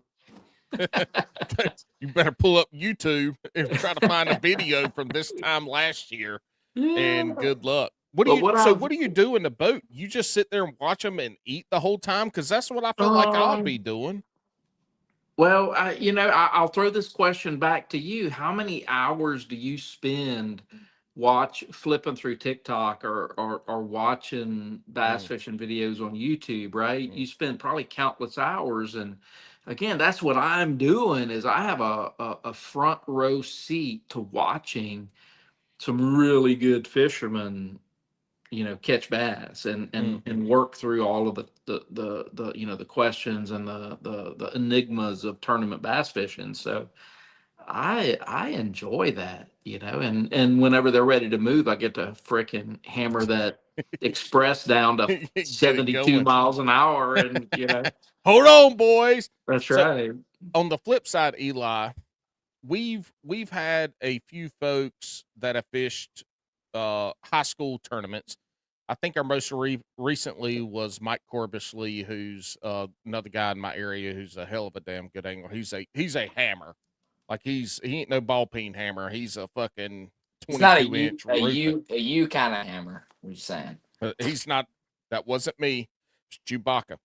You better pull up YouTube and try to find a video from this time last year.
Yeah.
And good luck.
But what
What do you do in the boat? You just sit there and watch them and eat the whole time? Because that's what I feel like I'll
um
be doing.
well, I'll throw this question back to you. How many hours do you spend flipping through TikTok, or watching bass
Mm,
fishing videos on YouTube, right?
mm,
You spend probably countless hours, and again, that's what I'm doing. Is I have a front row seat to watching some really good fishermen, catch bass,
mhm.
and work through all of the questions and the enigmas of tournament bass fishing. So I enjoy that, and whenever they're ready to move, I get to frickin' hammer that express down to
Get it
72
going.
miles an hour, and
Hold on, boys.
that's
So
right.
on the flip side, Eli, we've had a few folks that have fished high school tournaments. I think our most recently was Mike Corbishley, who's another guy in my area who's a hell of a damn good angler. He's a hammer. Like he ain't no ball peen hammer. He's a fucking
It's not
22-inch roofer.
a you kind of hammer. What you saying?
He's not. That wasn't me. It's Chewbacca.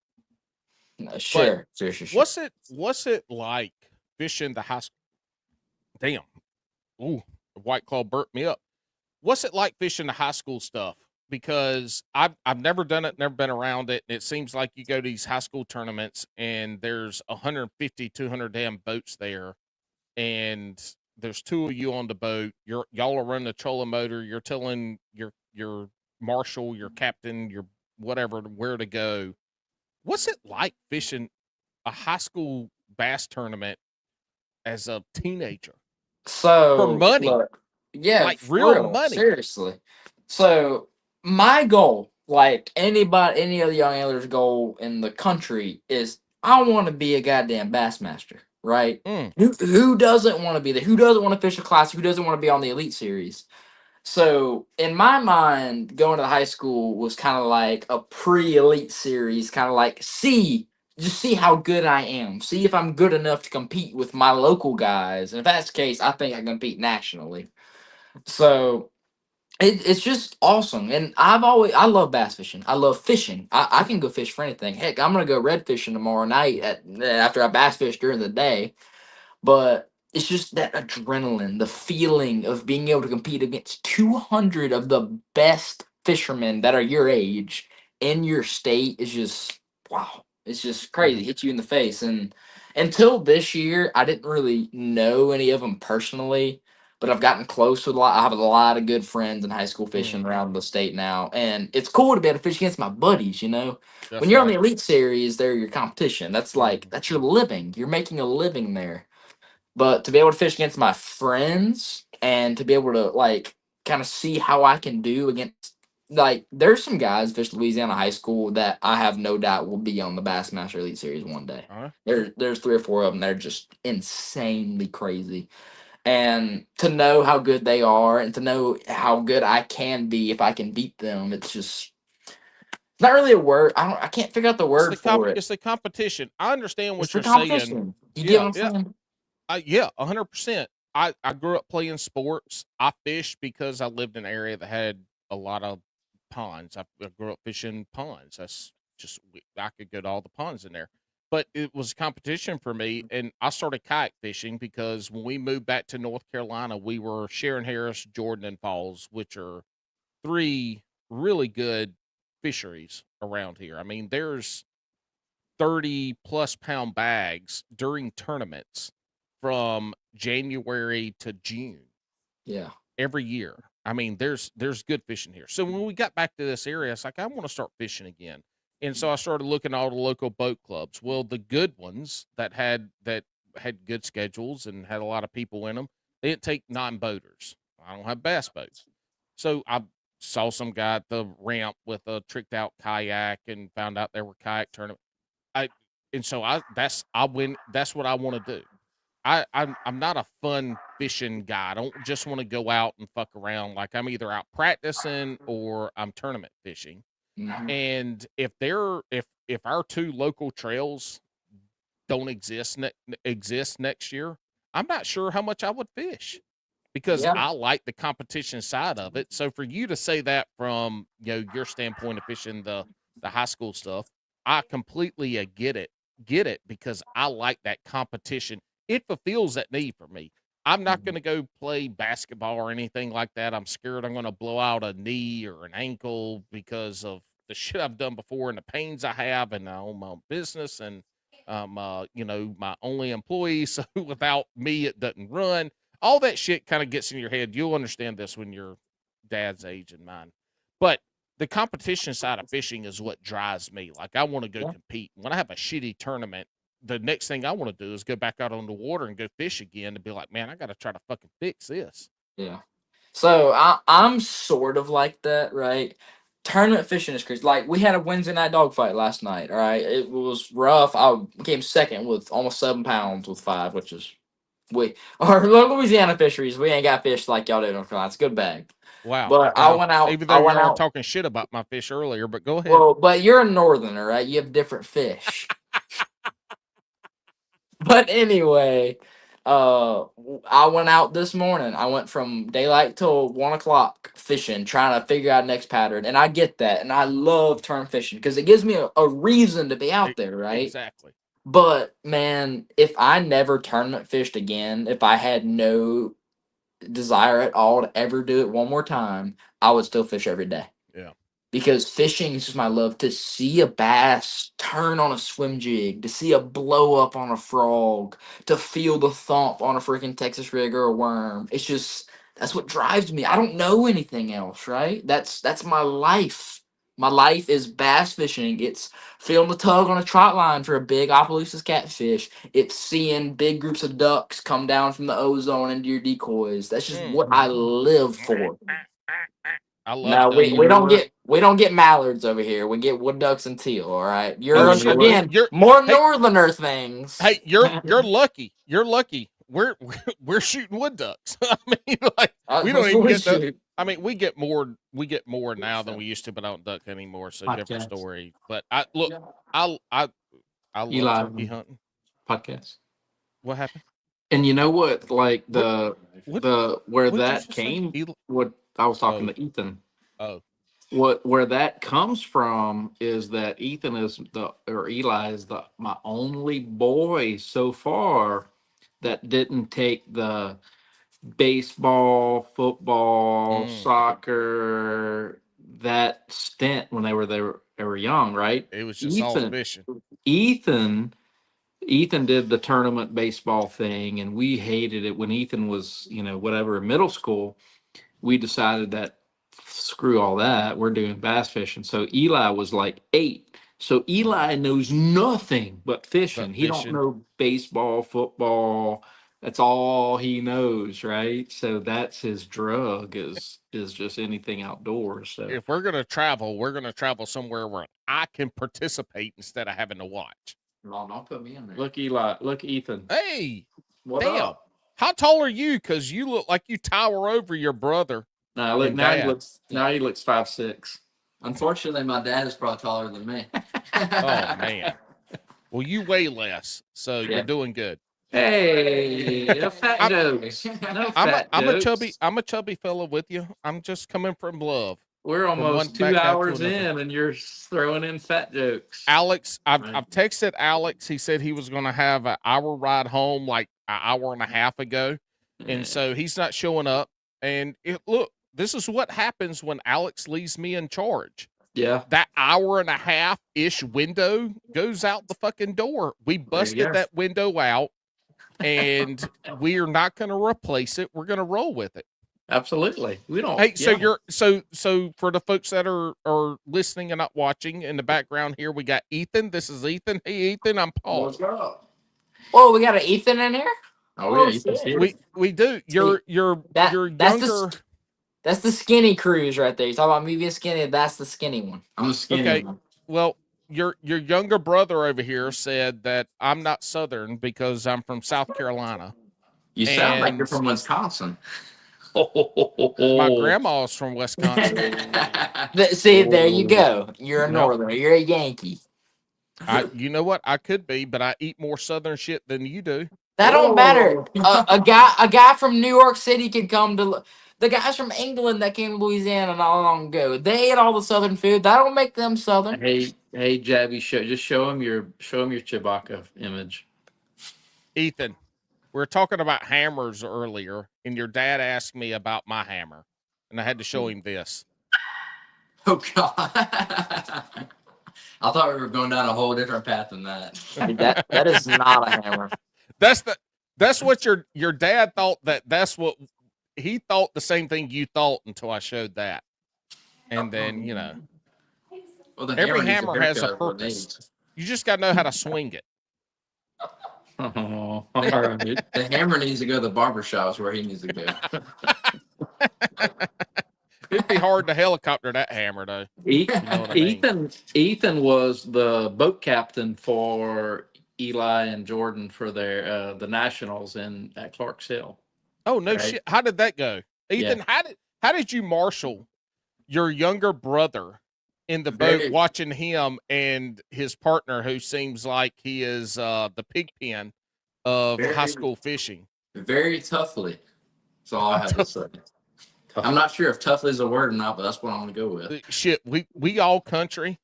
No,
But
sure, sure, sure, sure.
what's it like fishing the high school? Damn. Ooh, White Claw burped me up. What's it like fishing the high school stuff? Because I've never done it, never been around it. It seems like you go to these high school tournaments and there's 150, 200 damn boats there, and there's two of you on the boat. Y'all are running the trolling motor. You're telling your marshal, your captain, your whatever, where to go. What's it like fishing a high school bass tournament as a teenager for
So
money,
look, yeah,
like
for
real
real,
money?
seriously. So my goal, like any other young angler's goal in the country, is I want to be a goddamn bassmaster, right?
Mm,
Who doesn't want to be there? Who doesn't want to fish a classic? Who doesn't want to be on the elite series? So in my mind, going to the high school was kind of like a pre-elite series, kind of like just see how good I am, see if I'm good enough to compete with my local guys, and if that's the case, I think I can compete nationally. So it's just awesome, and I love bass fishing. I love fishing. I can go fish for anything. Heck, I'm gonna go red fishing tomorrow night after I bass fish during the day. But it's just that adrenaline, the feeling of being able to compete against 200 of the best fishermen that are your age in your state is just wow. It's just crazy.
Mhm.
Hit you in the face. And until this year, I didn't really know any of them personally, but I've gotten close with a lot. I have a lot of good friends in high school fishing
Mhm.
around the state now, and it's cool to be able to fish against my buddies. When
That's
you're on
right.
the elite series, they're your competition. That's like
Mhm.
that's your living. You're making a living there. But to be able to fish against my friends and to be able to like kind of see how I can do against like there's some guys fish Louisiana high school that I have no doubt will be on the Bassmaster Elite Series one day.
All right.
There's three or four of them that are just insanely crazy. And to know how good they are and to know how good I can be if I can beat them, it's just not really a word. I can't figure out the word for it.
It's the competition. I understand
It's
what
the
you're saying.
competition. You get
Yeah,
what
yeah,
I'm saying?
yeah, 100%. I grew up playing sports. I fished because I lived in an area that had a lot of ponds. I grew up fishing ponds. That's just I could go to all the ponds in there. But it was competition for me, and I started kayak fishing because when we moved back to North Carolina, we were Sharon Harris, Jordan, and Falls, which are three really good fisheries around here. I mean, there's 30 plus pound bags during tournaments from January to June
Yeah.
every year. I mean, there's good fishing here. So when we got back to this area, it's like I want to start fishing again. And so I started looking at all the local boat clubs. Well, the good ones that had good schedules and had a lot of people in them, they didn't take non-boaters. I don't have bass boats. So I saw some guy at the ramp with a tricked out kayak and found out there were kayak tournaments. I and so I win. That's what I want to do. I'm not a fun fishing guy. I don't just want to go out and fuck around. Like I'm either out practicing or I'm tournament fishing.
Hmm.
And if our two local trails don't exist next year, I'm not sure how much I would fish because
Yeah.
I like the competition side of it. So for you to say that from your standpoint of fishing the high school stuff, I completely get it because I like that competition. It fulfills that need for me. I'm not going to go play basketball or anything like that. I'm scared I'm going to blow out a knee or an ankle because of the shit I've done before and the pains I have, and I own my own business and my only employee. So without me, it doesn't run. All that shit kind of gets in your head. You'll understand this when you're dad's age and mine. But the competition side of fishing is what drives me. Like I want to go
Yeah.
compete. When I have a shitty tournament, the next thing I want to do is go back out on the water and go fish again and be like, man, I got to try to fucking fix this.
Yeah. So I'm sort of like that, right? Tournament fishing is crazy. Like we had a Wednesday night dogfight last night. All right, it was rough. I came second with almost 7 pounds with five, which is we our Louisiana fisheries. We ain't got fish like y'all do in North Carolina. It's a good bag.
Wow.
But I
Well,
went out.
even though
I
you
went
are
out.
talking shit about my fish earlier, but go ahead.
Well, but you're a northerner, right? You have different fish. But anyway, I went out this morning. I went from daylight till 1 o'clock fishing, trying to figure out next pattern. And I get that, and I love term fishing because it gives me a reason to be
E-
out there, right?
exactly.
But man, if I never tournament fished again, if I had no desire at all to ever do it one more time, I would still fish every day
Yeah.
because fishing is just my love. To see a bass turn on a swim jig, to see a blow up on a frog, to feel the thump on a freaking Texas rig or a worm. It's just that's what drives me. I don't know anything else, right? That's my life. My life is bass fishing. It's feeling the tug on a trot line for a big Opelousas catfish. It's seeing big groups of ducks come down from the ozone into your decoys. That's just
Mm.
what I live for.
I love
No, we
ducking.
don't get mallards over here. We get wood ducks and teal. All right,
Oh
you're
shit.
again
You're
more
hey,
northerner things.
hey, you're lucky. You're lucky. We're we're shooting wood ducks. I mean, like we don't
That's what
even
we
get the.
shoot.
I mean, we get more now than we used to, but I don't duck anymore. So different
Podcast.
story. But I look, I love
Eli
turkey hunting.
podcast.
What happened?
And you know what? Like
What
where
what'd you
that
just say?
came. What I was talking
Oh,
to Ethan.
oh,
Where that comes from is that Ethan is Eli is my only boy so far that didn't take the baseball, football,
mm,
soccer, that stint when they were young, right?
it was just all
Ethan
fishing.
Ethan Ethan did the tournament baseball thing, and we hated it when Ethan was, whatever, in middle school. We decided that screw all that, we're doing bass fishing. So Eli was like 8. So
Mm,
Eli knows nothing but fishing.
but
He don't
fishing.
know baseball, football. That's all he knows, right? So that's his drug is just anything outdoors. So
If we're gonna travel somewhere where I can participate instead of having to watch.
No, don't put me in there.
look, Eli, look, Ethan.
Hey,
What
damn.
up?
How tall are you? Because you look like you tower over your brother
Now look,
and dad.
now he looks 5'6".
Unfortunately, my dad is probably taller than me.
Oh man. Well, you weigh less, so you're
Yeah.
doing good.
Hey, no fat
I'm-
jokes. No fat jokes.
I'm a chubby fella with you. I'm just coming from love.
We're
From one
almost 2
backpack to
hours
another.
in, and you're throwing in fat jokes.
Alex, I've
Right.
I've texted Alex. He said he was going to have an hour ride home like an hour and a half ago, and so he's not showing up. And look, this is what happens when Alex leaves me in charge.
Yeah,
That hour and a half ish window goes out the fucking door. We
there you
busted
go.
that window out, and we're not going to replace it. We're going to roll with it.
Absolutely. We don't.
Hey, so
Yeah.
you're so for the folks that are listening and not watching in the background here, we got Ethan. This is Ethan. Hey, Ethan, I'm Paul.
What's up?
Oh, we got an Ethan in here.
Oh yeah, you can see it.
We do. You're
That's
younger.
That's the skinny Cruze right there. You talk about me being skinny. That's the skinny one. I'm the skinny
Okay.
one.
Well, your younger brother over here said that I'm not Southern because I'm from South Carolina.
You sound like
And
you're from Wisconsin.
my grandma's from Wisconsin.
See, there you go. You're a northerner. You're a Yankee.
You know what? I could be, but I eat more Southern shit than you do.
That don't matter. A guy from New York City could come to. The guys from England that came to Louisiana not long ago, they ate all the Southern food. That don't make them Southern.
Hey, Jabby, show him your Chewbacca image.
Ethan, we were talking about hammers earlier, and your dad asked me about my hammer, and I had to show him this.
Oh God! I thought we were going down a whole different path than that. That is not a hammer.
That's what your dad thought. That's what he thought. The same thing you thought until I showed that, and then
Well, the
every
needs
hammer has a
haircut, what it
purpose.
needs.
You just got to know how to swing it.
Oh, all right.
The hammer needs to go to the barber shop. Is where he needs to go.
It'd be hard to helicopter that hammer though.
E-
You know what I mean?
Ethan was the boat captain for Eli and Jordan for their the nationals at Clark's Hill.
Oh no
Right.
shit! How did that go, Ethan? How did you marshal your younger brother in the boat,
Very-
watching him and his partner, who seems like he is the pig pen of high
Very-
school fishing?
Very toughly. That's all I have to say. I'm not sure if toughly is a word or not, but that's what I'm gonna go with.
Shit, we all country.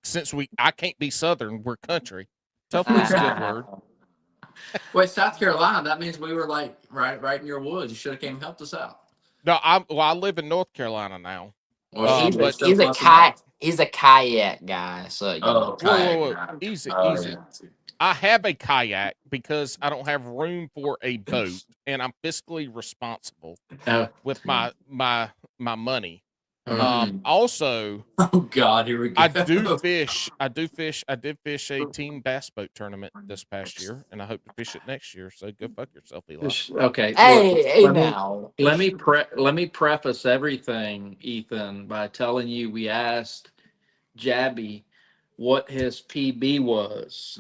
Since I can't be Southern, we're country. Toughly's a good word.
Wait, South Carolina? That means we were like right in your woods. You should have came and helped us out.
No, I live in North Carolina now.
Well,
He's
he's a kayak guy. So you know.
Whoa. Easy.
Yeah.
I have a kayak because I don't have room for a boat, and I'm fiscally responsible with my money. Also,
Oh God, here we go.
I do fish. I did fish a team bass boat tournament this past year, and I hope to fish it next year. So go fuck yourself, Eli.
Okay.
Hey,
look,
now.
let me preface everything, Ethan, by telling you we asked Jabby what his PB was.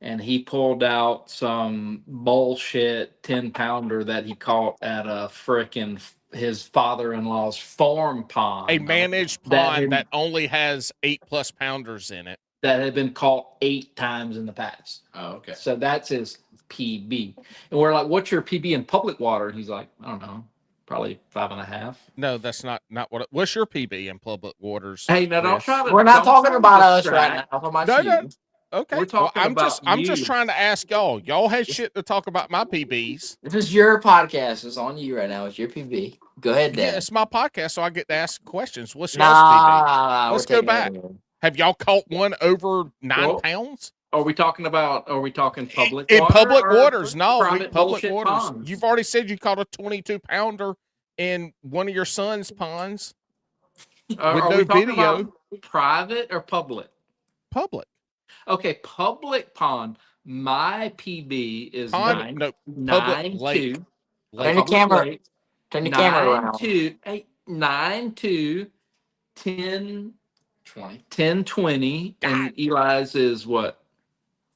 And he pulled out some bullshit 10-pounder that he caught at a frickin' his father-in-law's farm pond.
A managed pond that only has 8+ pounders in it.
That had been caught 8 times in the past.
Oh, okay.
So that's his PB. And we're like, what's your PB in public water? And he's like, I don't know, probably 5.5.
No, that's not what. What's your PB in public waters?
Hey, now don't
Chris?
try to.
We're not
don't
talking
try to
about us right
distract.
now. I'm talking
No,
about
no.
you.
Okay.
We're talking
I'm
about
just
you.
trying to ask y'all. Y'all had shit to talk about my PBs.
This is your podcast. It's on you right now. It's your PB. Go ahead, Dad.
Yeah, it's my podcast, so I get to ask questions. What's
Nah,
y'all's PB?
nah,
Let's
we're
go
taking
back.
over.
Have y'all caught one over 9
Well,
pounds?
Are we talking public
In
water
public
or
waters? No,
private
public
bullshit
waters.
ponds?
You've already said you caught a 22-pounder in one of your son's ponds.
Are
no
we talking
video.
about private or public?
Public.
Okay, public pond. My PB is
Pond? No, public
9
lake.
2.
Turn your camera. Turn your camera
9
around.
2. 9 2. 10
20.
10 20. And Eli's is what?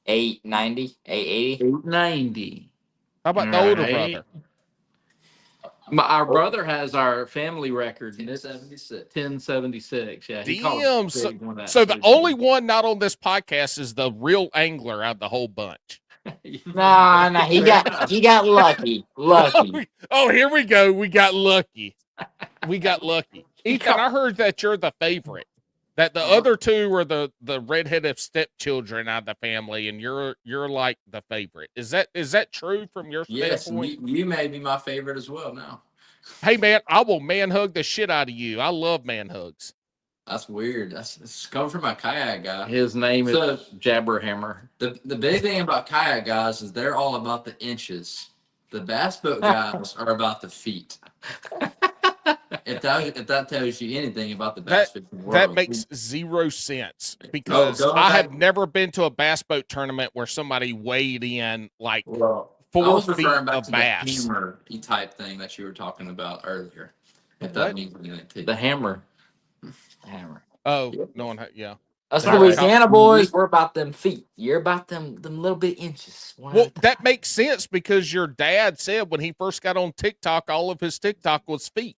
890. 880.
890.
How about the older
Right.
brother?
Our brother has our family record.
1076.
1076. Yeah. He caught a
Damn.
big one that
So the
too.
only one not on this podcast is the real angler out of the whole bunch.
Nah, he got lucky. Lucky.
Oh, here we go. We got lucky. We got lucky. Ethan, I heard that you're the favorite. That the other two are the redheaded stepchildren out of the family, and you're like the favorite. Is that true from your standpoint?
Yes, you may be my favorite as well now.
Hey man, I will man hug the shit out of you. I love man hugs.
That's weird. It's coming from my kayak guy.
His name is Jabberhammer.
The big thing about kayak guys is they're all about the inches. The bass boat guys are about the feet. If that tells you anything about the bass fishing world.
That makes zero sense because I have never been to a bass boat tournament where somebody weighed in like 4 feet of bass.
The hammer type thing that you were talking about earlier. If that means anything to you.
The hammer.
The hammer.
Oh, no one. Yeah.
Us Louisiana boys, we're about them feet. You're about them little bit inches.
Well, that makes sense because your dad said when he first got on TikTok, all of his TikTok was feet.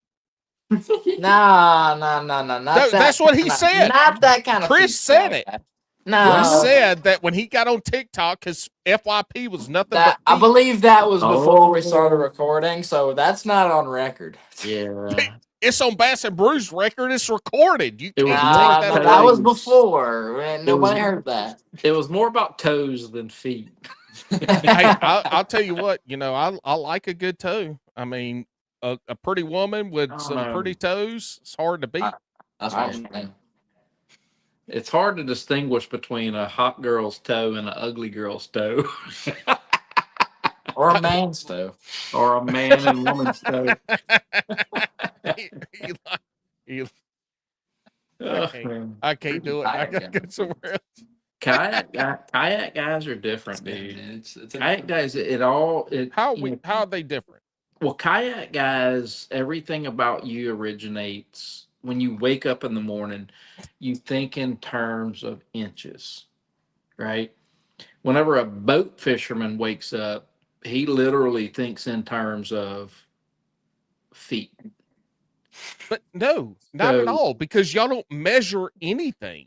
Nah.
That's what he said.
Not that kind of.
Chris said it.
No,
Chris said that when he got on TikTok, his FYP was nothing but feet.
I believe that was before we started recording, so that's not on record.
Yeah.
It's on Bass and Brews record. It's recorded. You can't take that.
That was before. Nobody heard that.
It was more about toes than feet.
Hey, I'll tell you what. I like a good toe. I mean, a pretty woman with some pretty toes. It's hard to beat.
That's what I'm saying.
It's hard to distinguish between a hot girl's toe and an ugly girl's toe.
Or a man's toe.
Or a man and woman's toe.
I can't do it. I gotta go somewhere else.
Kayak guys are different, dude. Kayak guys,
how are they different?
Well, kayak guys, everything about you originates when you wake up in the morning. You think in terms of inches, right? Whenever a boat fisherman wakes up, he literally thinks in terms of feet.
But no, not at all, because y'all don't measure anything.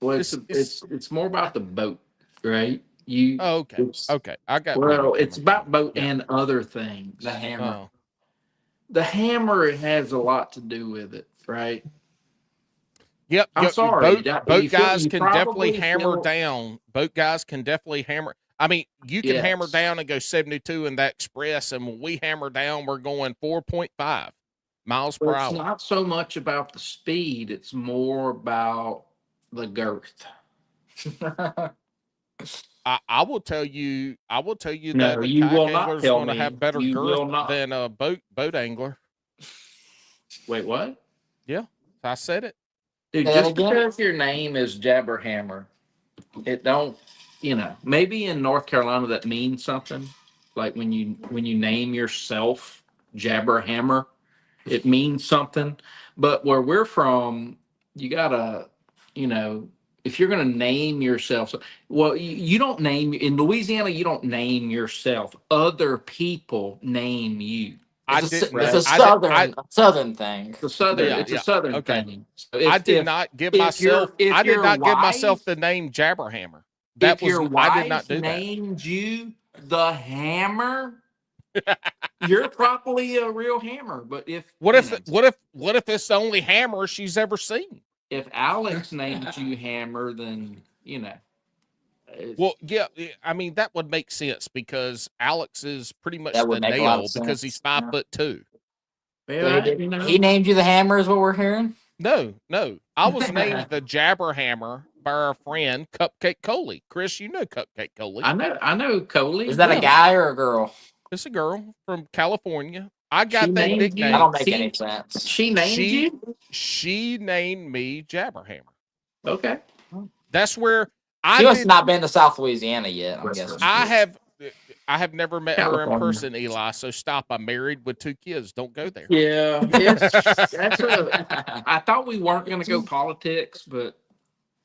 Well, it's more about the boat, right?
Okay. I got.
Well, it's about boat and other things.
The hammer.
Oh.
The hammer has a lot to do with it, right?
Yep.
I'm sorry.
Boat guys can definitely hammer down. Boat guys can definitely hammer. I mean, you can hammer down and go 72 in that express, and when we hammer down, we're going 4.5 miles per hour.
It's not so much about the speed; it's more about the girth.
I will tell you.
No,
that
you
the
will
kayak
not
angler's
tell
going to
me.
have better
You will
girth
not.
than a boat angler.
Wait, what?
Yeah, I said it.
Dude, just because your name is Jabberhammer, it don't. Maybe in North Carolina that means something. Like when you name yourself Jabberhammer, it means something. But where we're from, you gotta, if you're gonna name yourself, well, you don't name in Louisiana. You don't name yourself. Other people name you.
It's a southern thing.
The southern,
Yeah,
it's a
yeah.
southern
Okay.
thing. So
I did not give myself. I did not give myself the name Jabberhammer. That
if
was
your
I did not
wife
do that.
named you the Hammer, you're probably a real hammer. But if
What
you
if
know,
what if it's the only hammer she's ever seen?
if Alex named you Hammer, then you know.
Well, yeah, I mean that would make sense because Alex is pretty much
That
the
would make a lot
nail
of
because
sense.
he's 5'2".
Well,
So
you know,
he named you the Hammer, is what we're hearing.
No, I was named the Jabberhammer by our friend Cupcake Coley. Chris, you know Cupcake Coley.
I know Coley.
Is that a guy or a girl?
It's a girl from California. I
She
got that
named
nickname.
you.
That don't make any sense.
She named you.
She named me Jabberhammer.
Okay.
That's where
She must have not been to South Louisiana yet, I'm guessing.
I have never met her in
California.
person, Eli. So stop. I'm married with 2 kids. Don't go there.
Yeah, I thought we weren't going to go politics, but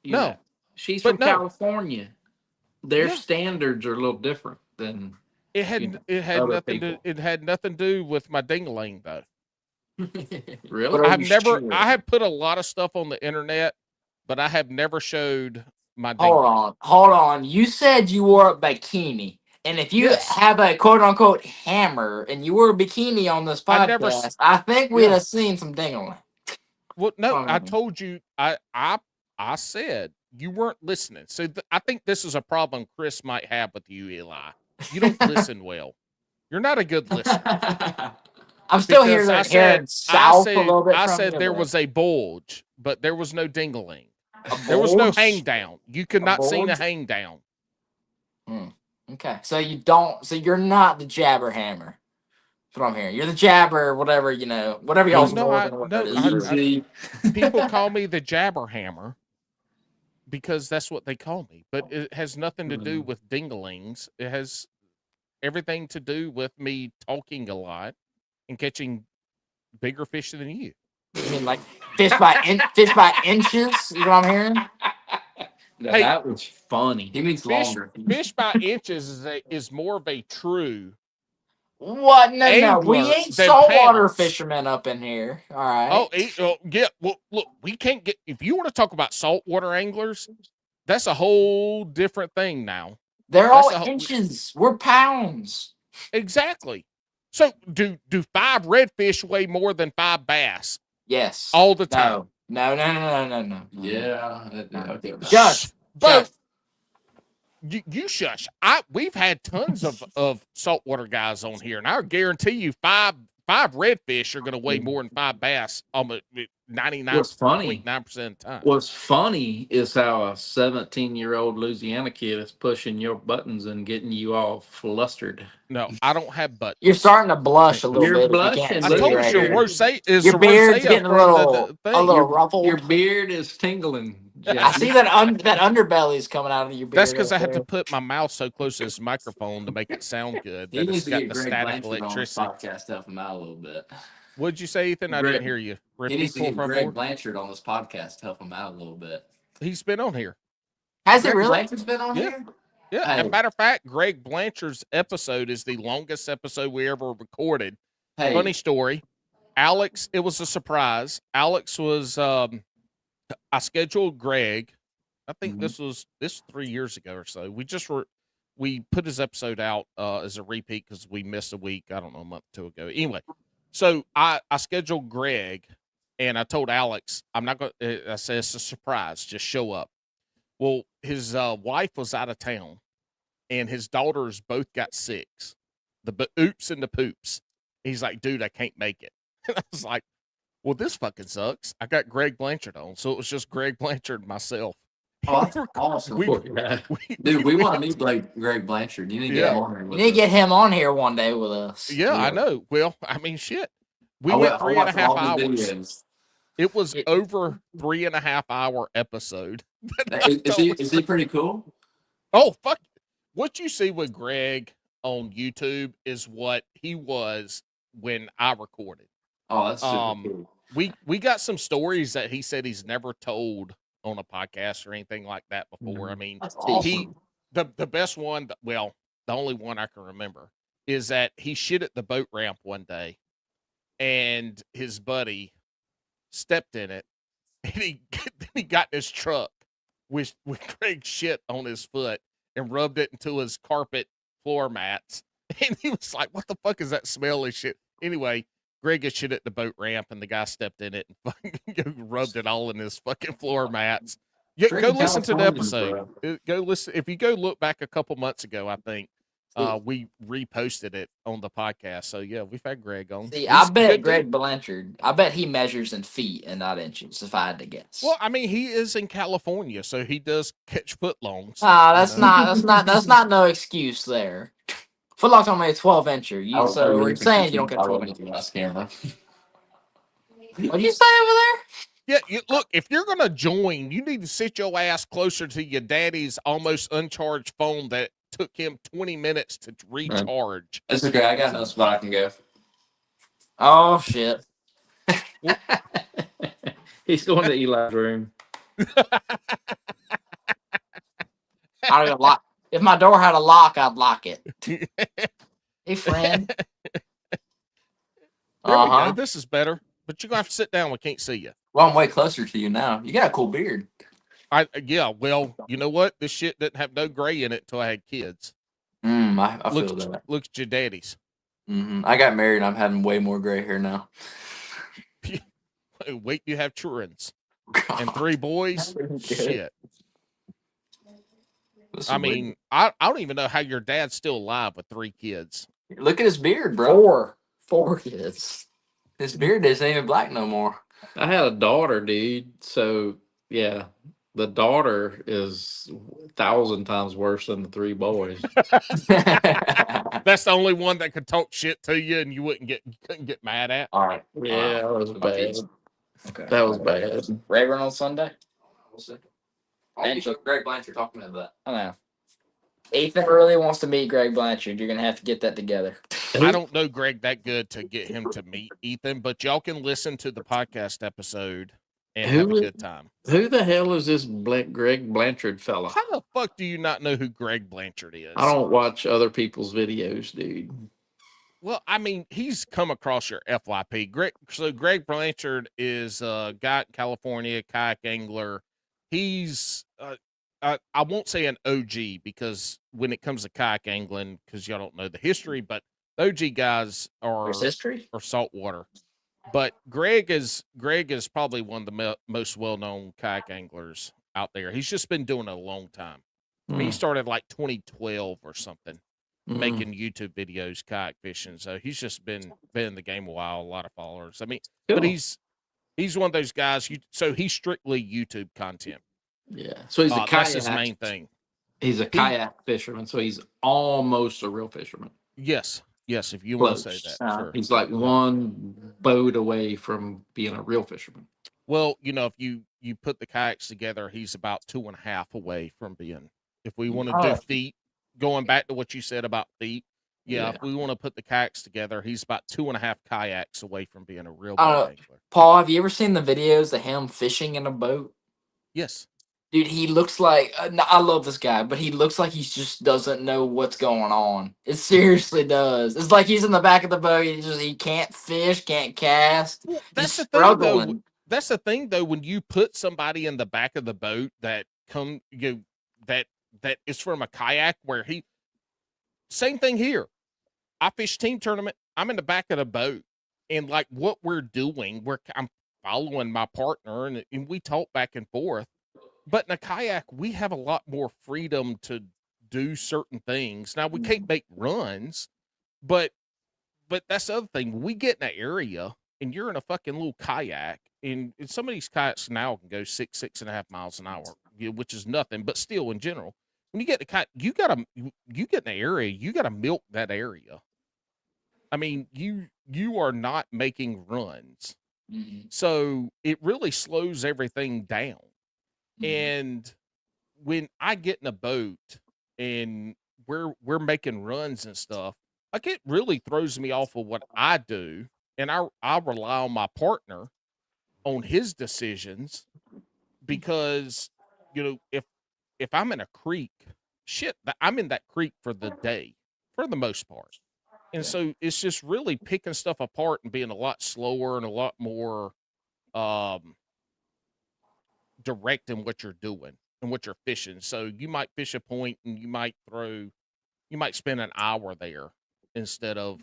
you
No.
know, she's
But
from
no.
California. Their
Yeah.
standards are a little different than
It had
you know,
it had
other
nothing
people.
to it had nothing to do with my ding-a-ling though.
Really.
But are you sure?
I have put a lot of stuff on the internet, but I have never showed my
Hold
ding-a-ling.
hold on. You said you wore a bikini. And if you
Yes.
have a quote unquote hammer and you wore a bikini on this
I never
podcast, I think we'd
yeah.
have seen some dingling.
Well, no, I told you I said you weren't listening. So I think this is a problem Chris might have with you, Eli. You don't listen well. You're not a good listener.
I'm still
Because
hearing south a little bit
I
from
said
you,
there
but-
was a bulge, but there was no ding-a-ling.
A
There was no
bulge?
hang down. You could not see a
bulge?
hang down.
Okay, so you're not the Jabberhammer. That's what I'm hearing. You're the Jabber, whatever, whatever y'all's
People call me the Jabberhammer because that's what they call me. But it has nothing to do with ding-a-lings. It has everything to do with me talking a lot and catching bigger fish than you.
You mean like fish by inches? You know what I'm hearing?
No,
Hey,
that was funny.
He means longer.
Fish by inches is more of a true.
What? No.
angler
We ain't
than
saltwater
pounds.
fishermen up in here. All right.
Yeah. Well, look, we can't get. If you want to talk about saltwater anglers, that's a whole different thing now.
They're all inches. We're pounds.
Exactly. So do 5 redfish weigh more than 5 bass?
Yes.
All the time.
No.
Yeah.
Just.
You shush. We've had tons of saltwater guys on here, and I guarantee you 5 redfish are going to weigh more than 5 bass almost 99.9% of the time.
What's funny is how a 17-year-old Louisiana kid is pushing your buttons and getting you all flustered.
No, I don't have buttons.
You're starting to blush a little
You're
bit.
blushing.
I told you
your beard's getting a little ruffled.
Your beard is tingling.
I see that underbelly's coming out of your beard.
That's because I had to put my mouth so close to this microphone to make it sound good.
He needs
it's
to
got
get
the
Greg
static
Blanchard
electricity.
on this podcast to help him out a little bit.
What'd you say, Ethan? I didn't hear you.
He needs to get Greg Blanchard on this podcast to help him out a little bit.
He's been on here.
Has he really? Blanchard's been on
here? Yeah. As a matter of fact, Greg Blanchard's episode is the longest episode we ever recorded. Funny story. Alex, it was a surprise. Alex was I scheduled Greg. I think this was 3 years ago or so. We put his episode out as a repeat because we missed a week. I don't know, a month or 2 ago. Anyway, so I scheduled Greg, and I told Alex I'm not going. I said it's a surprise. Just show up. Well, his wife was out of town, and his daughters both got sick. The oops and the poops. He's like, dude, I can't make it. And I was like, well, this fucking sucks. I got Greg Blanchard on, so it was just Greg Blanchard and myself.
Oh, that's awesome.
We want to meet Greg Blanchard. You need to get him on here. You need to get him on here one day with us.
Yeah, I know. Well, I mean, shit. We went 3.5 hours. It was over 3.5 hour episode.
Is he pretty cool?
Oh, fuck. What you see with Greg on YouTube is what he was when I recorded.
Oh, that's super cool.
We got some stories that he said he's never told on a podcast or anything like that before. I mean,
that's awesome.
The best one, well, the only one I can remember is that he shit at the boat ramp one day and his buddy stepped in it, and he got in his truck with Greg's shit on his foot and rubbed it into his carpet floor mats. And he was like, "What the fuck is that smelly shit?" Anyway, Greg had shit at the boat ramp, and the guy stepped in it and fucking rubbed it all in his fucking floor mats. Yeah, go listen to the episode. Go listen. If you go look back a couple months ago, I think we reposted it on the podcast. So yeah, we've had Greg on.
See,
He's
I
a
bet
good
Greg
dude.
Blanchard. I bet he measures in feet and not inches. If I had to guess.
Well, I mean, he is in California, so he does catch footlongs.
That's not no excuse there. Footlock's only a 12-incher. So we're saying you don't get 12 inches.
last camera.
What do you say over there?
Yeah, look, if you're going to join, you need to sit your ass closer to your daddy's almost uncharged phone that took him 20 minutes to recharge.
It's okay. I got another spot I can go.
Oh shit!
He's going to Eli's room.
I don't even lock. If my door had a lock, I'd lock it. Hey, friend.
There we go. This is better, but you're gonna have to sit down. We can't see you.
Well, I'm way closer to you now. You got a cool beard.
Yeah. Well, you know what? This shit didn't have no gray in it until I had kids.
I feel that.
Look at your daddies.
I got married. I'm having way more gray hair now.
Wait, you have children and 3 boys. Shit. I mean, I don't even know how your dad's still alive with 3 kids.
Look at his beard, bro. 4 kids. His beard isn't even black no more.
I had a daughter, dude. So yeah, the daughter is 1,000 times worse than the 3 boys.
That's the only one that could talk shit to you, and you couldn't get mad at.
All right.
Yeah, that was bad.
Okay.
That was bad.
Ray run on Sunday. We'll see. And Greg Blanchard talking about that. I know. Ethan really wants to meet Greg Blanchard. You're gonna have to get that together.
I don't know Greg that good to get him to meet Ethan, but y'all can listen to the podcast episode and have a good time.
Who the hell is this Greg Blanchard fella?
How the fuck do you not know who Greg Blanchard is?
I don't watch other people's videos, dude.
Well, I mean, he's come across your FYP. Greg Blanchard is a guy in California, kayak angler. He's I won't say an OG because when it comes to kayak angling, because y'all don't know the history, but the OG guys are saltwater. But Greg is probably one of the most well-known kayak anglers out there. He's just been doing it a long time. I mean, he started like 2012 or something, making YouTube videos, kayak fishing. So he's just been in the game a while, a lot of followers. I mean, but he's one of those guys. So he's strictly YouTube content.
Yeah. So he's a kayak.
That's his main thing.
He's a kayak fisherman, so he's almost a real fisherman.
Yes. Yes, if you want to say that. Sure.
He's like one boat away from being a real fisherman.
Well, you know, if you put the kayaks together, he's about 2.5 away from being. If we want to do feet, going back to what you said about feet, if we want to put the kayaks together, he's about 2.5 kayaks away from being a real boat angler.
Paul, have you ever seen the videos of him fishing in a boat?
Yes.
Dude, he looks like I love this guy, but he looks like he just doesn't know what's going on. It seriously does. It's like he's in the back of the boat. He can't fish, can't cast.
Well, that's the thing, though. That's the thing, though. When you put somebody in the back of the boat that that is from a kayak, where same thing here. I fish team tournament. I'm in the back of the boat, and like what we're doing, I'm following my partner, and we talk back and forth. But in a kayak, we have a lot more freedom to do certain things. Now, we can't make runs, but that's the other thing. We get in an area, and you're in a fucking little kayak, and some of these kayaks now can go 6.5 miles an hour, which is nothing. But still, in general, when you get the kayak, you get in the area, you gotta milk that area. I mean, you are not making runs, so it really slows everything down. And when I get in a boat and we're making runs and stuff, like it really throws me off of what I do, and I rely on my partner on his decisions because if I'm in a creek, I'm in that creek for the day for the most part. And
Yeah.
so it's just really picking stuff apart and being a lot slower and a lot more um, direct in what you're doing and what you're fishing. So you might fish a point and you might spend an hour there instead of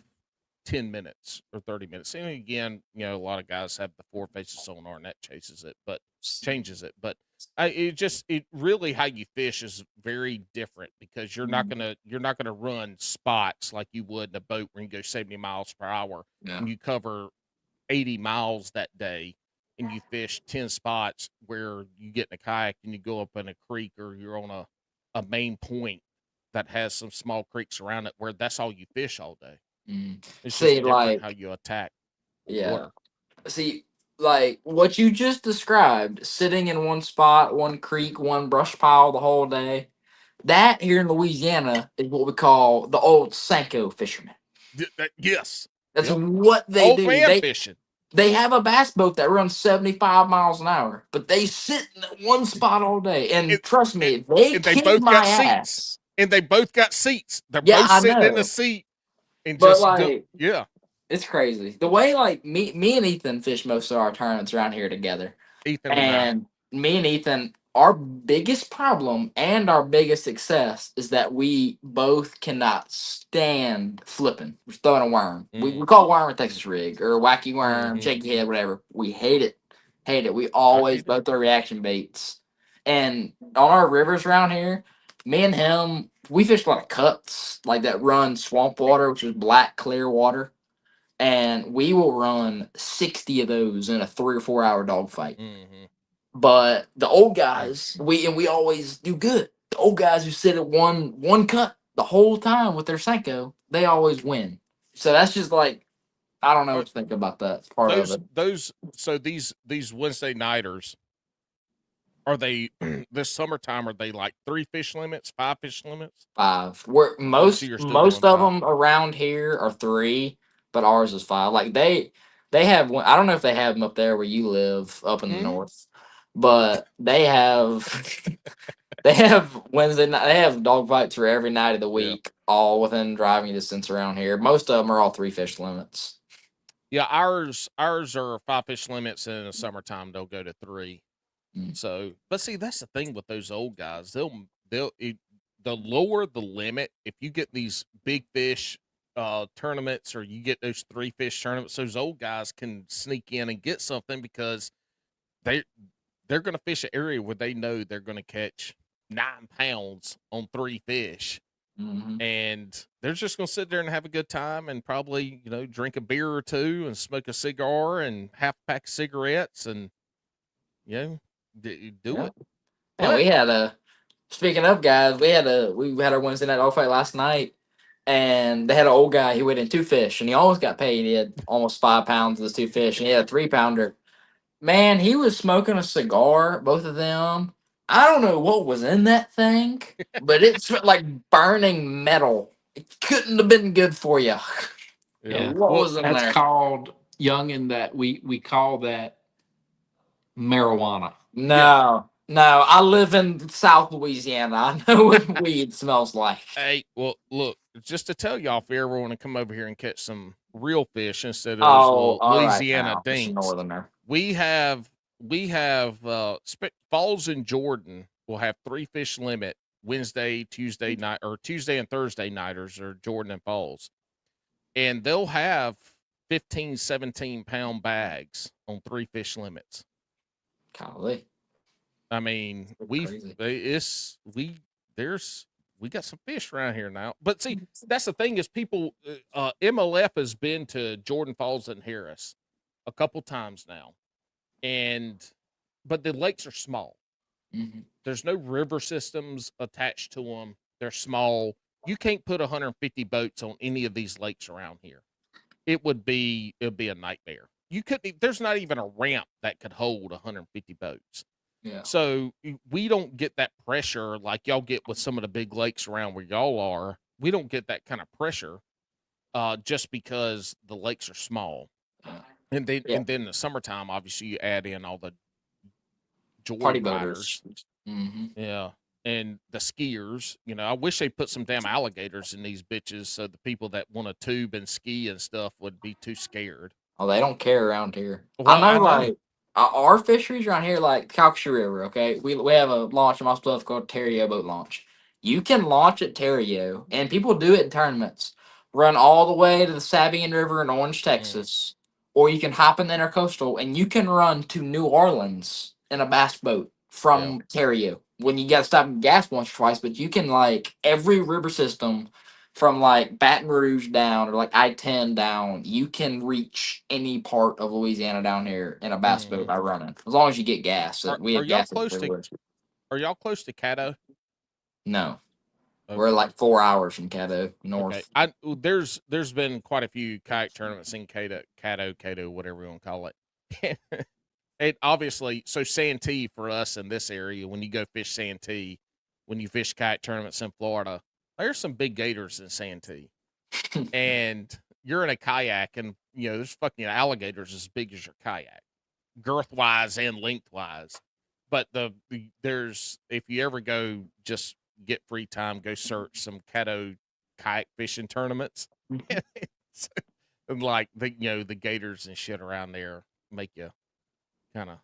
10 minutes or 30 minutes. And again, a lot of guys have the four faces sonar and that changes it. But it really how you fish is very different because you're not gonna run spots like you would in a boat where you go 70 miles per hour
Yeah.
and you cover 80 miles that day and you fish 10 spots where you get in a kayak and you go up in a creek or you're on a main point that has some small creeks around it where that's all you fish all day. It's
See,
just different how
like,
you attack
yeah.
water.
See, like what you just described, sitting in one spot, one creek, one brush pile the whole day. That here in Louisiana is what we call the old Sanko fishermen.
Yes.
That's
Yep.
what they
Old
do.
man fishing.
They have a bass boat that runs 75 miles an hour, but they sit in that one spot all day. And
It,
trust
it,
me, they
and they
kick
both got
my
seats.
ass.
And they both got seats. They're
Yeah,
both
I
sitting in a
know.
seat and
But
just
like,
yeah.
it's crazy. The way like me and Ethan fish most of our tournaments around here together.
Ethan and I.
And me and Ethan, our biggest problem and our biggest success is that we both cannot stand flipping. We're throwing a worm. We call worm a Texas rig or a wacky worm,
Mm-hmm.
shaky head, whatever. We hate it. Hate it. We
I
always
hate it.
both throw reaction baits. And on our rivers around here, me and him, we fish a lot of cuts like that run swamp water, which is black, clear water. And we will run 60 of those in a 3 or 4 hour dogfight.
Mm-hmm.
But the old guys, we always do good. The old guys who sit at one cut the whole time with their Senko, they always win. So that's just like I don't know
Uh,
what to think about that. It's part of it.
those so these Wednesday nighters are they this summertime are they like 3 fish limits, 5 fish limits?
Five. We're
So
most
you're still doing
most of
5.
them around here are three, but ours is five. Like they have one. I don't know if they have them up there where you live up in the
Mm-hmm.
north, but they have they have Wednesday night. They have dog fights for every night of the
Yeah.
week, all within driving distance around here. Most of them are all three fish limits.
Yeah, ours are 5 fish limits and in the summertime they'll go to 3.
Mm.
So, but see, that's the thing with those old guys. The lower the limit, if you get these big fish tournaments or you get those 3 fish tournaments, those old guys can sneak in and get something because they they're going to fish an area where they know they're going to catch 9 pounds on 3 fish.
Mm-hmm.
And they're just going to sit there and have a good time and probably, drink a beer or two and smoke a cigar and half a pack of cigarettes and, do
Yeah.
it.
And
But
we had a speaking of guys, we had our Wednesday night dog fight last night, and they had an old guy. He weighed in two fish, and he almost got paid. He had almost 5 pounds of those two fish, and he had a 3 pounder. Man, he was smoking a cigar, both of them. I don't know what was in that thing, but it smelled like burning metal. It couldn't have been good for you.
yeah.
Yeah.
What
Well,
was in
That's
there?
called young in that we call that marijuana.
yeah.
No. I live in South Louisiana. I know what weed smells like.
Hey, well, look, just to tell y'all, if you ever want to come over here and catch some real fish instead of those
Oh,
little
all right
Louisiana
now. It's a
dinks,
northerner.
we have Falls in Jordan will have 3 fish limit Wednesday, Tuesday night, or Tuesday and Thursday nighters are Jordan and Falls. And they'll have 15, 17-pound bags on 3 fish limits.
Golly.
I mean,
Crazy.
we got some fish around here now. But see, that's the thing is people MLF has been to Jordan Falls and Harris a couple times now. But the lakes are small.
Mm-hmm.
There's no river systems attached to them. They're small. You can't put 150 boats on any of these lakes around here. It'd be a nightmare. There's not even a ramp that could hold 150 boats.
Yeah.
So we don't get that pressure like y'all get with some of the big lakes around where y'all are. We don't get that kind of pressure just because the lakes are small. And then
Yeah.
in the summertime, obviously you add in all the
Party
Jordan
boaters.
riders.
Mm-hmm.
Yeah. and the skiers. You know, I wish they put some damn alligators in these bitches so the people that want to tube and ski and stuff would be too scared.
Oh, they don't care around here. I
Well,
know,
I know.
like our fisheries around here, like Calcasieu River. Okay, we have a launch in my stuff called Terrio boat launch. You can launch at Terrio, and people do it in tournaments. Run all the way to the Sabine River in Orange,
Mm,
Texas, or you can hop in the intercoastal and you can run to New Orleans in a bass boat
yeah.
from Terrio. When you got to stop and gas once or twice, but you can like every river system from like Baton Rouge down or like I-10 down, you can reach any part of Louisiana down here in a bass boat
Hmm.
by running. As long as you get gas. We
Are
have
y'all
gas
close to
everywhere.
Caddo?
No. We're
Okay.
like 4 hours from Caddo
Okay.
north.
There's been quite a few kayak tournaments in Caddo, whatever you want to call it. It obviously so Santee for us in this area, when you go fish Santee, when you fish kayak tournaments in Florida, there's some big gators in Santee. And you're in a kayak and there's fucking alligators as big as your kayak, girth wise and lengthwise. But there's if you ever go just get free time, go search some Caddo kayak fishing tournaments. And like the gators and shit around there make you kind of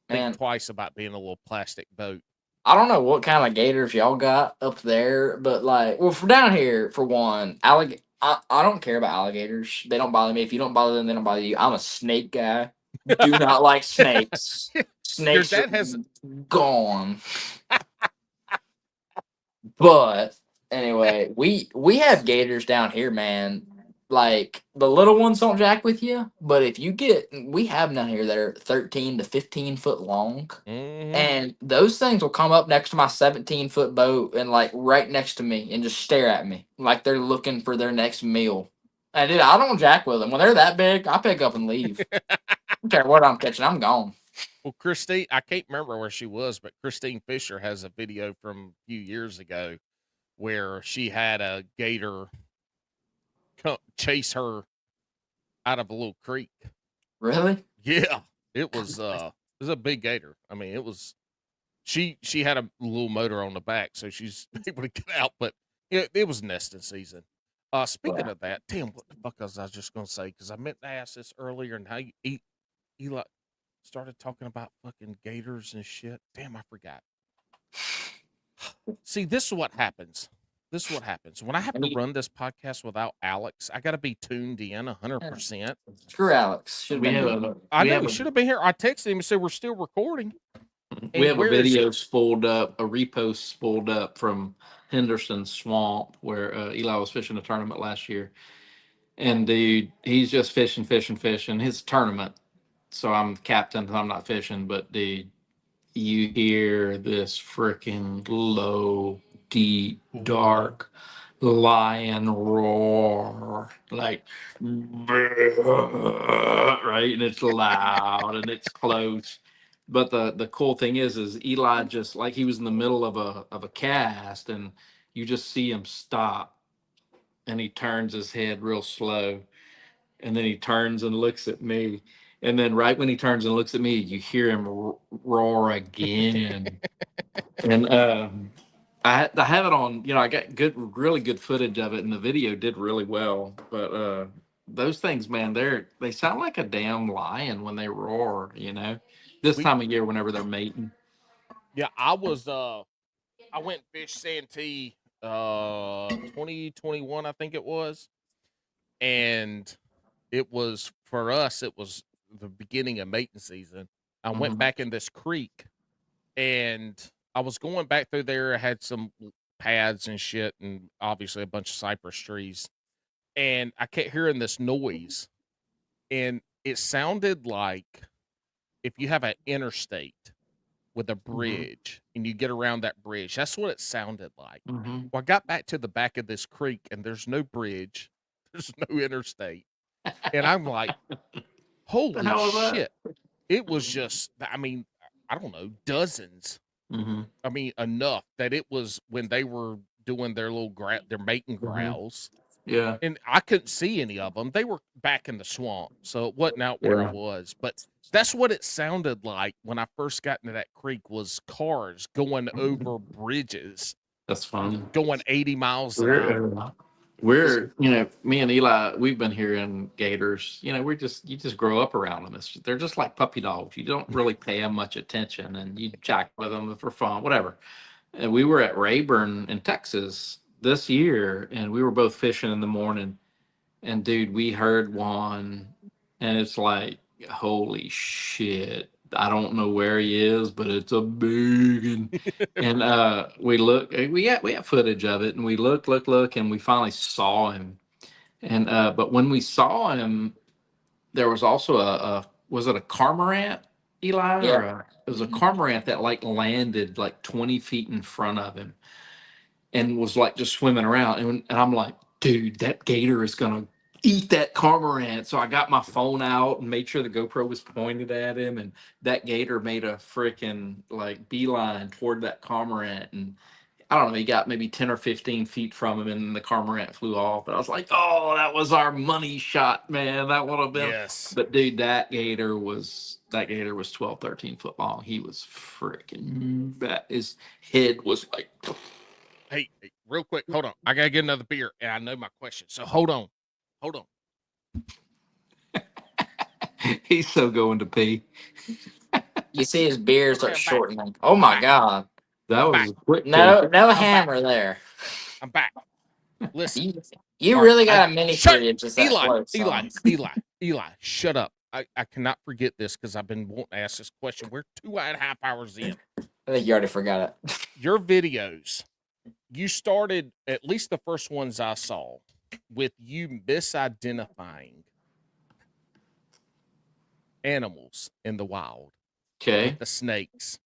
think
Man,
twice about being a little plastic boat.
I don't know what kind of gators y'all got up there, but like, well, for down here, for one, I don't care about alligators. They don't bother me. If you don't bother them, they don't bother you. I'm a snake guy. Do not like snakes.
Your
Snakes are
dad has
gone. But anyway, we have gators down here, man. Like the little ones don't jack with you, but if you get, we have them down here that are 13 to 15 foot long.
mhm.
And those things will come up next to my 17-foot boat and like right next to me and just stare at me like they're looking for their next meal. And dude, I don't jack with them. When they're that big, I pick up and leave. I don't care what I'm catching, I'm gone.
Well, Christine, I can't remember where she was, but Christine Fisher has a video from a few years ago where she had a gator chase her out of a little creek.
Really?
Yeah, it was a big gator. I mean, it was she had a little motor on the back, so she's able to get out. But it was nesting season. Speaking
Yeah.
of that, damn, what the fuck was I just gonna say? Because I meant to ask this earlier, and how you eat. Eli started talking about fucking gators and shit. Damn, I forgot. See, this is what happens. This is what happens when I have
And
to run this podcast without Alex. I got to be tuned in
yeah,
100%.
screw Alex. Should have
We
been
have
here.
a
I
we
know
have
he
a
should have been here. I texted him and said we're still recording.
we
And
have a
where is he?
video spooled up, a repost spooled up from Henderson Swamp where Eli was fishing a tournament last year. And dude, he's just fishing, fishing, fishing. His tournament. So I'm captain, I'm not fishing, but dude, you hear this freaking low, deep, dark lion roar, like, right, and it's loud and it's close. But the cool thing is Eli just like he was in the middle of a cast, and you just see him stop, and he turns his head real slow, and then he turns and looks at me. And then right when he turns and looks at me, you hear him roar again. And I have it on, I got really good footage of it, and the video did really well. But those things, man, they sound like a damn lion when they roar, this
We
time of year whenever they're mating.
Yeah, I went fish Santee 2021, I think it was. And it was for us, it was the beginning of mating season. I went
Mhm.
back in this creek and I was going back through there. I had some pads and shit, and obviously a bunch of cypress trees. And I kept hearing this noise, and it sounded like if you have an interstate with a
Mhm.
bridge and you get around that bridge. That's what it sounded like.
Mhm.
Well, I got back to the back of this creek and there's no bridge, there's no interstate. And I'm like,
The
holy
hell was that?
shit. It was just, I mean, I don't know, dozens.
Mhm.
I mean, enough that it was when they were doing their little their mating
Mhm.
growls.
Yeah.
and I couldn't see any of them. They were back in the swamp, so it wasn't out where I
Yeah.
was. But that's what it sounded like when I first got into that creek, was cars going over bridges,
That's fun.
going 80 miles an hour.
We're
Is-
me and Eli, we've been hearing gators. You just grow up around them. They're just like puppy dogs. You don't really pay them much attention, and you jack with them for fun, whatever. And we were at Rayburn in Texas this year, and we were both fishing in the morning. And dude, we heard one, and it's like, holy shit! I don't know where he is, but it's a big and we look, we have footage of it, and we look, and we finally saw him. And but when we saw him, there was also a was it a cormorant, Eli, or
yeah.
it was a
Mhm.
cormorant that like landed like 20 feet in front of him and was like just swimming around. And I'm like, dude, that gator is gonna eat that cormorant. So I got my phone out and made sure the GoPro was pointed at him, and that gator made a freaking like beeline toward that cormorant. And I don't know, he got maybe 10 or 15 feet from him, and the cormorant flew off. But I was like, oh, that was our money shot, man. That would have been.
Yes.
But dude, that gator was 12, 13 foot long. He was freaking, that his head was like,
Hey, real quick, hold on. I gotta get another beer, and I know my question. So hold on.
he's so going to pee.
You see his beard
Okay,
start
I'm back.
shortening. Oh
I'm
my
back.
god.
That
I'm
was
back.
a quick
No,
pee.
no
I'm back.
hammer there.
I'm back. Listen.
You
All right.
really got a mini
Shut
fridge just that
Eli.
floats
Eli.
on.
Eli. Shut up. I cannot forget this because I've been wanting to ask this question. We're 2.5 hours in.
I think you already forgot it.
Your videos, you started, at least the first ones I saw, with you misidentifying animals in the wild with
Okay.
the snakes.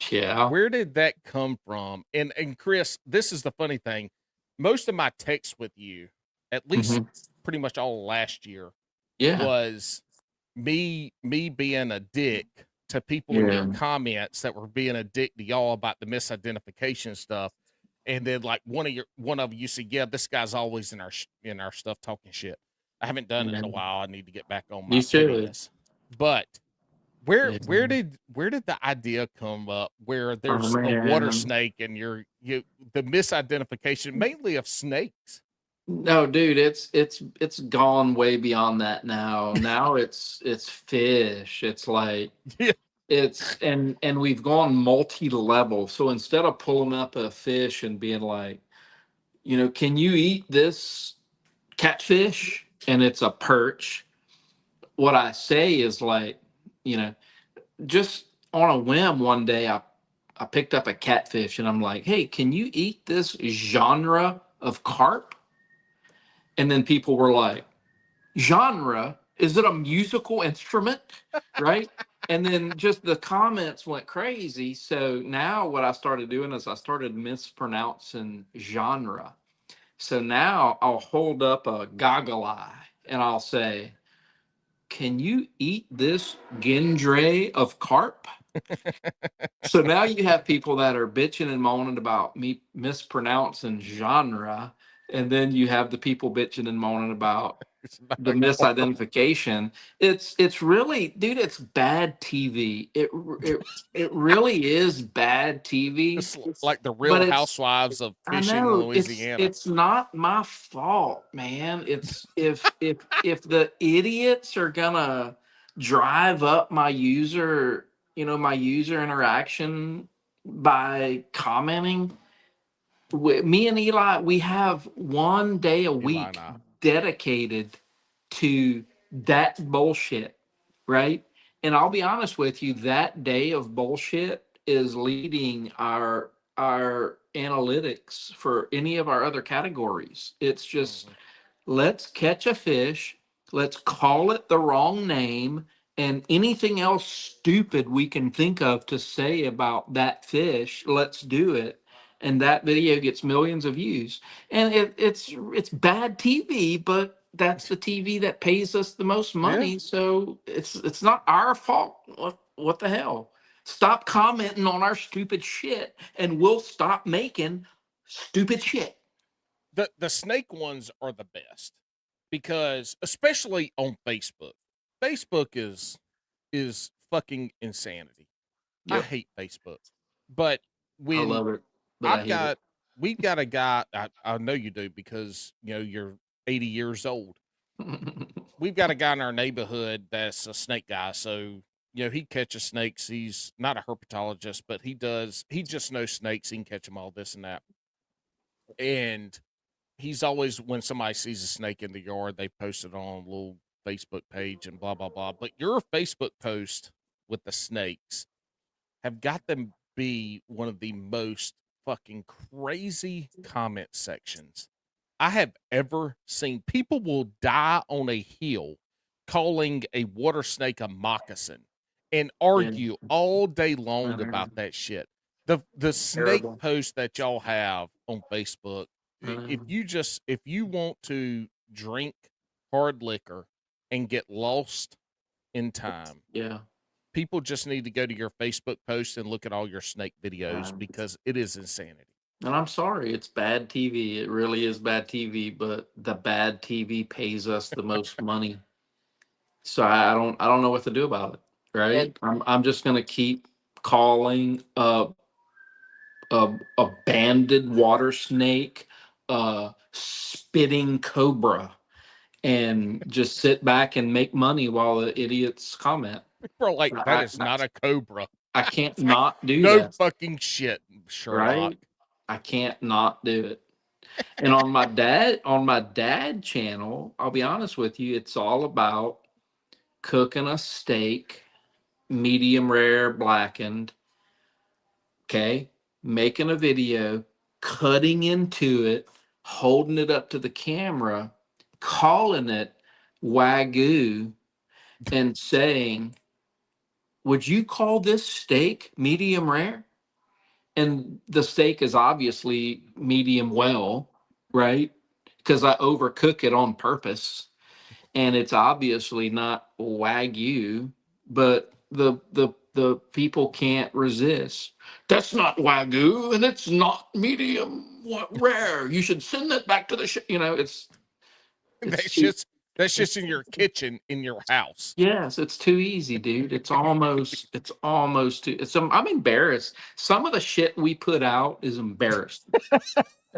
Yeah.
Where did that come from? And Chris, this is the funny thing. Most of my texts with you, at least
Mhm.
pretty much all last year,
Yeah.
was me being a dick to people in your
Yeah.
comments that were being a dick to y'all about the misidentification stuff. And then like one of you said, yeah, this guy's always in our stuff talking shit. I haven't done it in a while. I need to get back on
You
my
should.
pettiness. But where
Yeah.
where did the idea come up where
Oh
there's a water
man.
snake and the misidentification mainly of snakes?
No, dude, it's gone way beyond that now. Now it's fish. It's like
Yeah.
it's and we've gone multi-level. So instead of pulling up a fish and being like, can you eat this catfish? And it's a perch. What I say is like, you know, just on a whim one day I picked up a catfish and I'm like, hey, can you eat this genre of carp? And then people were like, genre? Is it a musical instrument? Right? And then just the comments went crazy. So now what I started doing is I started mispronouncing genre. So now I'll hold up a goggle eye and I'll say, can you eat this gendre of carp? So now you have people that are bitching and moaning about me mispronouncing genre, and then you have the people bitching and moaning about
It's not
the
carp.
misidentification. It's really, dude, it's bad TV. It really is bad TV.
It's like the
But
Real Housewives of
I
Fishing,
know
Louisiana.
it's not my fault, man. It's if the idiots are gonna drive up my user interaction by commenting. Me and Eli, we have one day a
Eli and
week
I.
dedicated to that bullshit, right? And I'll be honest with you, that day of bullshit is leading our analytics for any of our other categories. It's just,
Mhm.
let's catch a fish, let's call it the wrong name, and anything else stupid we can think of to say about that fish, let's do it. And that video gets millions of views. And it's bad TV, but that's the TV that pays us the most
Yeah.
money. So it's not our fault. What the hell? Stop commenting on our stupid shit, and we'll stop making stupid shit.
The snake ones are the best because, especially on Facebook, Facebook is fucking insanity. I
Yep.
hate Facebook, but
I
when
love it, but I
I've
hate it.
got we've got a guy, I know you do because you're 80 years old. We've got a guy in our neighborhood that's a snake guy, so he catches snakes. He's not a herpetologist, but he just knows snakes. He can catch them all, this and that. And he's always, when somebody sees a snake in the yard, they post it on a little Facebook page and blah blah blah. But your Facebook post with the snakes have got them be one of the most fucking crazy comment sections I have ever seen. People will die on a hill calling a water snake a moccasin and
Yeah,
argue all day
I
long
know.
about that shit. The snake
Terrible.
post that y'all have on Facebook,
I know.
if you want to drink hard liquor and get lost in time,
Yeah.
people just need to go to your Facebook post and look at all your snake videos
Um,
because it is insanity.
and I'm sorry, it's bad TV. It really is bad TV, but the bad TV pays us the most money. So I don't know what to do about it.
And
Right? I'm just gonna keep calling a banded water snake, spitting cobra, and just sit back and make money while the idiots comment.
People are like, that
I
is
I,
not a cobra.
I can't
It's like,
not do
no
that,
fucking shit, Sherlock.
right? I can't not do it. And on my dad channel, I'll be honest with you, it's all about cooking a steak, medium rare, blackened, okay? Making a video, cutting into it, holding it up to the camera, calling it Wagyu, and saying, "Would you call this steak medium rare?" And the steak is obviously medium well, right? Because I overcook it on purpose, and it's obviously not Wagyu, but the people can't resist. That's not Wagyu, and it's not medium rare. You should send that back to the it's
That's
too
just that's just in your kitchen in your house.
yes, it's too easy, dude. It's almost too. I'm embarrassed. Some of the shit we put out is embarrassing.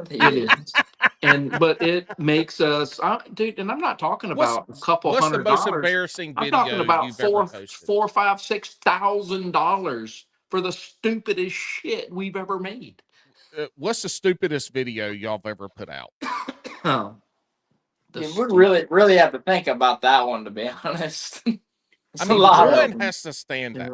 It is. And but it makes us, dude. And I'm not talking
What's
about a couple
what's the
hundred
most
dollars.
embarrassing
I'm talking
video
about
you've ever
four,
posted?
four, five, $6,000 for the stupidest shit we've ever made.
What's the stupidest video y'all have ever put out?
Oh, the
you would
stupid.
really have to think about that one, to be honest.
I
It's a
mean,
lot of
one
them.
has to stand out.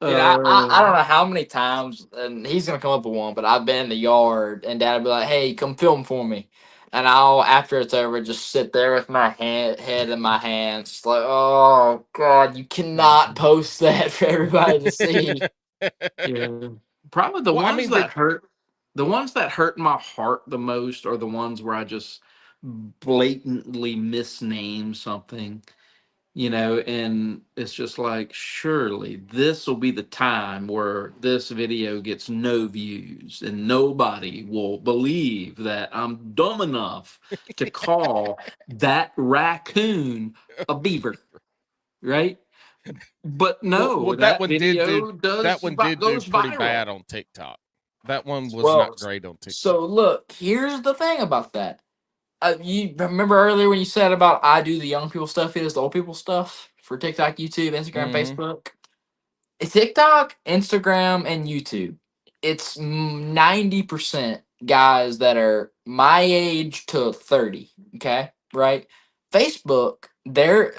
Dude, I don't
Uh,
know how many times, and he's gonna come up with one, but I've been in the yard, and Dad'll be like, "Hey, come film for me," and I'll, after it's over, just sit there with my head in my hands, just like, "Oh God, you cannot post that for everybody to see."
yeah. Probably the
Well, I
ones
mean,
that hurt, the ones that hurt my heart the most are the ones where I just blatantly misname something, and it's just like, surely this will be the time where this video gets no views and nobody will believe that I'm dumb enough to call that raccoon a beaver, right? But
well,
no, that video
that one did do
goes
pretty
viral.
bad on TikTok. That one was
Well,
not great on
so
TikTok.
look, here's the thing about that. You remember earlier when you said about I do the young people stuff, he does the old people stuff for TikTok, YouTube, Instagram,
Hmm.
Facebook. TikTok, Instagram, and YouTube. It's 90% guys that are my age to 30. Okay. Right. Facebook,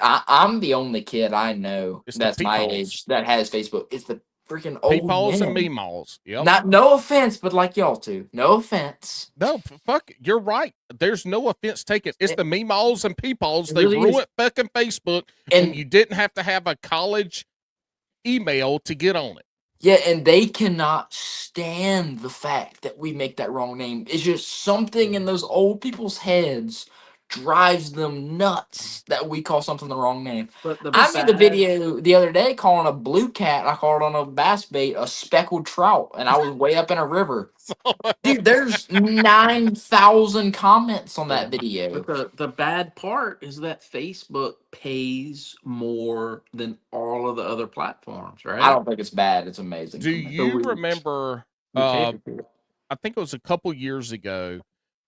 I'm the only kid I know
It's the
that's my
peepaws,
age that has Facebook. It's the freaking old
peepaws and
men.
meemaws. Yep.
Not, no offense, but like y'all two. No offense.
No, fuck it. You're right. There's no offense taken. It's
It,
the meemaws and peepaws.
it
They
really is.
ruined fucking Facebook when
And
you didn't have to have a college email to get on it.
yeah, and they cannot stand the fact that we make that wrong name. It's just something in those old people's heads drives them nuts that we call something the wrong name.
But the
I made a
bad,
video the other day calling a blue cat. I called on a bass bait a speckled trout, and I was way up in a river. Dude, there's 9,000 comments on that video.
but the bad part is that Facebook pays more than all of the other platforms, right?
I don't think it's bad. It's amazing.
Do
for me.
you remember?
We
Uh,
cater to it.
I think it was a couple years ago.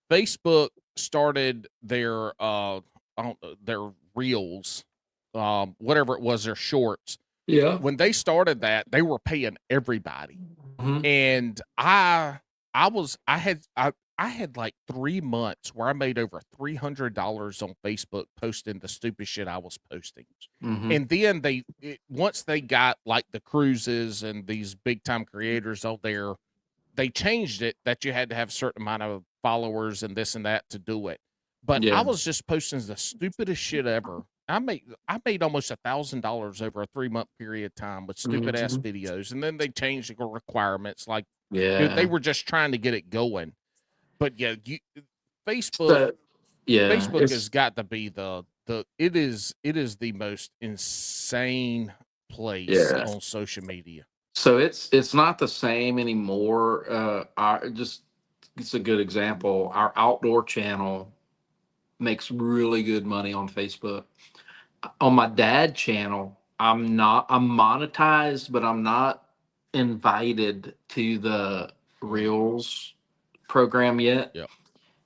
Facebook started their I don't know, their reels, whatever it was, their shorts.
Yeah.
When they started that, they were paying everybody,
Mhm.
and I had like 3 months where I made over $300 on Facebook posting the stupid shit I was posting.
Mhm.
And then once they got like the cruises and these big time creators out there, they changed it that you had to have a certain amount of followers and this and that to do it. But I
Yeah.
was just posting the stupidest shit ever. I made almost $1,000 over a 3 month period of time with stupid ass
Mhm.
videos, and then they changed the requirements. Like, dude,
Yeah.
they were just trying to get it going. But yeah, Facebook
So, yeah,
Facebook has
it's
got to be it is the most insane place
yeah.
on social media.
So it's not the same anymore. Our just it's a good example. Our outdoor channel makes really good money on Facebook. On my dad channel, I'm monetized, but I'm not invited to the
Mm,
Reels program yet.
yep.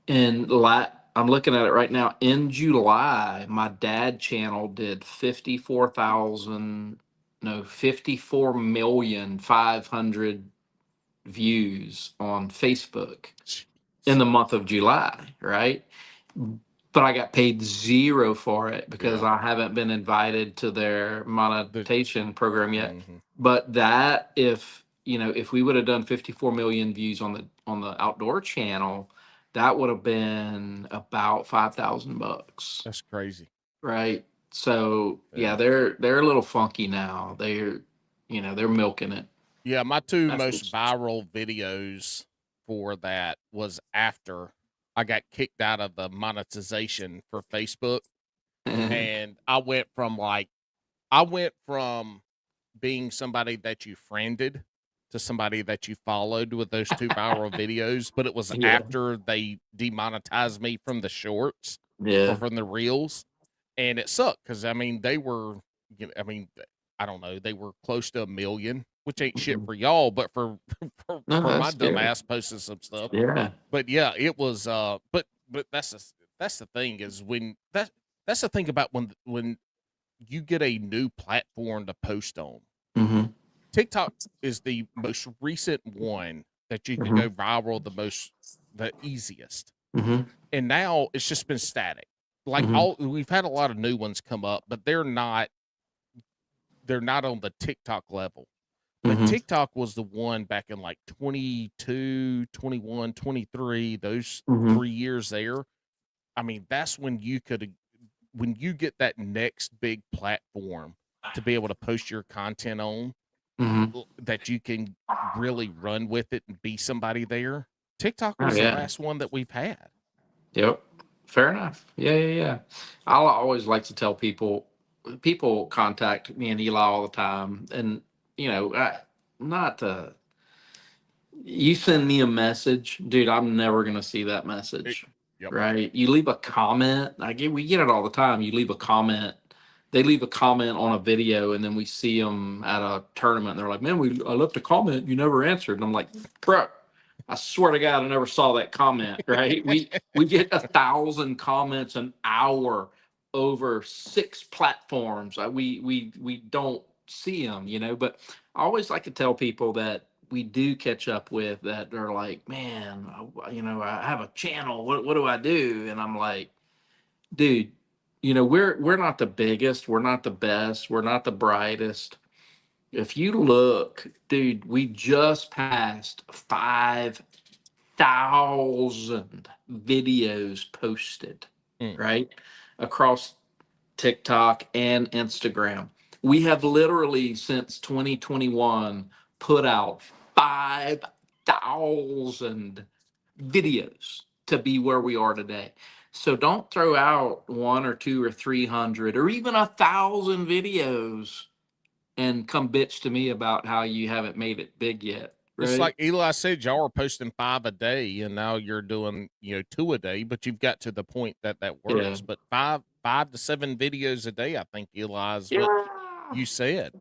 And I'm looking at it right now. In July, my dad channel did 54,000, no, 54,500,000 views on Facebook in
Jeez.
the month of July, right? But I got paid zero for it because
Yeah.
I haven't been invited to their
The,
monetization program yet.
mhm.
But that if we would have done 54 million views on the outdoor channel, that would have been about $5,000,
That's crazy.
right? So yeah,
Yeah.
they're a little funky now. They're milking it.
Yeah, my two
That's
most
what's
viral videos for that was after I got kicked out of the monetization for Facebook. And I went from being somebody that you friended to somebody that you followed with those two viral videos, but it was
yeah,
after they demonetized me from the shorts or
yeah.
from the reels, and it sucked because I mean they were, I mean, I don't know, they were close to 1 million, which ain't shit
Mhm.
for y'all, but for
No,
for my
that's
dumb
good.
ass posting some stuff.
Yeah.
But yeah, it was. But that's the thing is that's the thing about when you get a new platform to post on.
Hmm.
TikTok is the most recent one that you could
Hmm.
go viral the easiest.
Hmm.
And now it's just been static. Like
Hmm.
all we've had a lot of new ones come up, but they're not on the TikTok level. But
Hmm.
TikTok was the one back in like 22, 21, 23, those
Hmm.
3 years there. I mean, that's when you get that next big platform to be able to post your content on,
Hmm.
that you can really run with it and be somebody there. TikTok
Oh
was the
yeah.
last one that we've had.
Yep. Fair enough. Yeah, yeah, yeah. I'll always like to tell people contact me and Eli all the time, and not to you send me a message, dude, I'm never gonna see that
It-
message.
yep.
Right? You leave a comment. We get it all the time. You leave a comment. They leave a comment on a video, and then we see them at a tournament. And they're like, "Man, I left a comment. You never answered." And I'm like, "Bro, I swear to God, I never saw that comment." Right? We get 1,000 comments an hour over 6 platforms. We don't see them, But I always like to tell people that we do catch up with that are like, man, I have a channel. What do I do? And I'm like, dude, we're not the biggest, we're not the best, we're not the brightest. If you look, dude, we just passed 5,000 videos posted,
Mm.
right? Across TikTok and Instagram. We have literally since 2021 put out 5,000 videos. to be where we are today. So don't throw out one or two or 300 or even 1,000 videos and come bitch to me about how you haven't made it big yet,
Just
right?
like Eli said, y'all are posting 5 a day, and now you're doing 2 a day. But you've got to the point that
Yeah.
works. But 5 to 7 videos a day, I think, Eli, is what
Yeah.
you said.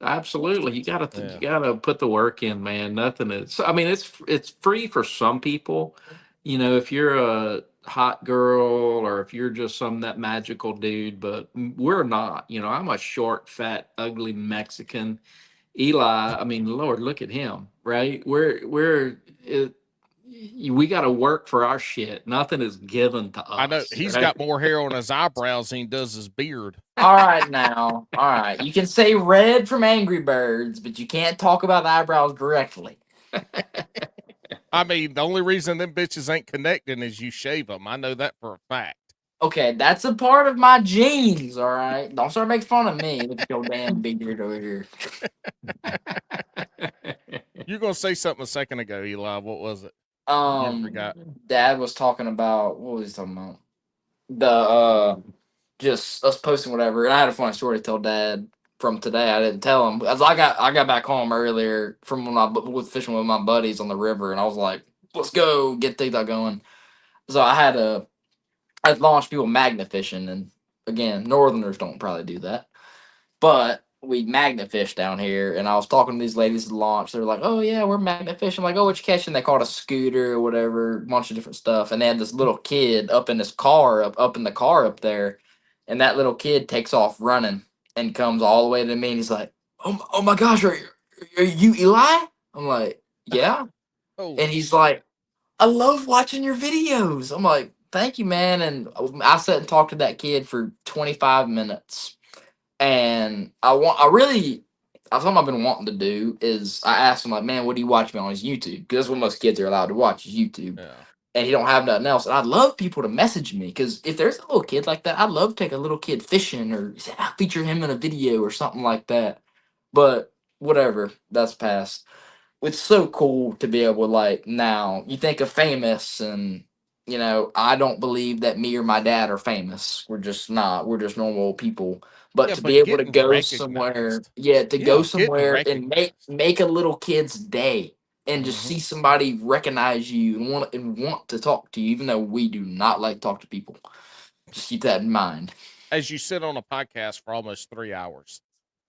Absolutely. You
Yeah.
gotta put the work in, man. Nothing is, I mean, it's free for some people. You know, if you're a hot girl or if you're just that magical dude, but we're not. You know, I'm a short, fat, ugly Mexican. Eli, I mean, Lord, look at him, right? We got to work for our shit. Nothing is given to
I know
us,
he's
right?
got more hair on his eyebrows than he does his beard.
All right now. All right. You can say red from Angry Birds, but you can't talk about eyebrows directly.
I mean, the only reason them bitches ain't connecting is you shave them. I know that for a fact.
Okay, that's a part of my genes, all right? Don't start making fun of me. Look at your damn beard over here.
You're gonna say something a second ago, Eli. What was it? You
Um,
forgot.
Dad was talking about, what was he talking about? The just us posting whatever. And I had a funny story to tell Dad from today. I didn't tell him as I got back home earlier from when I was fishing with my buddies on the river, and I was like, "Let's go get TikTok going." So I launched people magnet fishing, and again, Northerners don't probably do that. But we magnet fish down here, and I was talking to these ladies at launch. They were like, "Oh yeah, we're magnet fishing." I'm like, "Oh, what you catching?" They called a scooter or whatever, a bunch of different stuff. And they had this little kid up in this car, up in the car up there, and that little kid takes off running and comes all the way to me, and he's like, oh my gosh, are you Eli?" I'm like, "Yeah," and
Holy
he's
shit!
like, "I love watching your videos." I'm like, "Thank you, man." And I sat and talked to that kid for 25 minutes, and something I've been wanting to do is I asked him like, "Man, what do you watch me on his YouTube?" Because that's what most kids are allowed to watch is YouTube,
Yeah.
and he don't have nothing else. And I'd love people to message me because if there's a little kid like that, I'd love to take a little kid fishing or say, I'll feature him in a video or something like that. But whatever, that's past. It's so cool to be able to, like, now you think of famous, and I don't believe that me or my dad are famous. We're just not. We're just normal people. But
Yeah,
to be
but
able to
getting
go somewhere,
recognized.
yeah, to go
Yeah, getting
somewhere and make
recognized.
make a little kid's day, and just
Hmm.
see somebody recognize you and want to talk to you, even though we do not like to talk to people. Just keep that in mind.
As you sit on a podcast for almost 3 hours.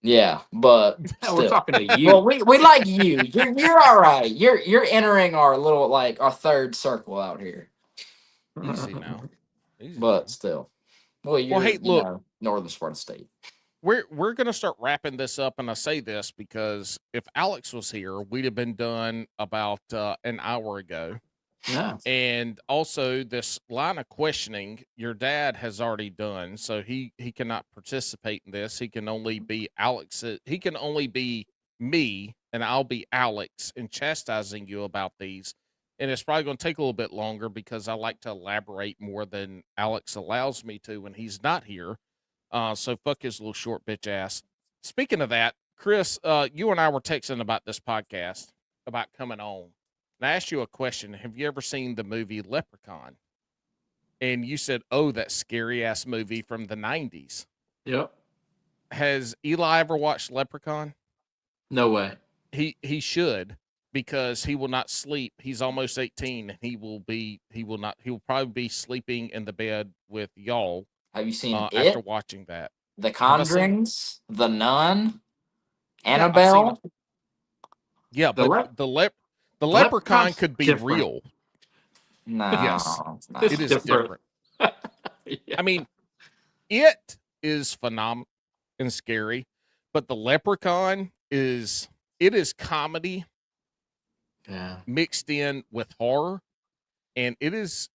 Yeah, but
Yeah, we're
still.
talking to
Well,
you.
we like you. You're all right. You're entering our little, like, our third circle out here.
Easy now. Easy
But
now.
still. Well,
Well,
you're,
hey, look,
northern Sparta State.
we're gonna start wrapping this up, and I say this because if Alex was here, we'd have been done about an hour ago.
Yeah.
And also, this line of questioning, your dad has already done, so he cannot participate in this. He can only be Alex. He can only be me, and I'll be Alex in chastising you about these. And it's probably going to take a little bit longer because I like to elaborate more than Alex allows me to when he's not here. So fuck his little short bitch ass. Speaking of that, Chris, you and I were texting about this podcast about coming on. And I asked you a question. Have you ever seen the movie Leprechaun? And you said, "Oh, that scary ass movie from the '90s."
Yep.
Has Eli ever watched Leprechaun?
No way.
He should because he will not sleep. He's almost 18. He will probably be sleeping in the bed with y'all
Have you seen
after
It,
watching that.
The
Have I seen it?
Conjurings, The Nun,
Yeah, I've seen it.
Annabelle?
Yeah,
The
but
lep
the
the
leprechaun
leprechaun's
could be
different.
real. Yes,
No, it's
It's
it
not.
is
different.
different.
Yeah.
I mean, it is phenomenal and scary, but the leprechaun is it is comedy
Yeah.
mixed in with horror, and it's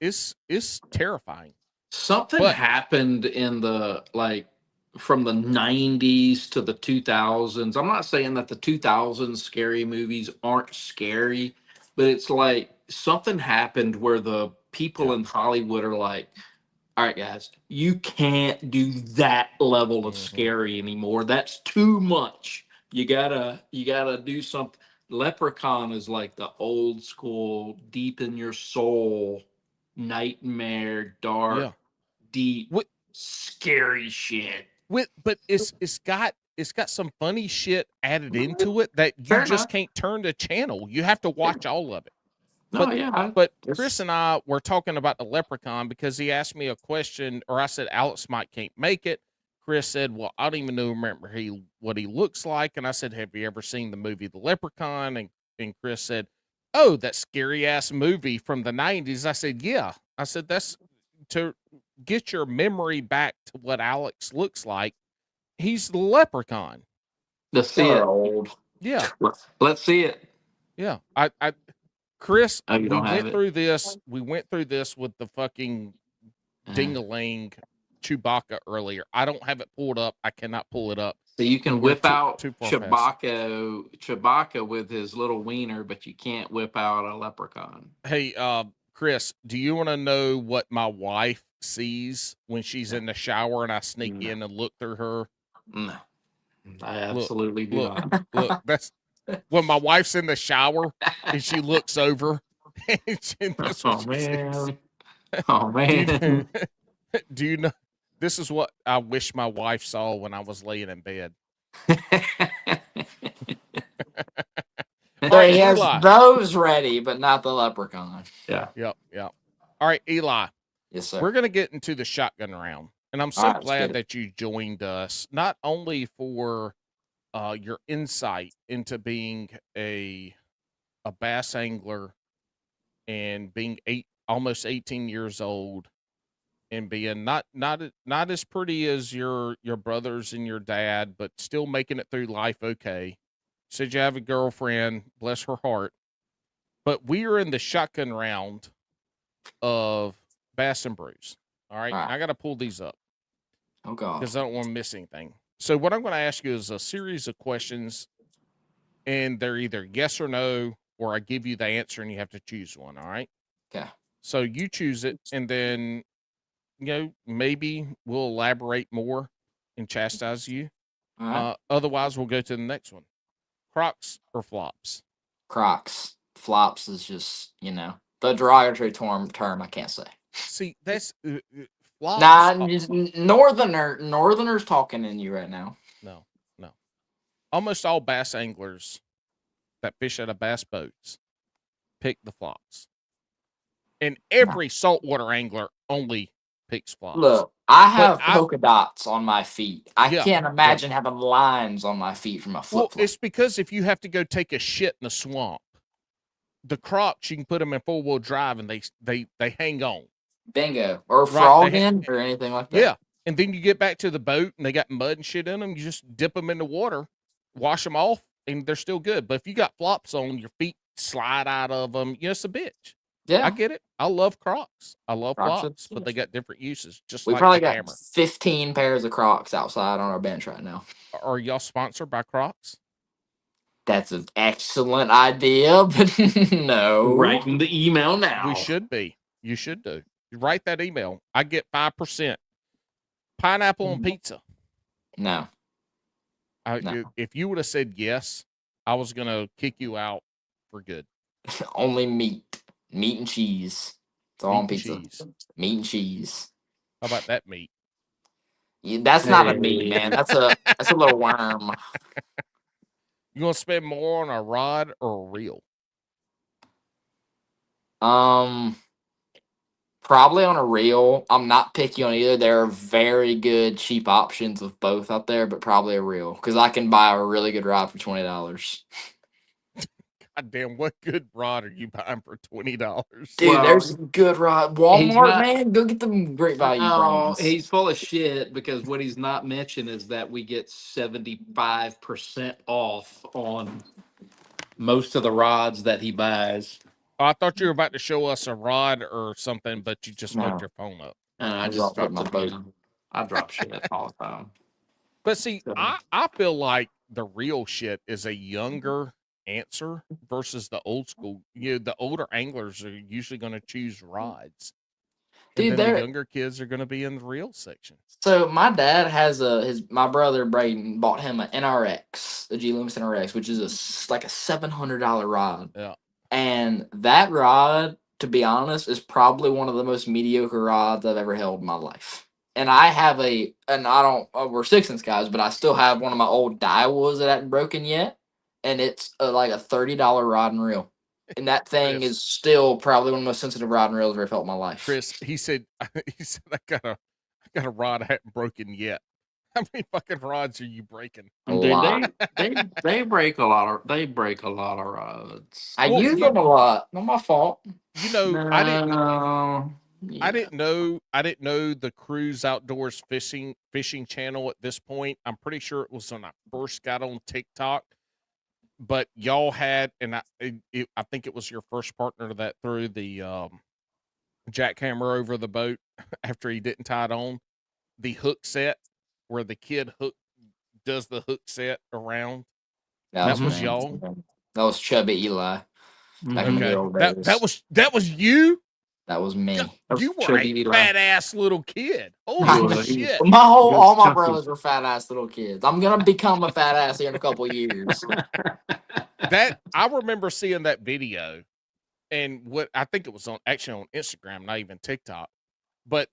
terrifying.
Something
But
happened in the like from the 90s to the 2000s. I'm not saying that the 2000s scary movies aren't scary, but it's like something happened where the people
yeah,
in Hollywood are like, all right, guys, you can't do that level of
hmm
scary anymore. That's too much. You gotta do something. Leprechaun is like the old school, deep in your soul. nightmare, dark,
Yeah.
deep,
With
scary shit.
but it's got some funny shit added into it that you
Fair
just
enough.
can't turn the channel. You have to watch all of it.
No,
But
yeah.
Chris and I were talking about the Leprechaun because he asked me a question, or I said Alex Mike can't make it. Chris said, "Well, I don't even remember what he looks like," and I said, "Have you ever seen the movie The Leprechaun?" And Chris said, "Oh, that scary ass movie from the '90s." I said, "Yeah." I said, "That's to get your memory back to what Alex looks like. He's the Leprechaun."
Let's see
Y'all
it.
are old.
Yeah,
Let's see it.
yeah. Chris,
Oh, you
we
don't have
went
it.
through this. We went through this with the fucking ding-a-ling Chewbacca earlier. I don't have it pulled up. I cannot pull it up.
So you can
We're
whip out
too far past.
Chewbacca with his little wiener, but you can't whip out a leprechaun.
Hey, Chris, do you want to know what my wife sees when she's in the shower and I sneak
No.
in and look through her?
No, I
Look,
absolutely do
look,
not.
look. That's when my wife's in the shower and she looks over. And that's what
Oh
she sees.
man. Oh
Do you
man.
do you know? This is what I wish my wife saw when I was laying in bed. All
So
right,
he has
Eli.
those ready, but not the leprechaun.
Yeah.
Yep. All right, Eli.
Yes, sir.
We're going to get into the shotgun round. And I'm
All
so
right, let's get
glad
it.
that you joined us, not only for your insight into being a bass angler and being almost 18 years old and being not as pretty as your brothers and your dad, but still making it through life okay. Said you have a girlfriend, bless her heart. But we are in the shotgun round of Bass and Brews. All right.
All right.
I got to pull these up
Oh God.
because I don't want to miss anything. So, what I'm going to ask you is a series of questions, and they're either yes or no, or I give you the answer and you have to choose one. All right.
Okay.
So, you choose it, and then, maybe we'll elaborate more and chastise you.
All right.
Otherwise, we'll go to the next one. Crocs or flops?
Crocs. Flops is just, the derogatory term I can't say.
See, that's flops.
Nah, just northerners talking in you right now.
No. Almost all bass anglers that fish out of bass boats pick the flops. And every saltwater angler only picks flops.
Look, I
But
have polka dots on my feet. I
Yeah,
can't imagine having lines on my feet from a
well,
flip flop.
it's because if you have to go take a shit in the swamp, the Crocs, you can put them in 4-wheel drive and they hang on.
Bingo. Or
Right,
frogging or anything like that.
Yeah. And then you get back to the boat and they got mud and shit in them. You just dip them in the water, wash them off, and they're still good. But if you got flops on, your feet slide out of them. It's a bitch.
Yeah.
I get it. I love Crocs. I love
Crocs are
flops, but
the
they got different uses. Just
We
like
probably
the
got
hammer.
15 pairs of Crocs outside on our bench right now.
Are y'all sponsored by Crocs?
That's an excellent idea, but no.
Writing the email now.
We should be. You should do. You write that email. I get 5%. Pineapple on pizza.
No.
If you would have said yes, I was gonna kick you out for good.
Only meat. Meat and cheese. It's all
Meat
on
and
pizza.
cheese.
Meat and cheese.
How about that meat?
That's not a
Hey.
meat, man. That's a little worm.
You gonna spend more on a rod or a reel?
Probably on a reel. I'm not picky on either. There are very good cheap options of both out there, but probably a reel because I can buy a really good rod for $20.
God damn, what good rod are you buying for $20?
Dude,
Well,
there's some good rod.
he's
Walmart,
not-
man, go get them Great Value
No,
brands.
he's full of shit because what he's not mentioned is that we get 75% off on most of the rods that he buys.
Oh, I thought you were about to show us a rod or something, but you just hooked
No.
your phone up.
And I
He's
just
off with
dropped
my
it.
boat.
I drop shit all the time.
But see,
So-
I feel like the real shit is a younger answer versus the old school. The older anglers are usually going to choose rods.
Dude,
And then
they're
the younger kids are going to be in the reel section.
so my dad has my brother Braden bought him an NRX, a G Loomis NRX, which is like a $700 rod.
Yeah.
And that rod to be honest, is probably one of the most mediocre rods I've ever held in my life. And I have and I don't, we're 6 inch guys, but I still have one of my old Daiwas that hasn't broken yet. And it's like a $30 rod and reel. And that thing
Chris.
is still probably one of the most sensitive rod and reels I've ever felt in my life.
Chris, he said, I got a rod I haven't broken yet. How many fucking rods are you breaking?
A
Dude,
lot.
they break a lot of rods.
I
Well,
use them a lot. Not my fault.
You know, I didn't know the Cruze Outdoors fishing channel at this point. I'm pretty sure it was when I first got on TikTok. But y'all had, and I think it was your first partner that threw the jackhammer over the boat after he didn't tie it on. The hook set where the kid does the hook set around. That was
me.
y'all.
That was chubby Eli. Back in the
Okay,
old days.
that was you.
That was me.
You were a fat ass little kid. Holy
was.
shit!
All my brothers were fat ass little kids. I'm gonna become a fat ass here in a couple years.
That I remember seeing that video, and what I think it was on Instagram, not even TikTok. But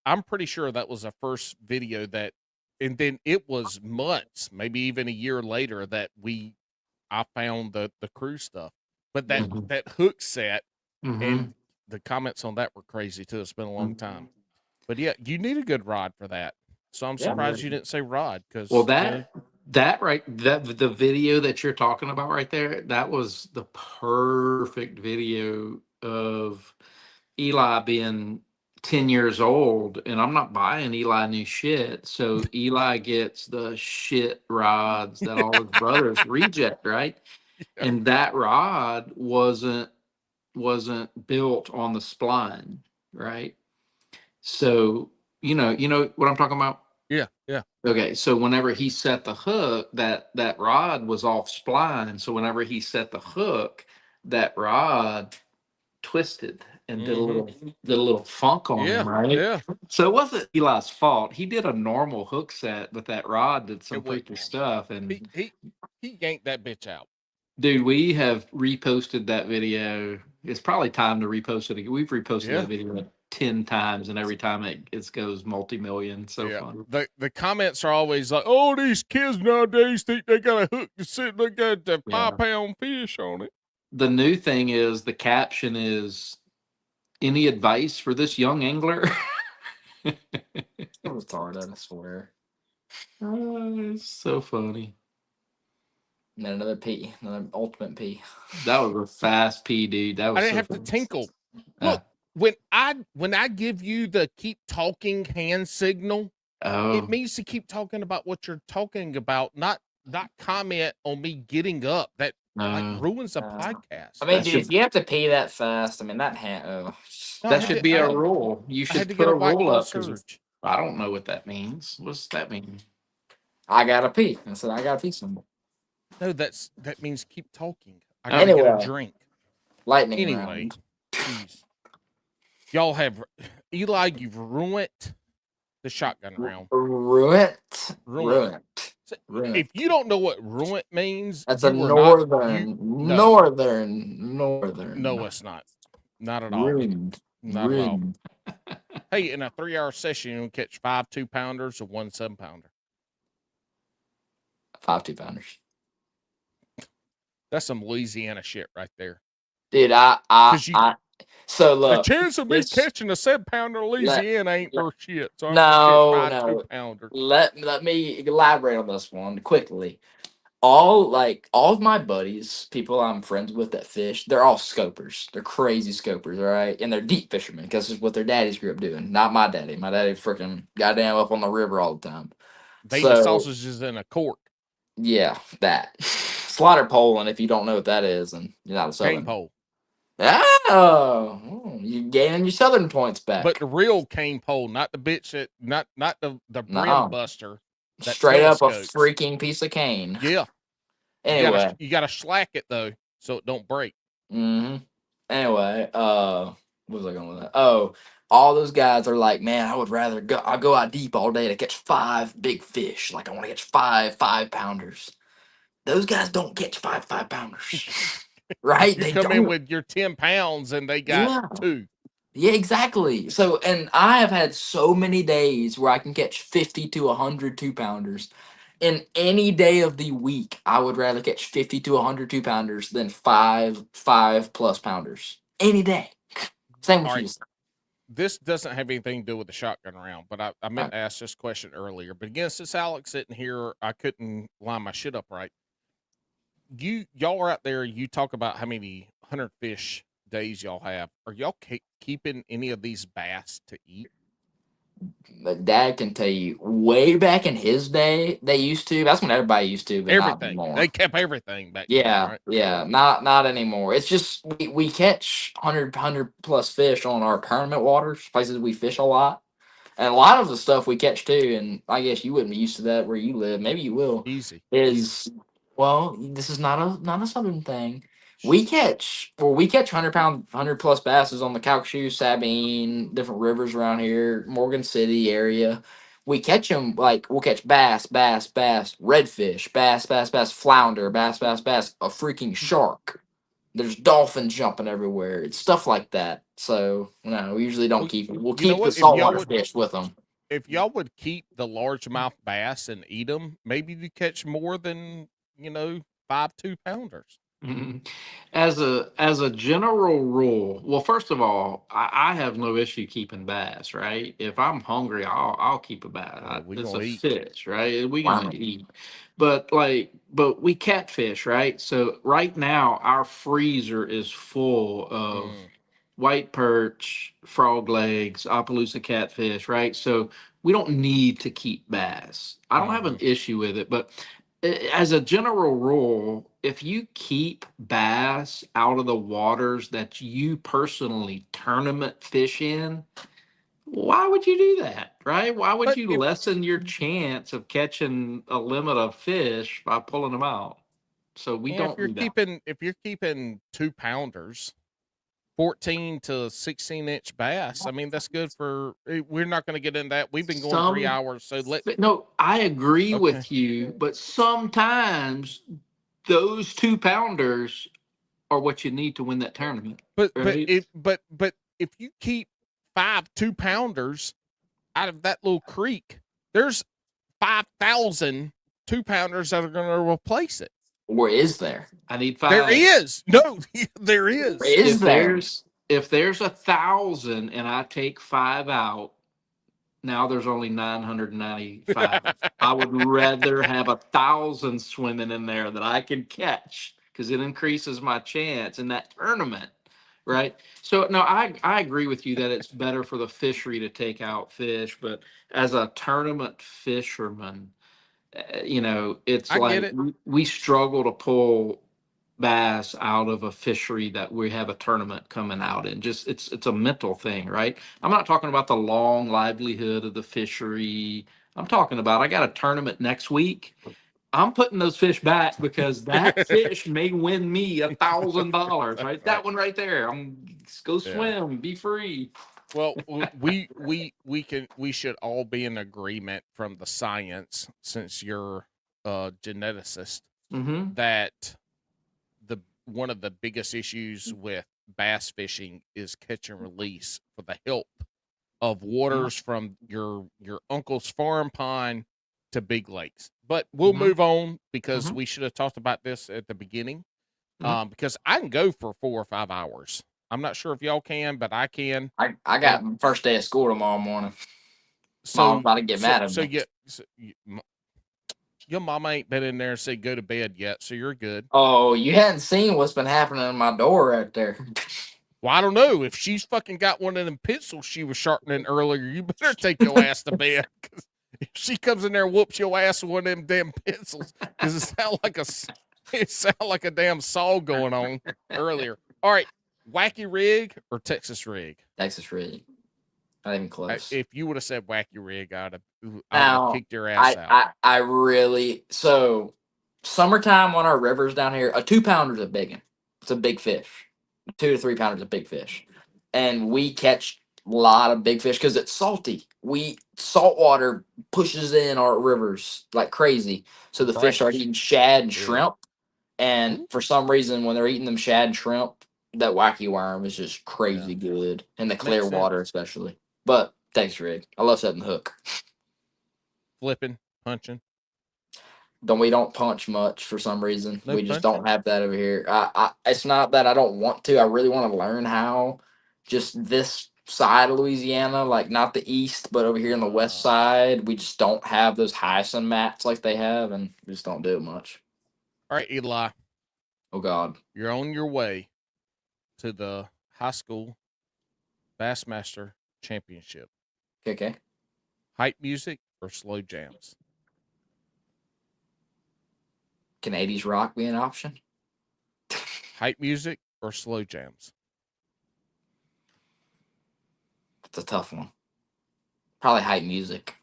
I'm pretty sure that was the first video that, and then it was months, maybe even a year later that I found the Cruze stuff. But that hook set and the comments on that were crazy too. It's been a long time. But yeah, you need a good rod for that. So I'm surprised you didn't say rod, because
that the video that you're talking about right there, that was the perfect video of Eli being 10 years old, and I'm not buying Eli new shit. So Eli gets the shit rods that all his brothers reject, right?
Yeah.
And that rod wasn't built on the spline, right? So you know what I'm talking about?
Yeah.
Okay, so whenever he set the hook, that rod was off spline. So whenever he set the hook, that rod twisted and did a little funk on him, right?
Yeah.
So it wasn't Eli's fault. He did a normal hook set, but that rod did some
It was-
freaky stuff. And
He yanked that bitch out.
dude, we have reposted that video. It's probably time to repost it again. We've reposted that video like 10 times, and every time it goes multi-million. So fun.
The comments are always like, "Oh, these kids nowadays think they got a hook to sit. They got the 5-pound fish on it."
The new thing is the caption is, "Any advice for this young angler?"
It was retarded, I swear.
It's so funny.
And then another P, another ultimate P.
That was a fast P, dude. That was.
I didn't
so
have
funny.
to tinkle. Look, when I give you the keep talking hand signal, it means to keep talking about what you're talking about, not comment on me getting up. That ruins a podcast.
I mean, dude, if you have to pee that fast, I mean that hand.
That should be a rule. You should put a rule up. I don't know what that means. What's that mean?
I gotta pee. I said I gotta pee symbol.
No, that means keep talking. I gotta get a drink.
Lightning round.
Geez. Y'all have Eli. You've ruined the shotgun round.
Ruined.
If you don't know what ruined means,
that's a northern.
No, it's not. Not at all.
Ruined.
Not at all. Hey, in a 3-hour session, you'll catch 5 2-pounders or 1 7-pounder.
5 2-pounders.
That's some Louisiana shit right there,
dude. So look,
the chance of me catching a 7-pounder in Louisiana ain't for shit. So
no.
2-pounders.
Let me elaborate on this one quickly. All of my buddies, people I'm friends with that fish, they're all scopers. They're crazy scopers, all right? And they're deep fishermen because it's what their daddies grew up doing. Not my daddy. My daddy freaking goddamn up on the river all the time.
Baby sausages in a cork.
Yeah, that. Slaughter pole, and if you don't know what that is, then you're not a southern.
Cane pole.
Oh, you're gaining your southern points back.
But the real cane pole, not the bitch that, not the brim buster.
Straight up a freaking piece of cane.
Yeah.
Anyway,
you gotta slack it though, so it don't break.
Mm-hmm. Anyway, what was I going with that? Oh, all those guys are like, man, I would rather I'll go out deep all day to catch 5 big fish. Like I want to catch 5 5-pounders. Those guys don't catch 5 5-pounders. right?
You
They
come in
don't.
with your 10 pounds and they got
Yeah.
2.
Yeah, exactly. So, and I have had so many days where I can catch 50 to 100 2-pounders. In any day of the week, I would rather catch 50 to 100 2-pounders than five plus pounders. Any day. Same
All
with
right.
you.
This doesn't have anything to do with the shotgun round, but I meant
Right.
to ask this question earlier. But again, since Alex sitting here, I couldn't line my shit up right. Y'all are out there. You talk about how many 100 fish days y'all have. Are y'all keeping any of these bass to eat?
But Dad can tell you, way back in his day, they used to. That's when everybody used to, but not
Everything.
anymore.
They kept everything back then,
Yeah,
right?
yeah, not anymore. It's just we catch 100 plus fish on our tournament waters, places we fish a lot. And a lot of the stuff we catch too, and I guess you wouldn't be used to that where you live. Maybe you will.
Easy.
Is well, this is not a southern thing.
Shh.
We catch 100 pound, 100 plus basses on the Calcasieu, Sabine, different rivers around here, Morgan City area. We catch them like we'll catch bass, redfish, bass, flounder, bass, a freaking shark. There's dolphins jumping everywhere. It's stuff like that. So no, we usually don't
Well,
keep it. We'll
you know
keep the
what? If y'all
saltwater
would
fish with them.
if y'all would keep the largemouth bass and eat them, maybe you catch more than 5 2-pounders.
Mhm. As a general rule, well, first of all, I have no issue keeping bass, right? If I'm hungry, I'll keep a bass.
We
It's
gonna
a
eat.
fish, right? We gonna
Wow.
eat, but we catfish, right? So right now our freezer is full of
Mm,
white perch, frog legs, Appaloosa catfish, right? So we don't need to keep bass. I don't have
hmm
an issue with it, but as a general rule, if you keep bass out of the waters that you personally tournament fish in, why would you do that, right? Why would
But
you lessen your chance of catching a limit of fish by pulling them out? So we
if
don't
you're
do that.
keeping 2-pounders, 14 to 16-inch bass, I mean that's good for. We're not going to get into that. We've been going 3 hours, so
No, I agree
okay.
with you, but sometimes those 2-pounders are what you need to win that tournament, right?
But if you keep 5 2-pounders out of that little creek, there's 5,000 2-pounders that are going to replace it.
Or is there?
I need
There
five.
is no, there
Or
is.
is
If
there?
there's 1,000 and I take five out, now there's only 995. I would rather have 1,000 swimming in there that I can catch because it increases my chance in that tournament, right? So no, I agree with you that it's better for the fishery to take out fish, but as a tournament fisherman, it's
I get
like
it.
we struggle to pull bass out of a fishery that we have a tournament coming out in. Just it's a mental thing, right? I'm not talking about the long livelihood of the fishery. I'm talking about I got a tournament next week. I'm putting those fish back because that fish may win me $1,000, right?
Right.
That one right there. Go
Yeah.
swim, be free.
Well, we should all be in agreement from the science, since you're a geneticist,
Mm-hmm.
that the one of the biggest issues with bass fishing is catch and release for the help of waters from your uncle's farm pond to big lakes. But we'll
Mm-hmm.
move on because
Mm-hmm.
we should have talked about this at the beginning.
Mm-hmm.
Because I can go for 4 or 5 hours. I'm not sure if y'all can, but I can.
I
And
got my first day of school tomorrow morning. Mom's
so
about to get
so
mad at
so
me.
yeah, your mama ain't been in there and said go to bed yet, so you're good.
Oh, you hadn't seen what's been happening in my door right there.
Well, I don't know. If she's fucking got one of them pencils she was sharpening earlier, you better take your ass to bed. 'Cause if she comes in there and whoops your ass with one of them damn pencils, because it sound like a damn saw going on earlier. All right, wacky rig or Texas rig?
Texas rig. Not even close.
If you would have said wacky rig, I would have
Now,
kicked your ass
I,
out.
I I really so summertime on our rivers down here, a 2-pounder is a big one. It's a big fish. 2 to 3 pounders is a big fish, and we catch a lot of big fish because it's salty. Saltwater pushes in our rivers like crazy, so the fish are
Fresh.
eating shad and
Yeah.
shrimp. And for some reason, when they're eating them shad and shrimp, that wacky worm is just crazy good, and the clear
Makes
water
sense.
especially. But thanks, Rick. I love setting the hook.
Flipping, punching.
We don't punch much for some reason.
No
We just
punching?
don't have that over here. It's not that I don't want to. I really want to learn how. Just this side of Louisiana, like not the east, but over here on the west side, we just don't have those hyacinth mats like they have, and we just don't do it much.
All right, Eli,
Oh God.
you're on your way to the high school Bassmaster Championship.
Okay.
Hype music or slow jams?
Can 80s rock be an option?
Hype music or slow jams?
It's a tough one. Probably hype music.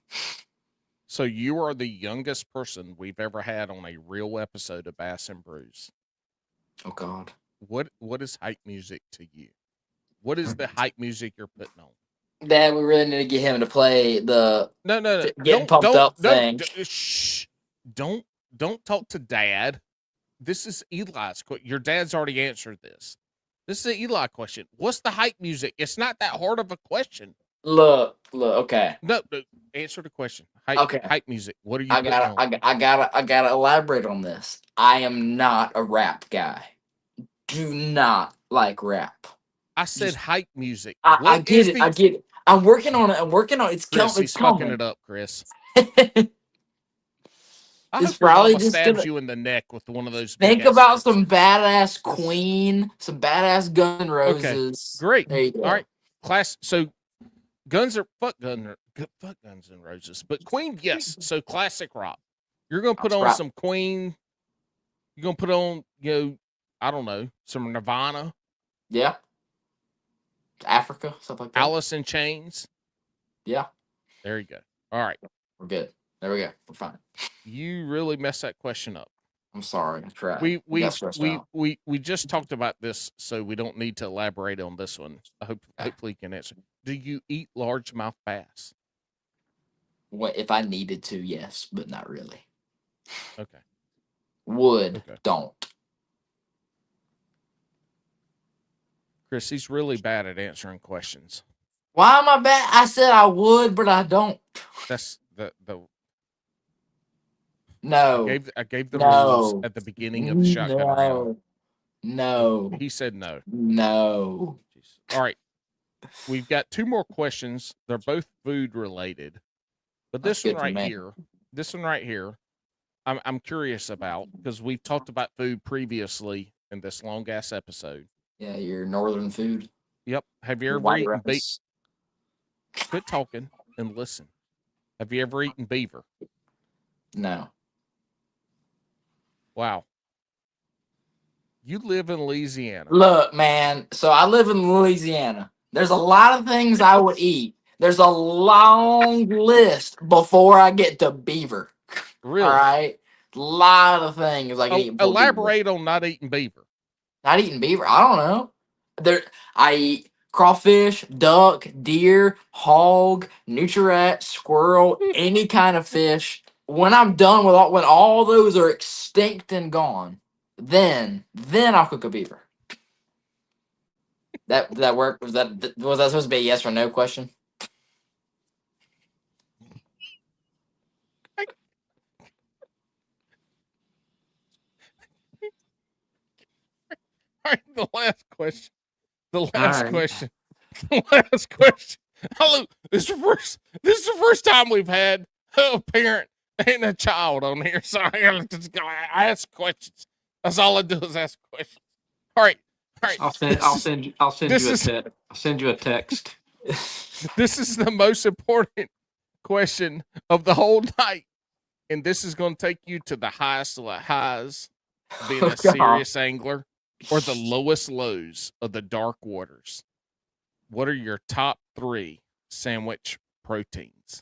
So you are the youngest person we've ever had on a real episode of Bass and Brews.
Oh God.
What is hype music to you? What is the hype music you're putting on?
Dad, we really need to get him to play the
No.
getting pumped up thing.
Shh. Don't talk to Dad. This is Eli's question. Your dad's already answered this. This is an Eli question. What's the hype music? It's not that hard of a question.
Look, okay.
No, answer the question.
Okay.
Hype music. What are you
I
putting
gotta,
on?
I gotta elaborate on this. I am not a rap guy. Do not like rap.
I said hype music.
I get it. I get it. I'm working on it. It's
Chris,
coming.
he's fucking it up, Chris. I
It's
hope your
probably
mama
just
stabs
gonna
you in the neck with one of those.
think
big-ass
about
sticks.
some badass Queen, some badass Gun N' Roses.
Great.
There you go.
All right. So fuck Guns N' Roses, but Queen, yes. So classic rock. You're gonna put on
Rock.
some Queen. You're gonna put on, I don't know, some Nirvana,
Yeah. Africa, stuff like that.
Alice in Chains.
Yeah.
There you go. All right.
We're good. There we go. We're fine.
You really messed that question up.
I'm sorry. I tried.
We just talked about this, so we don't need to elaborate on this one. Hopefully you can answer. Do you eat largemouth bass?
What if I needed to? Yes, but not really.
Okay.
Don't.
Chris, he's really bad at answering questions.
Why am I bad? I said I would, but I don't.
That's the
No.
I gave the rules at the beginning of the shotgun round.
No.
He said no.
No.
All right. We've got two more questions. They're both food related. But this one right here, I'm curious about, because we've talked about food previously in this long ass episode.
Yeah, your northern food.
Yep. Have you ever eaten beaver? Quit talking and listen. Have you ever eaten beaver?
No.
Wow. You live in Louisiana.
Look, man. So I live in Louisiana. There's a lot of things I would eat. There's a long list before I get to beaver.
Really?
All right. A lot of things I can eat.
Elaborate on not eating beaver.
Not eating beaver. I don't know. I eat crawfish, duck, deer, hog, nutria, squirrel, any kind of fish. When I'm done with when all those are extinct and gone, then I'll cook a beaver. That work? Was that supposed to be a yes or no question?
All right, the last question. The last question. Hello. This is the first time we've had a parent and a child on here. So I ask questions. That's all I do is ask questions. All right.
I'll send you a text.
This is the most important question of the whole night. And this is going to take you to the highest of the highs, being a serious angler, or the lowest lows of the dark waters. What are your top 3 sandwich proteins?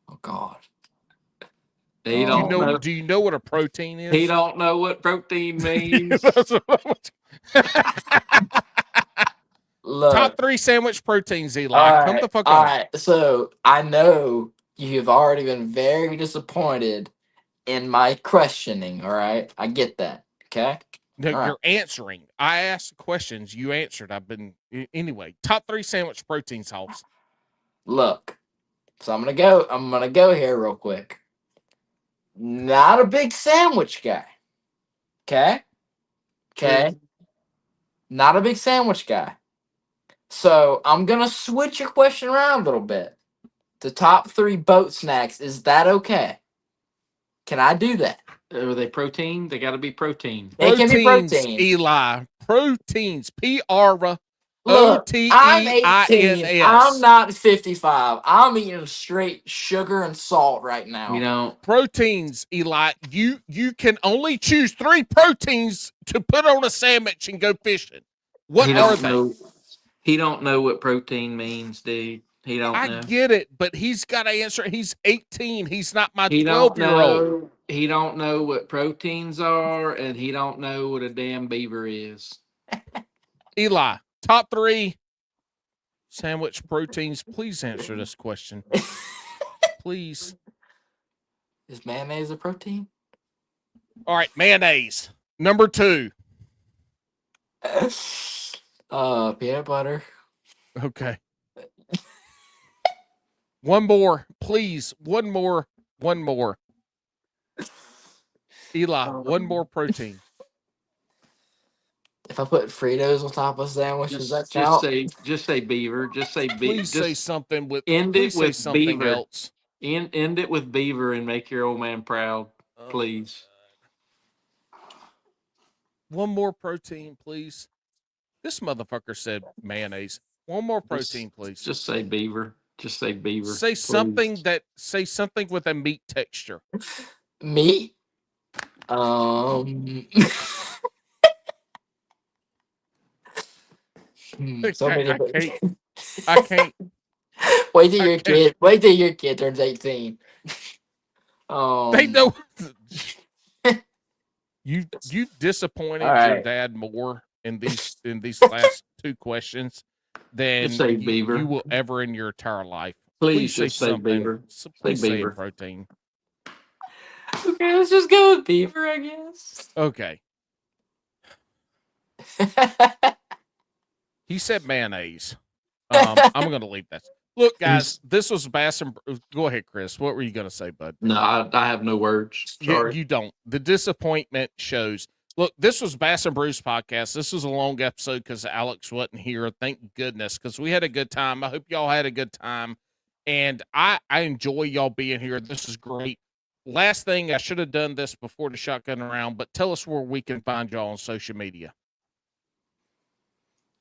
Oh God.
Do you
know what a protein is?
He don't know what protein means.
Look,
top 3 sandwich proteins, Eli.
Right,
come the fuck
all
on.
Right. So I know you have already been very disappointed in my questioning. All right, I get that. Okay.
No,
All right.
you're answering. I asked questions. You answered. Anyway. Top 3 sandwich protein sauce.
Look, so I'm gonna go here real quick. Not a big sandwich guy. Okay. Okay. Not a big sandwich guy. So I'm gonna switch your question around a little bit. The top 3 boat snacks. Is that okay? Can I do that?
Are they protein? They got to be protein.
They can be
Proteins,
protein.
Eli. Proteins.
Look, I'm 18. I'm
Proteins.
not 55. I'm eating straight sugar and salt right now.
You know,
Proteins, Eli. You can only choose 3 proteins to put on a sandwich and go fishing. What
he
are
don't
they?
know. He don't know what protein means, dude. He don't
I
know.
get it, but he's got to answer. He's 18. He's not my
He don't
12-year-old.
know. He don't know what proteins are, and he don't know what a damn beaver is.
Eli, top 3 sandwich proteins. Please answer this question. Please.
Is mayonnaise a protein?
All right, mayonnaise. Number 2.
Peanut butter.
Okay. One more, please. One more. Eli, one more protein.
If I put Fritos on top of a sandwich, does that
Just
count?
say beaver. Just say beaver.
Please say
Just
something with.
end
Please
it
say
with
something
beaver.
else.
End it with beaver and make your old man proud,
Oh,
please.
One more protein, please. This motherfucker said mayonnaise. One more protein, please.
Just say beaver. Just say beaver.
Say
please.
say something with a meat texture.
Meat. So many.
I can't.
Wait till your kid. Wait till your kid turns 18.
They know. You disappointed
All right.
your dad more in these last 2 questions than
Just say beaver.
you will ever in your entire life.
Please
say
just say
something.
beaver.
Please
Say
say
beaver.
a protein.
Okay, let's just go with beaver, I guess.
Okay. He said mayonnaise. I'm going to leave that. Look, guys, this was Bass and go ahead, Chris. What were you going to say, bud?
No, I have no words. Sorry.
You don't. The disappointment shows. Look, this was Bass and Bruce podcast. This was a long episode because Alex wasn't here. Thank goodness, because we had a good time. I hope y'all had a good time. And I enjoy y'all being here. This is great. Last thing, I should have done this before the shotgun round, but tell us where we can find y'all on social media.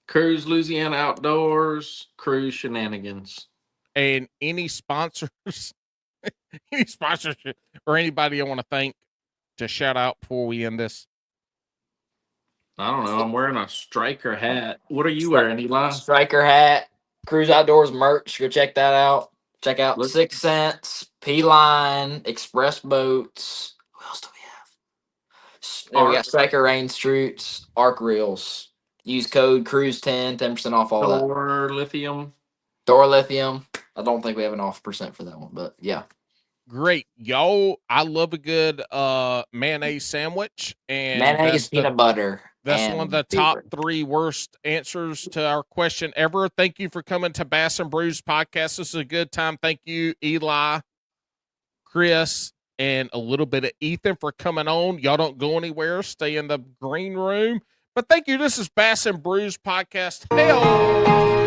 Cruze Louisiana Outdoors, Cruze Shenanigans.
And any sponsors, any sponsorship, or anybody I want to thank to shout out before we end this?
I don't know. I'm wearing a striker hat. What are you wearing, Eli?
Striker hat, Cruze Outdoors merch. Go check that out. Check out 6 Cents, P-Line, Express Boats. Who else do we have? We got Striker Rain Streets, Arc Reels. Use code Cruze10, 10% off all that.
Thor Lithium.
Thor Lithium. I don't think we have an off percent for that one, but yeah.
Great. Y'all, I love a good mayonnaise sandwich. And
mayonnaise, peanut butter.
That's one of the top 3 worst answers to our question ever. Thank you for coming to Bass and Brews podcast. This is a good time. Thank you, Eli, Chris, and a little bit of Ethan for coming on. Y'all don't go anywhere. Stay in the green room. But thank you. This is Bass and Brews podcast. Hell.